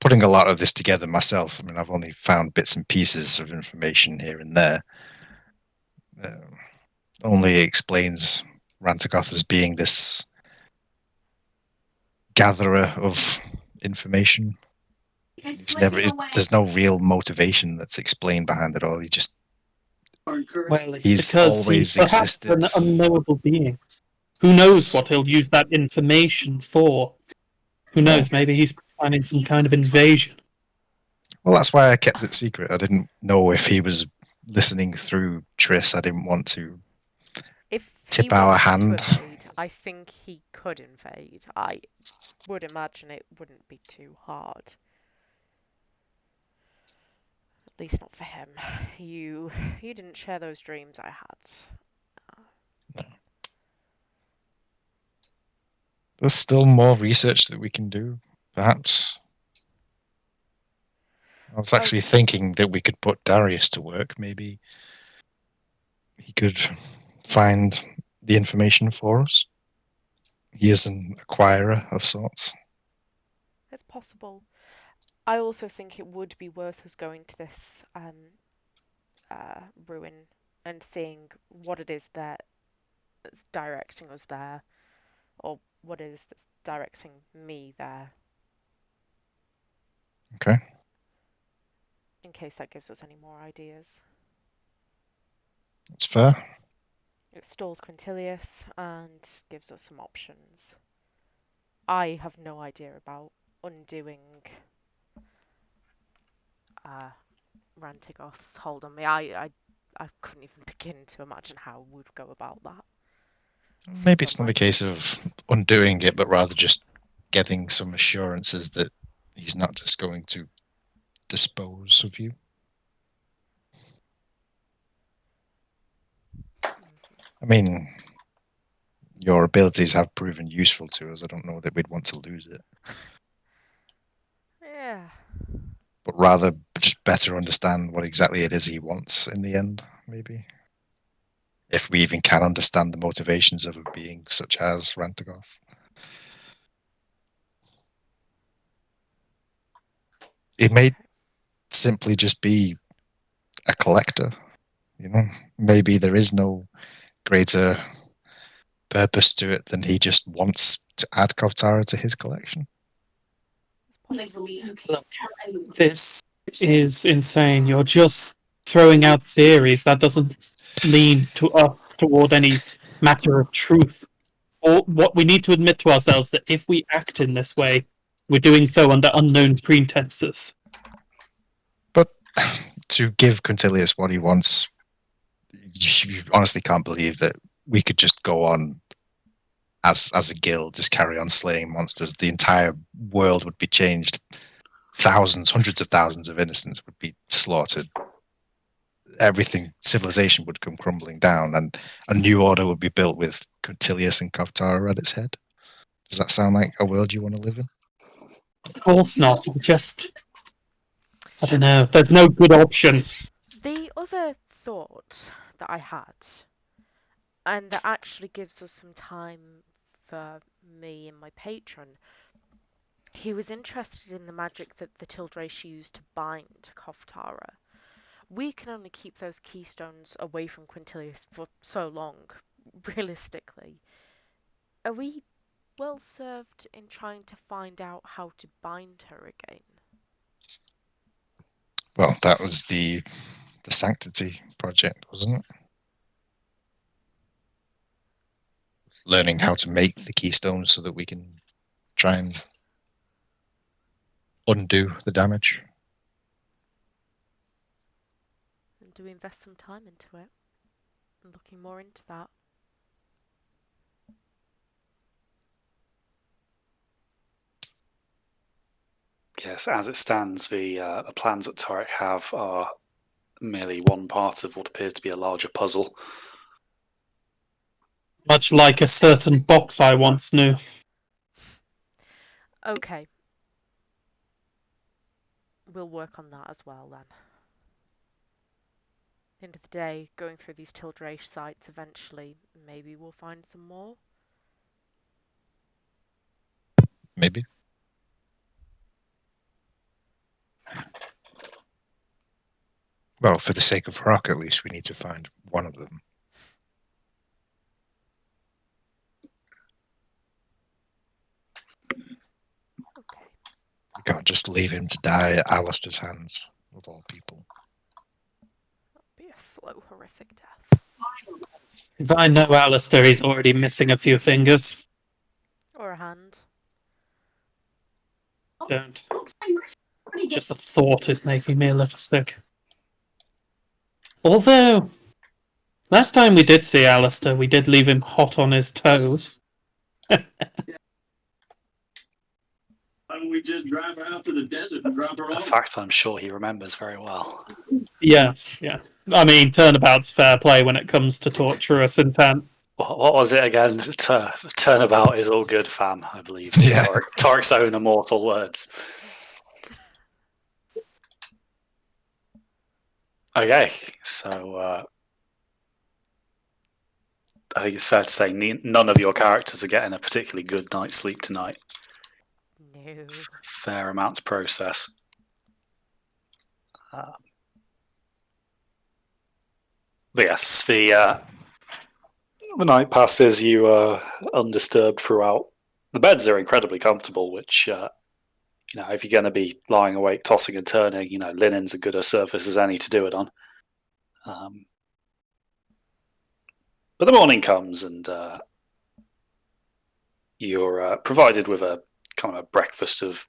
putting a lot of this together myself. I mean, I've only found bits and pieces of information here and there. Only explains Rantagoth as being this gatherer of information. There's no real motivation that's explained behind it all. Well, it's He's because he's always perhaps existed. an unknowable being. Who knows what he'll use that information for? Who knows? Maybe he's planning some kind of invasion. Well, that's why I kept it secret. I didn't know if he was listening through Triss. I didn't want to If he tip our wanted to hand. invade, I think he could invade. I would imagine it wouldn't be too hard. At least not for him. You didn't share those dreams I had. there's still more research that we can do, perhaps. I was actually thinking that we could put Darius to work. Maybe he could find the information for us. He is an acquirer of sorts. It's possible. I also think it would be worth us going to this ruin and seeing what it is that's directing us there, or what it is that's directing me there. Okay. In case that gives us any more ideas. That's fair. It stalls Quintilius and gives us some options. I have no idea about undoing Rantigoth's hold on me. I couldn't even begin to imagine how we'd go about that. Maybe it's not a case of undoing it, but rather just getting some assurances that he's not just going to dispose of you. I mean, your abilities have proven useful to us. I don't know that we'd want to lose it. Yeah. But rather just better understand what exactly it is he wants in the end, maybe. If we even can understand the motivations of a being such as Rantagoth. It may simply just be a collector, you know? Maybe there is no greater purpose to it than he just wants to add Kovtara to his collection. This is insane. You're just throwing out theories. That doesn't lead to us toward any matter of truth. Or what we need to admit to ourselves that if we act in this way, we're doing so under unknown pretenses. But to give Quintilius what he wants, you honestly can't believe that we could just go on as a guild, just carry on slaying monsters. The entire world would be changed. Thousands, hundreds of thousands of innocents would be slaughtered. Everything, civilization would come crumbling down, and a new order would be built with Quintilius and Kovtara at its head. Does that sound like a world you want to live in? Of course not. Just, I don't know. There's no good options. The other thought that I had, and that actually gives us some time for me and my patron, he was interested in the magic that the Tildrace used to bind Kovtara. We can only keep those keystones away from Quintilius for so long, realistically. Are we well served in trying to find out how to bind her again? Well, that was the Sanctity project, wasn't it? Learning how to make the keystones so that we can try and undo the damage. And do we invest some time into it? And looking more into that? Yes, as it stands, the plans that Torek have are merely one part of what appears to be a larger puzzle. Much like a certain box I once knew. Okay. We'll work on that as well then. At the end of the day, going through these Tildrace sites eventually, maybe we'll find some more. Maybe. Well, for the sake of Rock, at least, we need to find one of them. Okay. We can't just leave him to die at Alistair's hands, of all people. That'll be a slow, horrific death. If I know Alistair, he's already missing a few fingers. Or a hand. Don't. Just the thought is making me a little sick. Although, last time we did see Alistair, we did leave him hot on his toes. We just drive her out to the desert and drop her A off. fact I'm sure he remembers very well. Yes, yeah. I mean, turnabout's fair play when it comes to torturous intent. What was it again? Turnabout is all good, fam, I believe. Yeah. Toric's own immortal words. Okay, so I think it's fair to say none of your characters are getting a particularly good night's sleep tonight. No. Fair amount to process. But yes, the night passes. You are undisturbed throughout. The beds are incredibly comfortable, which if you're going to be lying awake, tossing and turning, linen's a good a surface as any to do it on. But the morning comes, and you're provided with a kind of a breakfast of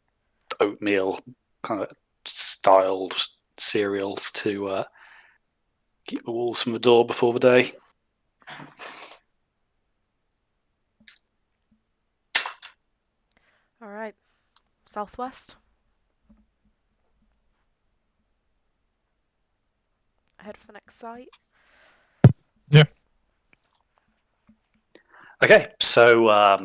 oatmeal, kind of styled cereals to keep the wolves from the door before the day. All right. Southwest. Head for the next site. Yeah. Okay, so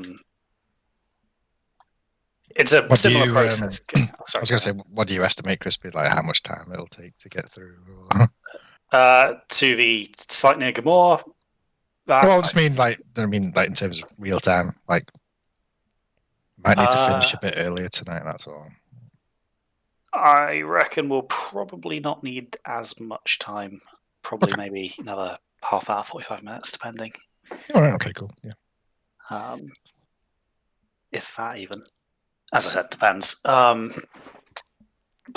it's a What do similar you, process. I was going to say, what do you estimate, Crispy, like how much time it'll take to get through? To the site near Gamor. Well, I just mean like in terms of real time, like might need to finish a bit earlier tonight. That's all. I reckon we'll probably not need as much time. Probably maybe another half hour, 45 minutes, depending. All right. Okay. Cool. Yeah. If that even. As I said, depends. But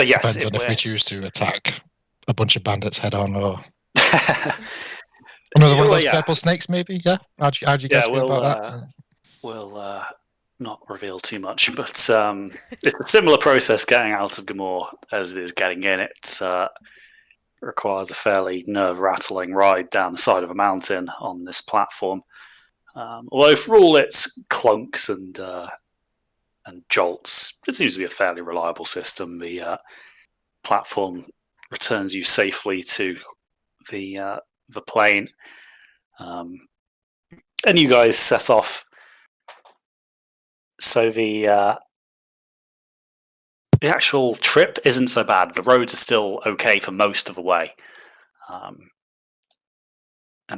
yes, Depends on if we choose to attack a bunch of bandits head on or another one of those purple snakes, maybe. Yeah. How do you guys feel about that? We'll not reveal too much, but it's a similar process getting out of Gamor as it is getting in. It requires a fairly nerve-rattling ride down the side of a mountain on this platform. Although for all its clunks and jolts, it seems to be a fairly reliable system. The platform returns you safely to the plane, and you guys set off. So the actual trip isn't so bad. The roads are still okay for most of the way, and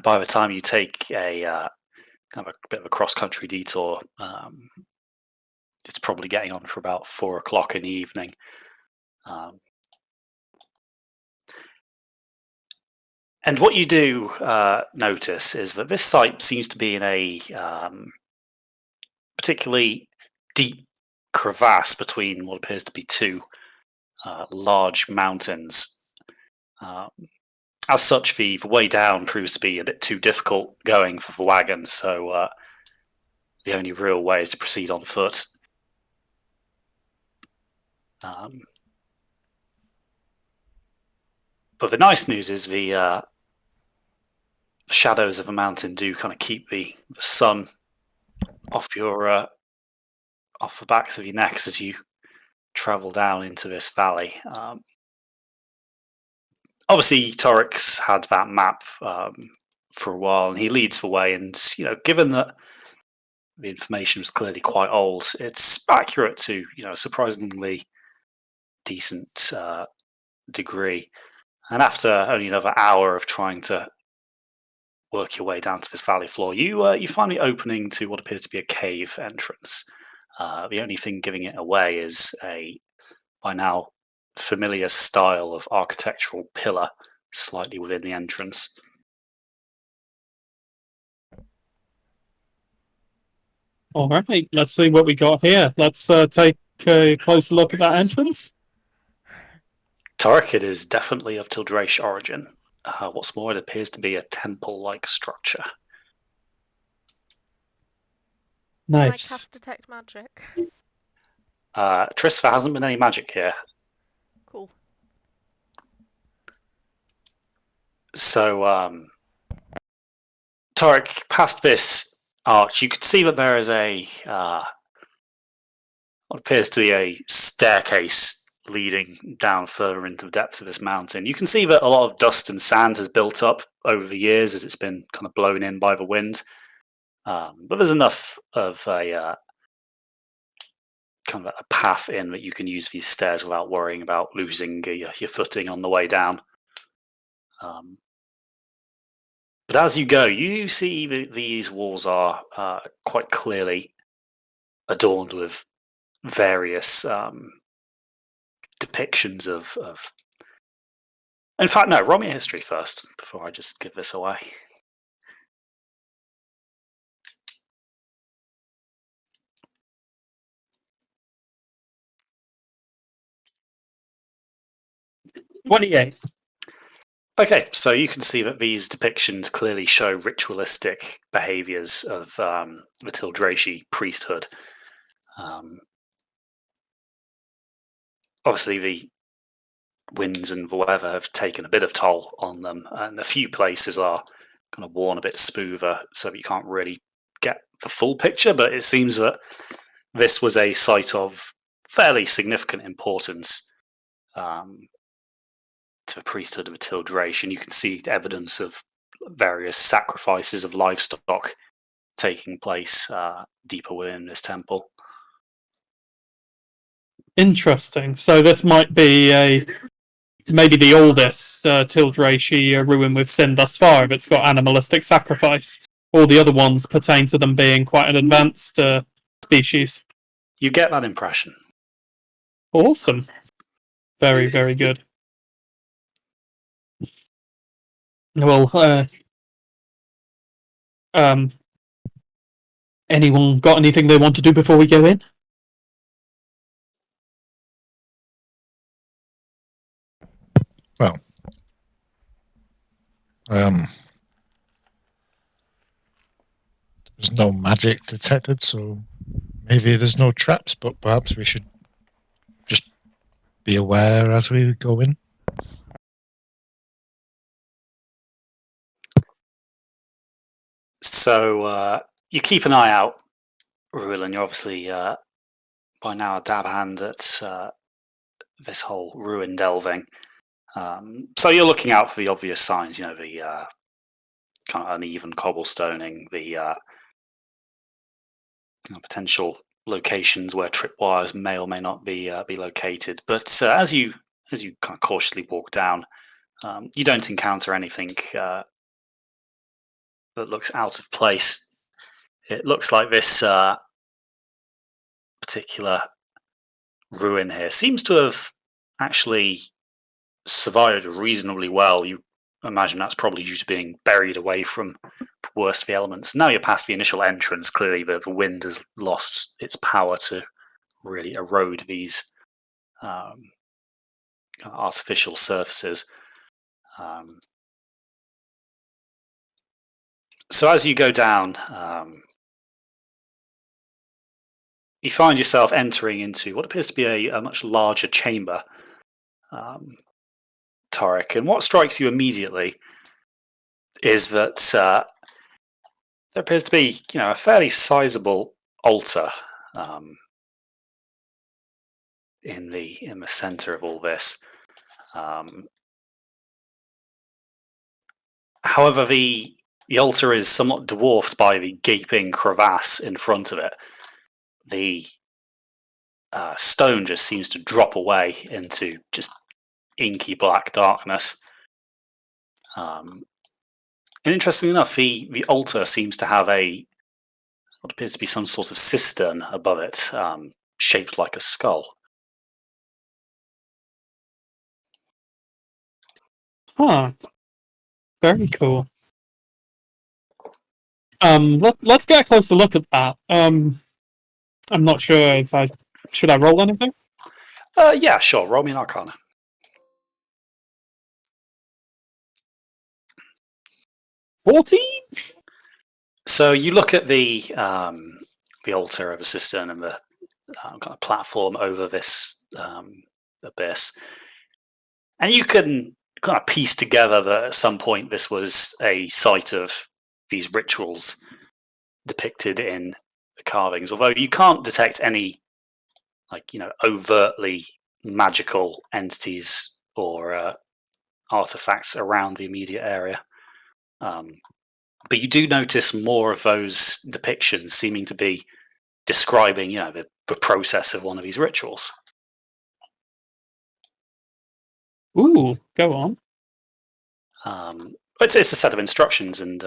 by the time you take a kind of a bit of a cross-country detour, it's probably getting on for about 4 o'clock in the evening. And what you do notice is that this site seems to be in a particularly deep crevasse between what appears to be two large mountains. As such, the way down proves to be a bit too difficult going for the wagon, so the only real way is to proceed on foot. But the nice news is the shadows of the mountain do kind of keep the sun off your off the backs of your necks as you travel down into this valley. Obviously, Torix had that map for a while, and he leads the way. And given that the information was clearly quite old, it's accurate to a surprisingly decent degree. And after only another hour of trying to work your way down to this valley floor, you find the opening to what appears to be a cave entrance. The only thing giving it away is a, by now, familiar style of architectural pillar slightly within the entrance. All right, let's see what we got here. Let's take a closer look at that entrance. Torek, it is definitely of Tildraish origin. What's more, it appears to be a temple-like structure. Nice. Can I cast detect magic? Triss, there hasn't been any magic here. Cool. So, Torek, past this arch, you could see that there is a what appears to be a staircase leading down further into the depths of this mountain. You can see that a lot of dust and sand has built up over the years as it's been kind of blown in by the wind. But there's enough of a kind of a path in that you can use these stairs without worrying about losing your footing on the way down. But as you go, you see these walls are quite clearly adorned with various depictions of. In fact, no, roll me a history first before I just give this away. $28. Okay, so you can see that these depictions clearly show ritualistic behaviors of the Tildrashi priesthood. Obviously, the winds and the weather have taken a bit of toll on them, and a few places are kind of worn a bit smoother, so that you can't really get the full picture. But it seems that this was a site of fairly significant importance to the priesthood of Tildrash, and you can see evidence of various sacrifices of livestock taking place deeper within this temple. Interesting. So this might be maybe the oldest Tildrashi ruin we've seen thus far, if it's got animalistic sacrifice. All the other ones pertain to them being quite an advanced species. You get that impression. Awesome. Very, very good. Well, anyone got anything they want to do before we go in? Well, there's no magic detected, so maybe there's no traps, but perhaps we should just be aware as we go in. So you keep an eye out, Ruin. You're obviously by now a dab hand at this whole ruin delving. So you're looking out for the obvious signs, the kind of uneven cobblestoning, the potential locations where tripwires may or may not be located. But as you kind of cautiously walk down, you don't encounter anything that looks out of place. It looks like this particular ruin here seems to have actually survived reasonably well. You imagine that's probably due to being buried away from the worst of the elements. Now you're past the initial entrance. Clearly, the wind has lost its power to really erode these artificial surfaces. So as you go down, you find yourself entering into what appears to be a much larger chamber, Tarek. And what strikes you immediately is that there appears to be, a fairly sizable altar in the center of all this. However, the altar is somewhat dwarfed by the gaping crevasse in front of it. The stone just seems to drop away into just inky black darkness. And interestingly enough, the altar seems to have what appears to be some sort of cistern above it, shaped like a skull. Huh. Very cool. Let's get a closer look at that. I'm not sure if should I roll anything? Yeah, sure. Roll me an Arcana. $14? So you look at the altar of a cistern and the kind of platform over this abyss, and you can kind of piece together that at some point this was a site of these rituals depicted in the carvings. Although you can't detect any, overtly magical entities or artifacts around the immediate area. But you do notice more of those depictions seeming to be describing, the process of one of these rituals. Ooh, go on. It's a set of instructions, and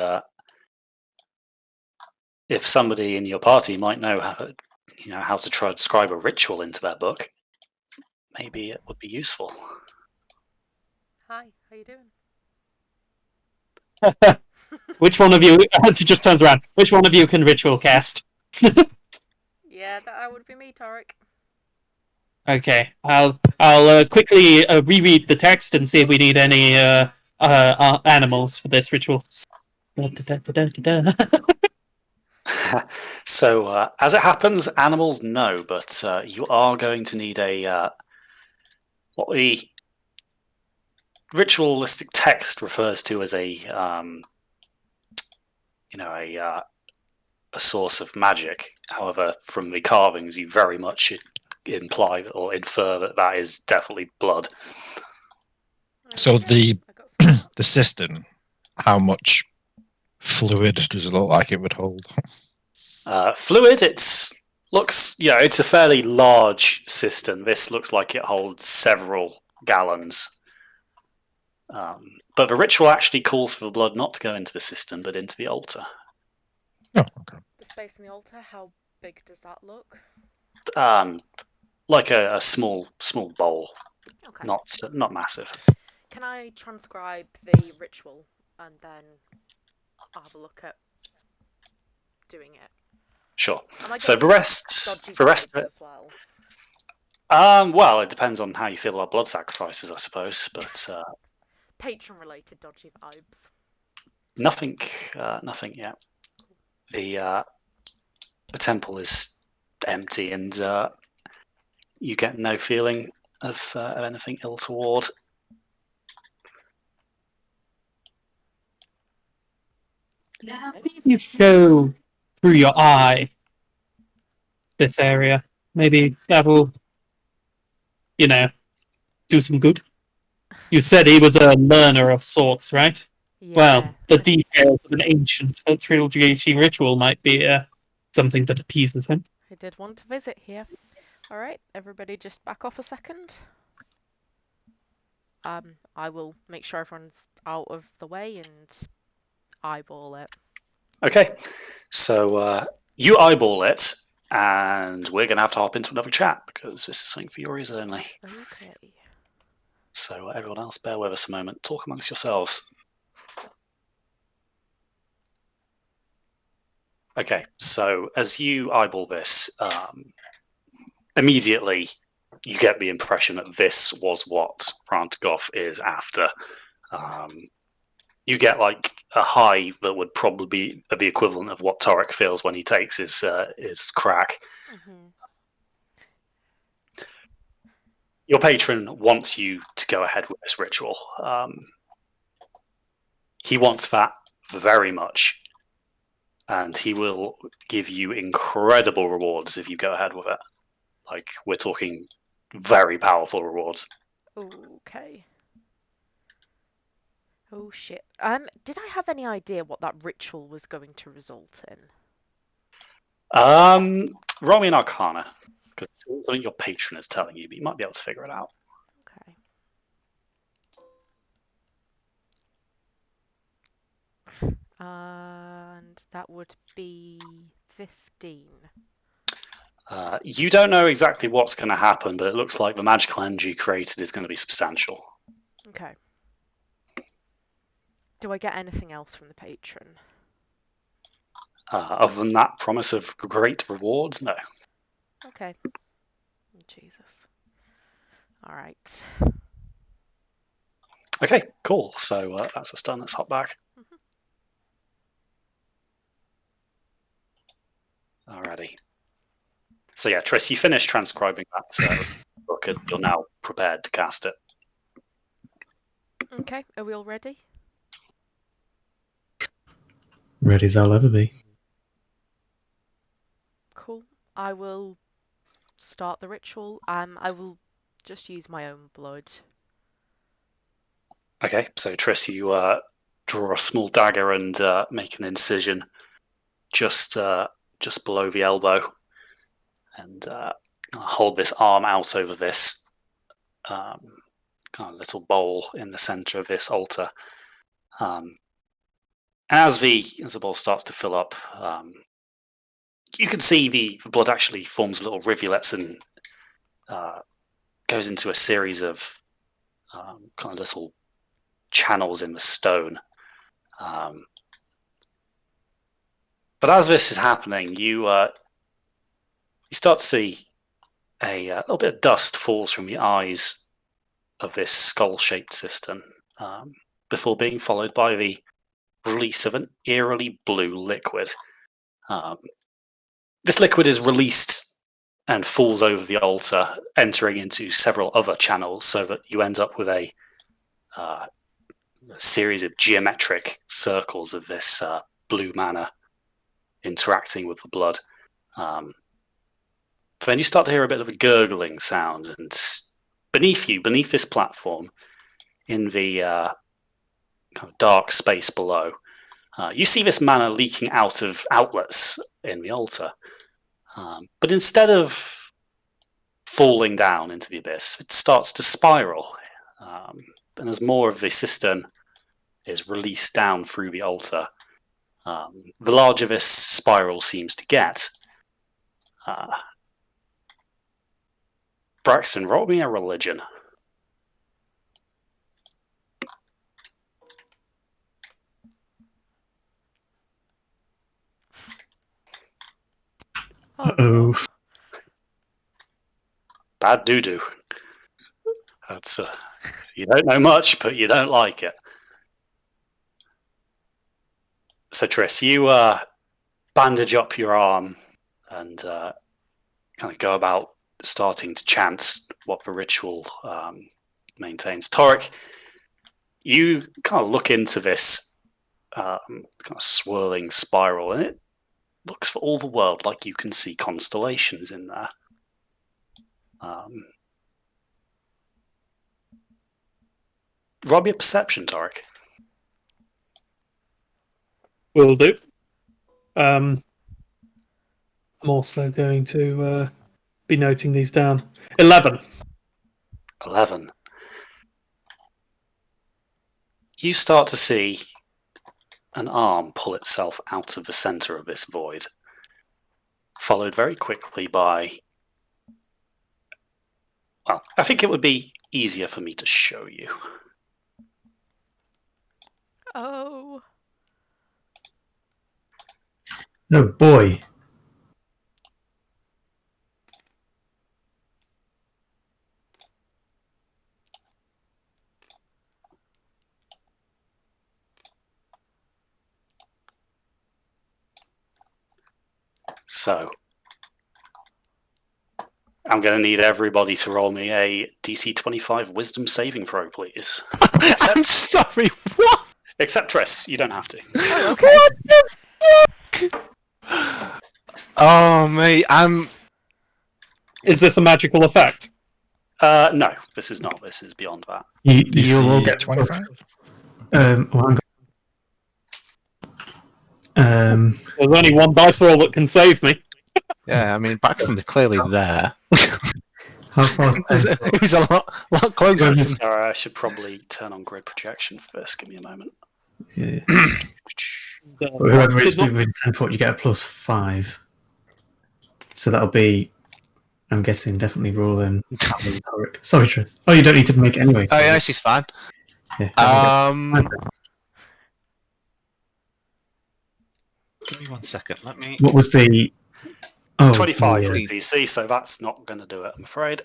if somebody in your party might know how to transcribe a ritual into their book, maybe it would be useful. Hi, how you doing? Which one of you? She just turns around. Which one of you can ritual cast? Yeah, that would be me, Tarek. Okay, I'll quickly reread the text and see if we need any animals for this ritual. So, as it happens, animals no, but you are going to need what the ritualistic text refers to as a source of magic. However, from the carvings, you very much imply or infer that is definitely blood. So Okay, the I got some of that. the cistern, how much fluid does it look like it would hold? Fluid, it's a fairly large cistern. This looks like it holds several gallons. But the ritual actually calls for the blood not to go into the cistern, but into the altar. Oh, okay. The space in the altar, how big does that look? Like a small bowl, Okay. not massive. Can I transcribe the ritual and then I'll have a look at doing it? Sure. Am I So the getting rest dodgy of it. vibes as well? Well, it depends on how you feel about blood sacrifices, I suppose. But Patron-related dodgy vibes. nothing yet. The temple is empty, and you get no feeling of anything ill toward. Maybe if you show through your eye this area, maybe that will, do some good. You said he was a learner of sorts, right? Yeah. Well, the details of an ancient trilogy ritual might be something that appeases him. I did want to visit here. Alright, everybody just back off a second. I will make sure everyone's out of the way and eyeball it. Okay, so you eyeball it, and we're going to have to hop into another chat because this is something for your ears only. Okay. So everyone else, bear with us a moment. Talk amongst yourselves. Okay, so as you eyeball this, immediately you get the impression that this was what Rantgoff is after. You get like a high that would probably be the equivalent of what Torek feels when he takes his crack. Mm-hmm. Your patron wants you to go ahead with this ritual. He wants that very much, and he will give you incredible rewards if you go ahead with it. Like, we're talking very powerful rewards. Okay. Oh shit. Did I have any idea what that ritual was going to result in? Roll me an Arcana, because it's something your patron is telling you, but you might be able to figure it out. Okay. And that would be 15. You don't know exactly what's going to happen, but it looks like the magical energy you created is going to be substantial. Okay. Do I get anything else from the patron? Other than that promise of great rewards, no. Okay. Jesus. Alright. Okay, cool. So that's a stun. Let's hop back. Alrighty. So yeah, Triss, you finished transcribing that book, and you're now prepared to cast it. Okay, are we all ready? Ready as I'll ever be. Cool. I will start the ritual. I will just use my own blood. Okay, so Triss, you draw a small dagger and make an incision just below the elbow, and hold this arm out over this kind of little bowl in the center of this altar. As the bowl starts to fill up, you can see the blood actually forms little rivulets and goes into a series of kind of little channels in the stone. But as this is happening, you start to see a little bit of dust falls from the eyes of this skull-shaped cistern, before being followed by the release of an eerily blue liquid. This liquid is released and falls over the altar, entering into several other channels, so that you end up with a series of geometric circles of this blue mana interacting with the blood. Then you start to hear a bit of a gurgling sound, and beneath you, beneath this platform, in the kind of dark space below, you see this mana leaking out of outlets in the altar. But instead of falling down into the abyss, it starts to spiral. And as more of the cistern is released down through the altar, the larger this spiral seems to get. Braxton, roll me a religion. Uh-oh. Bad doo-doo. That's you don't know much, but you don't like it. So Triss, you bandage up your arm and kind of go about starting to chant what the ritual maintains. Torek, you kind of look into this kind of swirling spiral, and it looks for all the world like you can see constellations in there. Rob your perception, Torek. Will do. I'm also going to be noting these down. 11. 11. You start to see an arm pull itself out of the center of this void, followed very quickly by... Well, I think it would be easier for me to show you. Oh. Oh boy. So, I'm going to need everybody to roll me a DC 25 Wisdom saving throw, please. I'm sorry, what? Except Triss, you don't have to. Oh, okay. What the fuck? Oh, mate, Is this a magical effect? No, this is not. This is beyond that. You'll all DC get 25? well, There's only one dice roll that can save me. Yeah, I mean, Braxton's clearly there. how far is He was a lot closer. Sorry, I should probably turn on grid projection for this. Give me a moment. Yeah. Whoever is within 10 foot, you get a +5. So that'll be, I'm guessing, definitely rolling. Sorry, Tris. Oh, you don't need to make it anyway. Oh yeah, she's fine. Yeah, Give me 1 second. Let me. what was the... Oh, 25 yeah. for DC, so that's not going to do it, I'm afraid.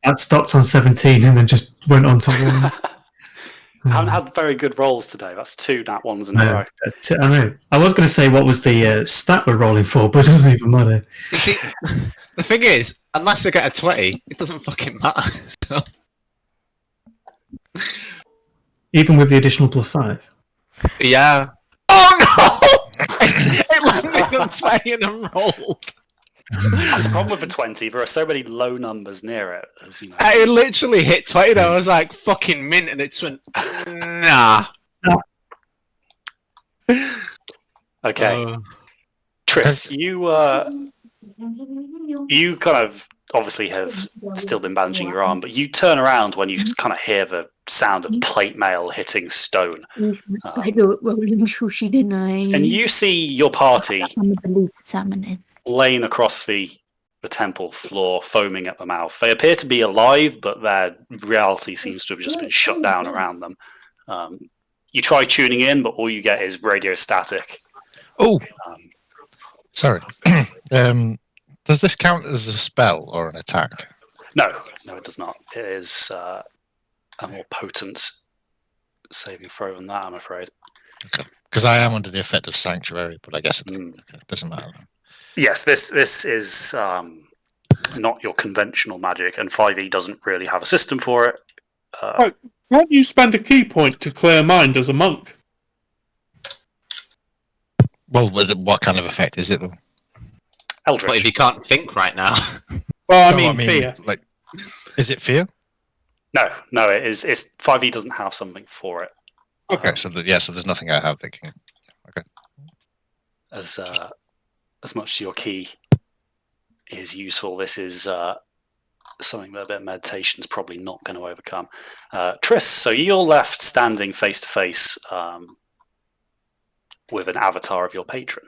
That stopped on 17 and then just went on to 1. I haven't had very good rolls today. That's 2 nat ones in a row. I know. I was going to say what was the stat we're rolling for, but it doesn't even matter. You see, the thing is, unless I get a 20, it doesn't fucking matter. So. Even with the additional +5. Yeah. Oh no! It landed on 20 and then rolled. That's the problem with the 20. There are so many low numbers near it. As you know. It literally hit 20 and I was like, fucking mint, and it went, nah. Okay, Triss, you kind of obviously have still been bandaging your arm, but you turn around when you kind of hear the sound of plate mail hitting stone. I do it rolling sushi tonight. And you see your party I'm the police examining. laying across the temple floor, foaming at the mouth. They appear to be alive, but their reality seems to have just been shut down around them. You try tuning in, but all you get is radio static. Oh, sorry. Does this count as a spell or an attack? No, it does not. It is a more potent saving throw than that, I'm afraid. Okay. Because I am under the effect of Sanctuary, but I guess it doesn't matter. Yes, this is not your conventional magic, and 5e doesn't really have a system for it. Right. Why don't you spend a key point to clear mind as a monk? Well, what kind of effect is it, though? Eldritch. But if you can't think right now. Well, I mean fear. Like, is it fear? No, it is. It's 5e doesn't have something for it. Okay, so there's nothing I have thinking. Okay. As much as your key is useful, this is something that a bit of meditation is probably not going to overcome. Triss, so you're left standing face to face with an avatar of your patron.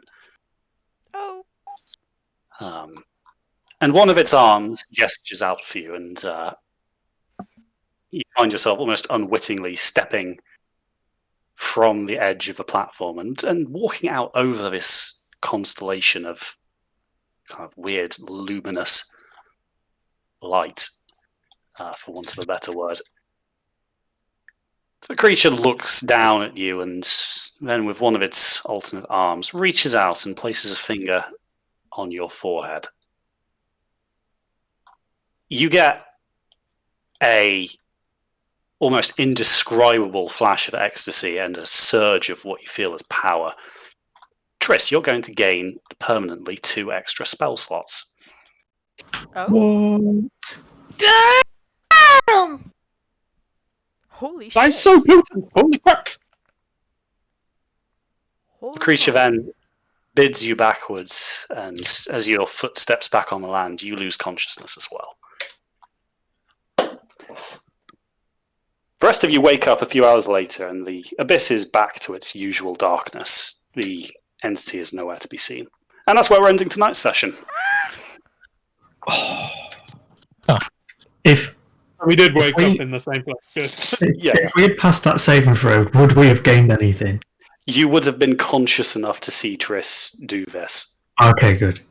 Oh. And one of its arms gestures out for you, and you find yourself almost unwittingly stepping from the edge of the platform and walking out over this constellation of kind of weird, luminous light, for want of a better word. The creature looks down at you and then, with one of its alternate arms, reaches out and places a finger on your forehead. You get a almost indescribable flash of ecstasy and a surge of what you feel as power. Triss, you're going to gain permanently 2 extra spell slots. Oh. What? Damn! Holy shit. That's so potent! Holy crap! Holy The creature crap. then bids you backwards, and as your foot steps back on the land, you lose consciousness as well. The rest of you wake up a few hours later, and the abyss is back to its usual darkness. The entity is nowhere to be seen. And that's where we're ending tonight's session. If We did wake we- up in the same place. Good. Yeah. if we had passed that saving throw, would we have gained anything? You would have been conscious enough to see Triss do this. Okay, good.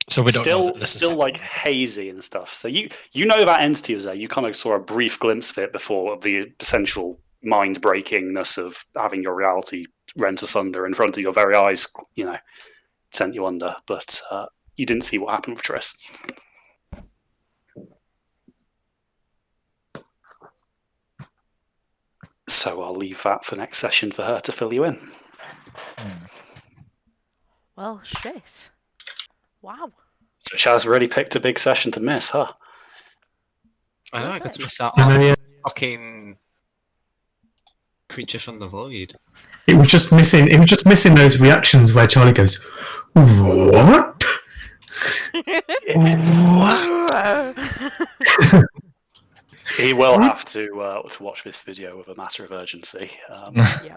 So we don't know Still, that this is still like happening. hazy and stuff. So you know that entity was there. You kind of saw a brief glimpse of it before the essential mind breakingness of having your reality rent asunder in front of your very eyes. Sent you under, but you didn't see what happened with Triss. So I'll leave that for next session for her to fill you in. Well, shit. Wow. So Shaz really picked a big session to miss, huh? I know, I got to miss out I know, on yeah. fucking creature from the void. It was just missing. It was just missing those reactions where Charlie goes, "What? What?" He will have to watch this video with a matter of urgency. Yeah.